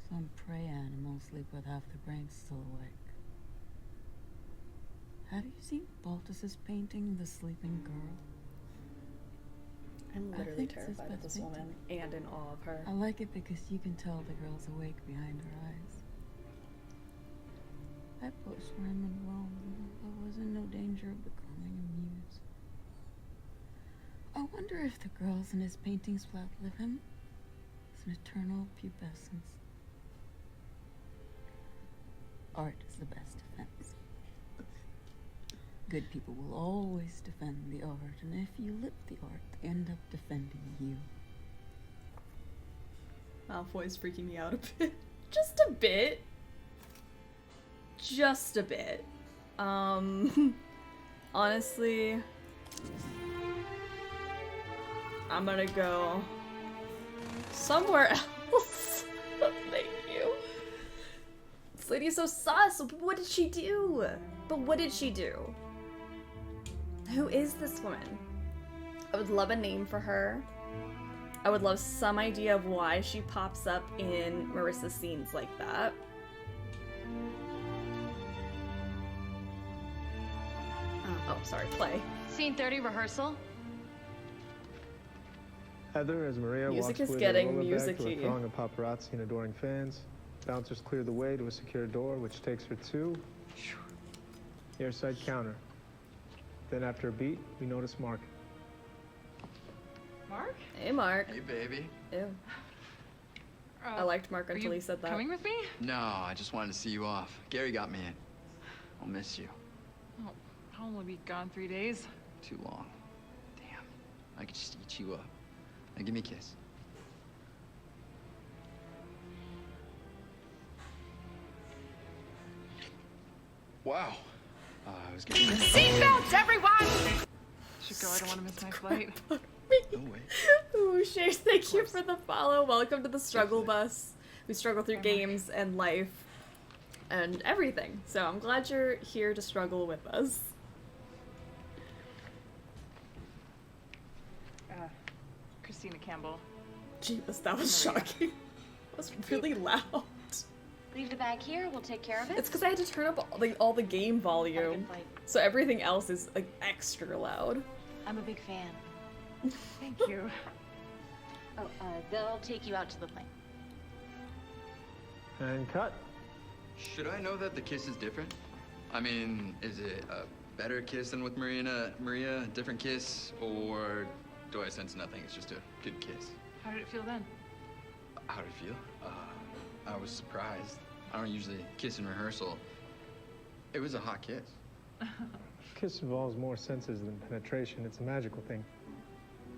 Some prey animals sleep with half their brains still awake. Have you seen Baltus's painting, The Sleeping Girl? I'm I literally think it's his terrified of best this woman painting. and in awe of her. I like it because you can tell the girl's awake behind her eyes. I post swam in Rome. I was in no danger of becoming a muse. I wonder if the girls in his paintings will outlive him. It's an eternal pubescence. Art is the best defense. Good people will always defend the art, and if you lip the art, they end up defending you. Malfoy's freaking me out a bit. Just a bit. Just a bit. Honestly, I'm gonna go somewhere else. Thank you. This lady is so sus. What did she do? But what did she do? Who is this woman? I would love a name for her. I would love some idea of why she pops up in Marissa's scenes like that. Oh, sorry, play. Scene 30 rehearsal. Heather, as Maria Music walks is with getting a roller bag to a music-y. throng of paparazzi and adoring fans, bouncers clear the way to a secure door, which takes her to the airside counter. Then after a beat, we notice Mark. Mark? Hey, Mark. Hey, baby. Ew. I liked Mark until he said that. Coming with me? No, I just wanted to see you off. Gary got me in. I'll miss you. Oh, I'll only be gone 3 days. Too long. Damn. I could just eat you up. Now give me a kiss. Wow. I was getting... Seatbelts, everyone! Should go, I don't want to miss my flight. No way. Ooh, Shay, thank you for the follow. Welcome to the struggle bus. We struggle through games and life and everything. So I'm glad you're here to struggle with us. Christina Campbell. Jeebus, that was shocking. That was really loud. Leave the bag here, we'll take care of it. It's because I had to turn up all the game volume, so everything else is like extra loud. I'm a big fan. Thank you. Oh, they'll take you out to the plane. And cut. Should I know that the kiss is different? I mean, is it a better kiss than with Maria, a different kiss? Or do I sense nothing? It's just a good kiss. How did it feel then? How did it feel? I was surprised. I don't usually kiss in rehearsal. It was a hot kiss. kiss involves more senses than penetration. It's a magical thing.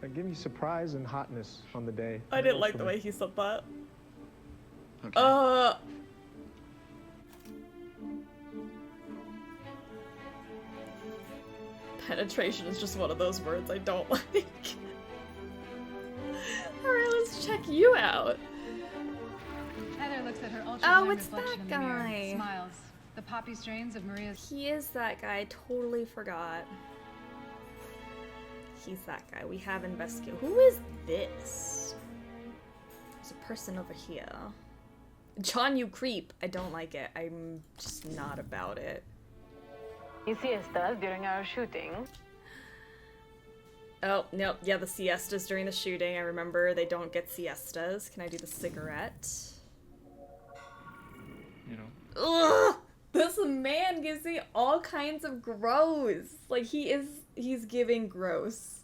Like, give you surprise and hotness on the day. I didn't like the way he said that. Okay. Penetration is just one of those words I don't like. Alright, let's check you out. Heather looks at her ultra It's reflection that in the mirror, guy. smiles. The poppy strains of Maria's. He is that guy. I totally forgot. He's that guy. We have investigated. Who is this? There's a person over here. John, you creep. I don't like it. I'm just not about it. Siestas during our shooting. Oh, no. Yeah, the siestas during the shooting. I remember they don't get siestas. Can I do the cigarette? You know. Ugh! This man gives me all kinds of gross. Like, he's giving gross.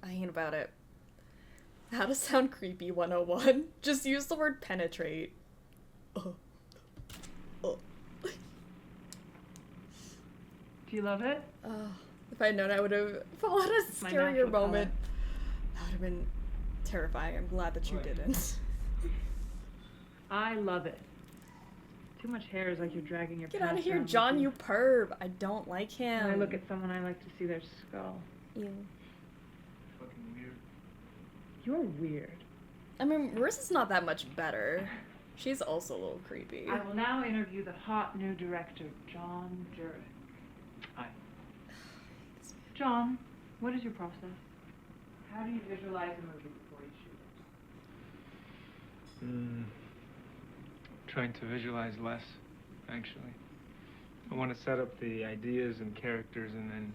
I ain't about it. How to sound creepy 101. Just use the word penetrate. Ugh. Ugh. Do you love it? If I'd known I would have followed a my scarier natural moment. That would have been terrifying. I'm glad that you didn't. I love it. Too much hair is like you're dragging your Get past out of here, around with John, you. you perv. I don't like him. When I look at someone, I like to see their skull. Ew. Fucking weird. You're weird. I mean, Marissa's not that much better. She's also a little creepy. I will now interview the hot new director, John Jurek. Hi. John, what is your process? How do you visualize a movie before you shoot Trying to visualize less, actually. I want to set up the ideas and characters and then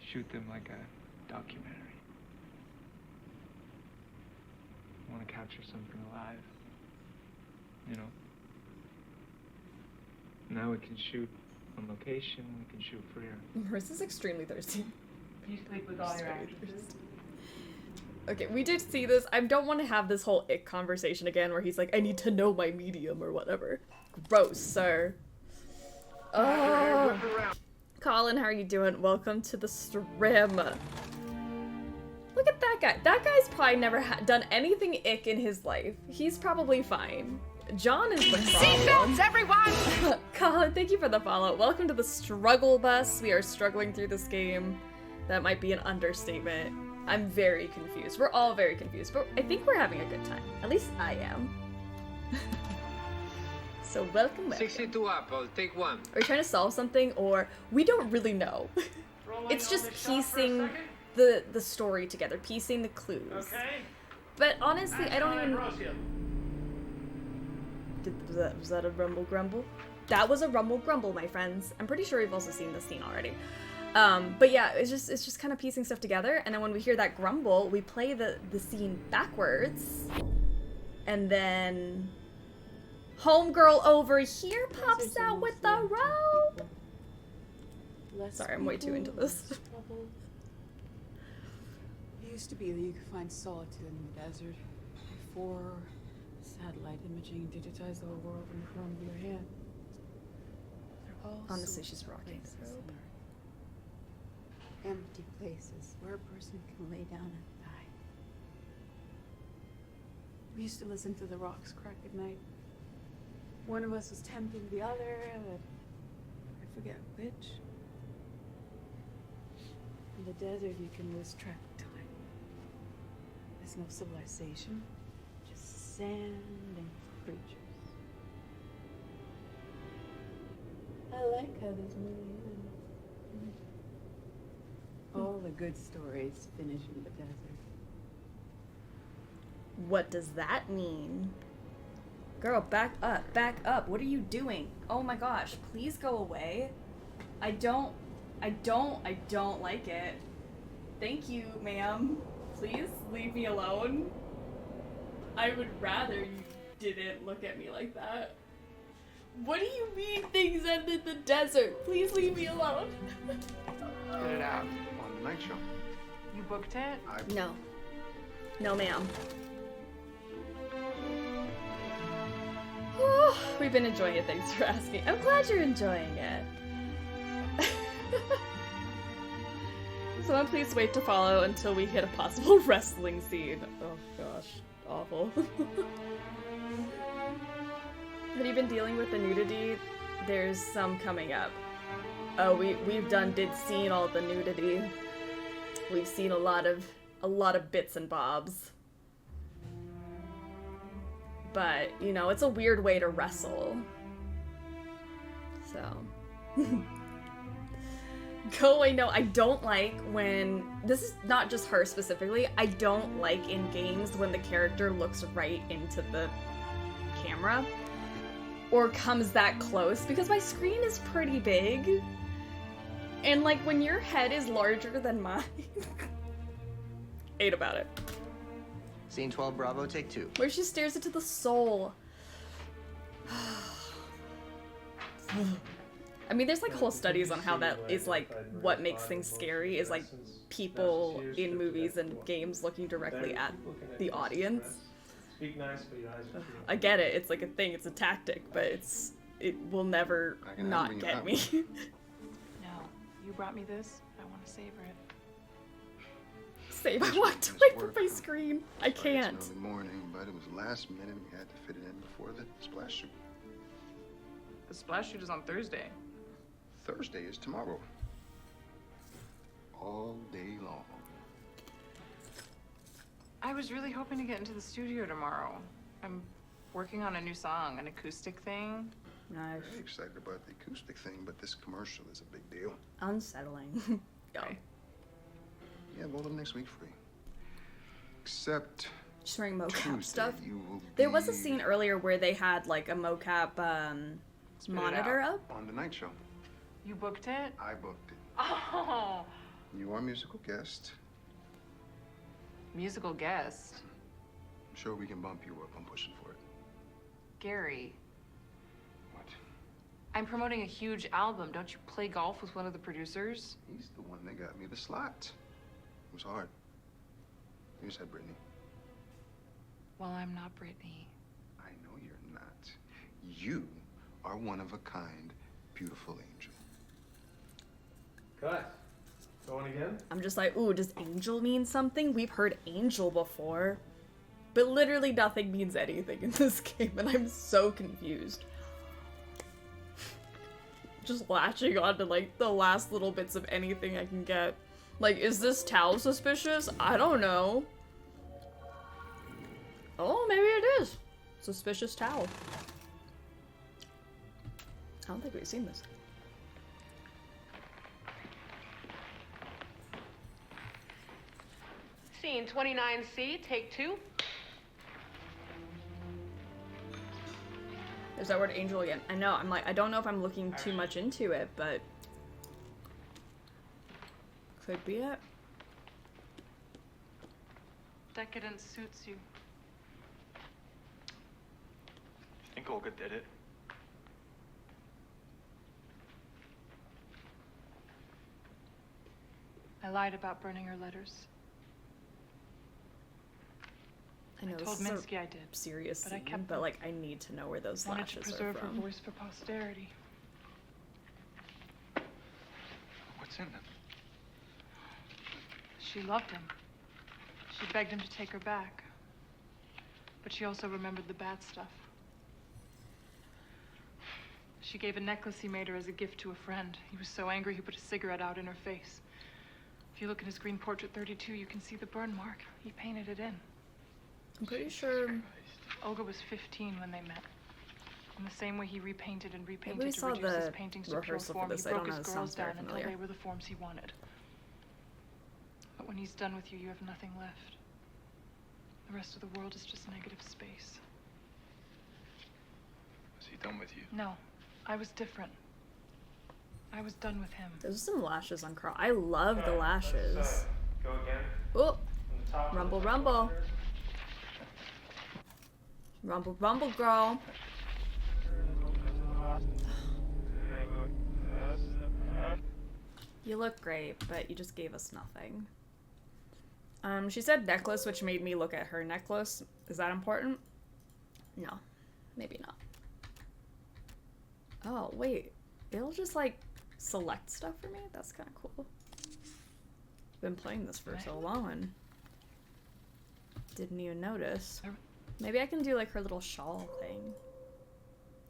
shoot them like a documentary. I want to capture something alive, you know? Now we can shoot on location, we can shoot freer. Marissa's extremely thirsty. You sleep with all your actresses? Okay, we did see this. I don't want to have this whole ick conversation again where he's like, I need to know my medium or whatever. Gross, sir. Oh. Colin, how are you doing? Welcome to the stream. Look at that guy. That guy's probably never done anything ick in his life. He's probably fine. John is the problem. Seatbelts, everyone! Colin, thank you for the follow. Welcome to the struggle bus. We are struggling through this game. That might be an understatement. I'm very confused. We're all very confused, but I think we're having a good time. At least I am. So welcome. 62 apple, take one. Are we trying to solve something, or we don't really know? It's just piecing the story together, piecing the clues. Okay. But honestly, I don't even. Was that a rumble grumble? That was a rumble grumble, my friends. I'm pretty sure we've also seen this scene already. But yeah, it's just kind of piecing stuff together, and then when we hear that grumble, we play the scene backwards, and then homegirl over here pops out with the robe. Sorry, I'm way too into this. It used to be that you could find solitude in the desert before satellite imaging digitized the whole world in the palm of your hand. They're all Honestly, she's rocking the robe. Empty places where a person can lay down and die. We used to listen to the rocks crack at night. One of us was tempting the other, and I forget which. In the desert, you can lose track of time. There's no civilization, just sand and creatures. I like how this movie ends. All the good stories finish in the desert. What does that mean? Girl, back up, back up. What are you doing? Oh my gosh, please go away. I don't like it. Thank you, ma'am. Please leave me alone. I would rather you didn't look at me like that. What do you mean things end in the desert? Please leave me alone. Get it out on the night show. You booked it? No. No, ma'am. Oh, we've been enjoying it, thanks for asking. I'm glad you're enjoying it. Someone please wait to follow until we hit a possible wrestling scene. Oh gosh, awful. Have you been dealing with the nudity? There's some coming up. Oh, we've seen all the nudity. We've seen a lot of bits and bobs. But, you know, it's a weird way to wrestle. So. Go away, no, I don't like when, this is not just her specifically, I don't like in games when the character looks right into the camera. Or comes that close, because my screen is pretty big. And like, when your head is larger than mine, ain't about it. Scene 12, Bravo, take 2. Where she stares into the soul. I mean, there's like whole studies on how that is like what makes things scary is like people in movies and games looking directly at the audience. Speak nice, but your eyes are free. I get it, it's like a thing, it's a tactic, but it will never not get me. No, you brought me this. I want to savor it. Save, I walked away from my screen. I can't. It's early morning, but it was last minute. We had to fit it in before the splash shoot. The splash shoot is on Thursday. Thursday is tomorrow. All day long. I was really hoping to get into the studio tomorrow. I'm working on a new song, an acoustic thing. Nice. Very excited about the acoustic thing, but this commercial is a big deal. Unsettling. Go. Right. Yeah, both of them next week free. Except just wearing mocap Tuesday, stuff. You will there was a scene earlier where they had like a mocap monitor up on the night show. You booked it? I booked it. Oh. You are a musical guest. Musical guest? I'm sure we can bump you up. I'm pushing for it. Gary. What? I'm promoting a huge album. Don't you play golf with one of the producers? He's the one that got me the slot. It was hard. You said Brittany. Well, I'm not Brittany. I know you're not. You are one of a kind, beautiful angel. Cut. Going again? I'm just like, ooh, does angel mean something? We've heard angel before. But literally nothing means anything in this game, and I'm so confused. Just latching on to, like, the last little bits of anything I can get. Like, is this towel suspicious? I don't know. Oh, maybe it is. Suspicious towel. I don't think we've seen this. Scene 29C, take 2. There's that word angel again. I know, I'm like, I don't know if I'm looking too much into it, but could be it. Decadence suits you. I think Olga did it. I lied about burning her letters. I know told this is Minsky I did, a serious but scene, I kept but them. like I need to know where those Wanted to lashes are preserve her from. voice for posterity. What's in them? She loved him. She begged him to take her back. But she also remembered the bad stuff. She gave a necklace he made her as a gift to a friend. He was so angry he put a cigarette out in her face. If you look in his green portrait 32, you can see the burn mark. He painted it in. I'm pretty sure Olga was 15 when they met. In the same way he repainted and repainted we to saw reduce his the paintings to pure rehearsal for form, he this. I broke don't his know, it girls sounds very down until familiar. they were the forms he wanted. But when he's done with you, you have nothing left. The rest of the world is just negative space. Was he done with you? No, I was different. I was done with him. There's some lashes on Carl. I love the lashes. Go again. Oh, rumble, rumble. Rumble, rumble, girl. You look great, but you just gave us nothing. She said necklace, which made me look at her necklace. Is that important? No, maybe not. Oh, wait. It'll just, like, select stuff for me? That's kind of cool. Been playing this for so long and didn't even notice. Maybe I can do, like, her little shawl thing.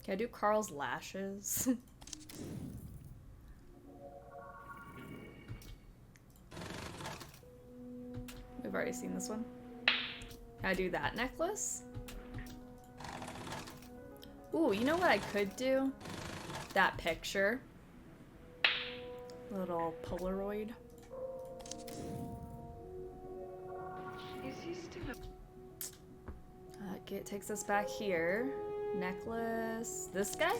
Can I do Carl's lashes? We've already seen this one. Can I do that necklace? Ooh, you know what I could do? That picture. Little Polaroid. Is he still It takes us back here. Necklace. This guy?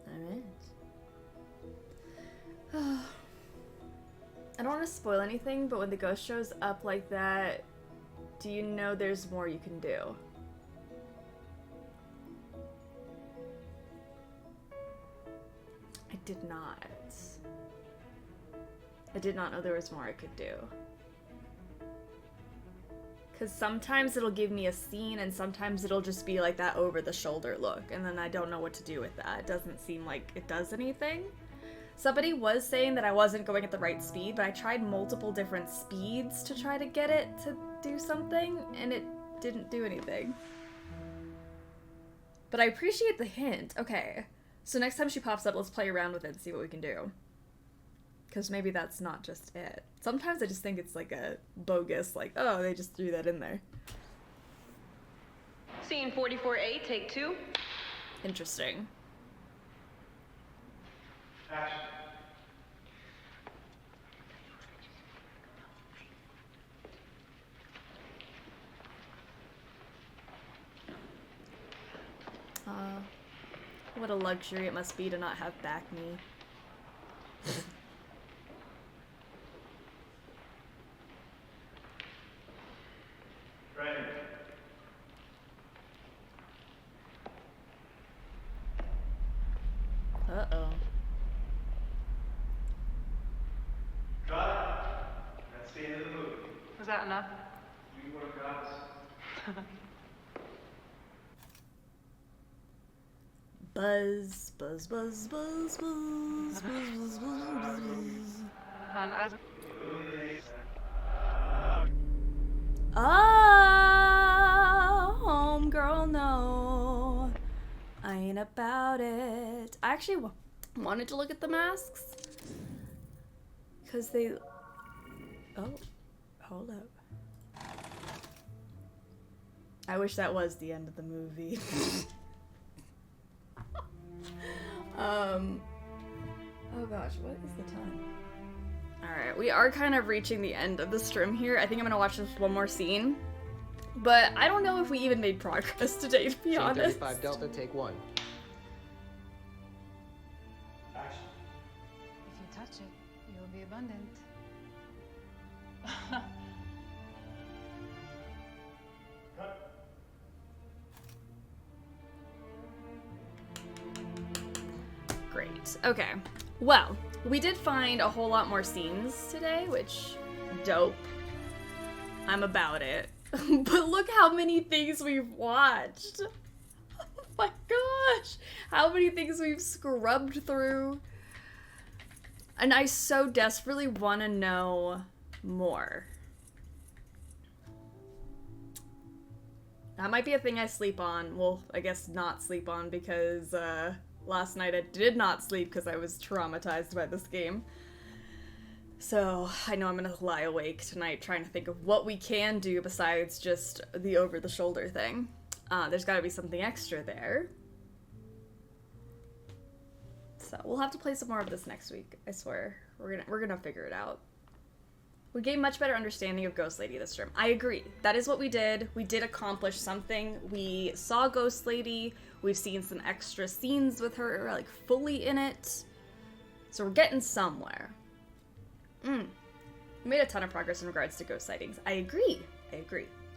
Alright. I don't want to spoil anything, but when the ghost shows up like that, do you know there's more you can do? I did not. I did not know there was more I could do. Because sometimes it'll give me a scene and sometimes it'll just be like that over-the-shoulder look, and then I don't know what to do with that. It doesn't seem like it does anything. Somebody was saying that I wasn't going at the right speed, but I tried multiple different speeds to try to get it to do something, and it didn't do anything. But I appreciate the hint. Okay, so next time she pops up, let's play around with it and see what we can do. Because maybe that's not just it. Sometimes I just think it's like a bogus, like, oh, they just threw that in there. Scene 44A, take 2. Interesting. Action. What a luxury it must be to not have back knee. Ready. Uh-oh. Got it. That's the end of the movie. Was that enough? You would have got us. Buzz, buzz, buzz, buzz, buzz, buzz, buzz, buzz, buzz. Oh, homegirl, no. I ain't about it. I actually wanted to look at the masks. Because they... Oh, hold up. I wish that was the end of the movie. Oh gosh, what is the time? Alright, we are kind of reaching the end of the stream here. I think I'm gonna watch this one more scene. But I don't know if we even made progress today, to be honest. 35 Delta, take 1. Action. If you touch it, you'll be abundant. Cut. Great. Okay. Well, we did find a whole lot more scenes today, which, dope. I'm about it. But look how many things we've watched. Oh my gosh. How many things we've scrubbed through. And I so desperately want to know more. That might be a thing I sleep on. Well, I guess not sleep on because, last night I did not sleep because I was traumatized by this game. So I know I'm gonna lie awake tonight trying to think of what we can do besides just the over-the-shoulder thing. There's gotta be something extra there. So we'll have to play some more of this next week, I swear. We're gonna figure it out. We gained much better understanding of Ghost Lady this term. I agree. That is what we did. We did accomplish something. We saw Ghost Lady. We've seen some extra scenes with her, like, fully in it. So we're getting somewhere. We made a ton of progress in regards to ghost sightings. I agree.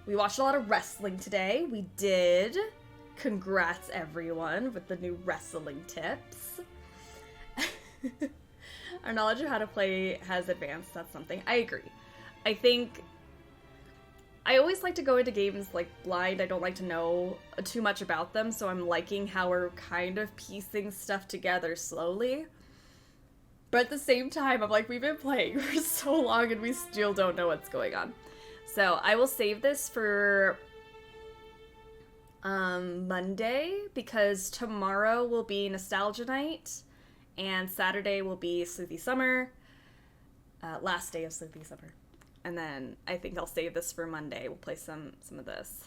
We watched a lot of wrestling today. We did. Congrats, everyone, with the new wrestling tips. Our knowledge of how to play has advanced. That's something. I agree. I think I always like to go into games like blind. I don't like to know too much about them, so I'm liking how we're kind of piecing stuff together slowly. But at the same time, I'm like, we've been playing for so long and we still don't know what's going on. So I will save this for Monday, because tomorrow will be Nostalgia Night and Saturday will be Sleepy Summer, last day of Sleepy Summer. And then I think I'll save this for Monday. We'll play some of this.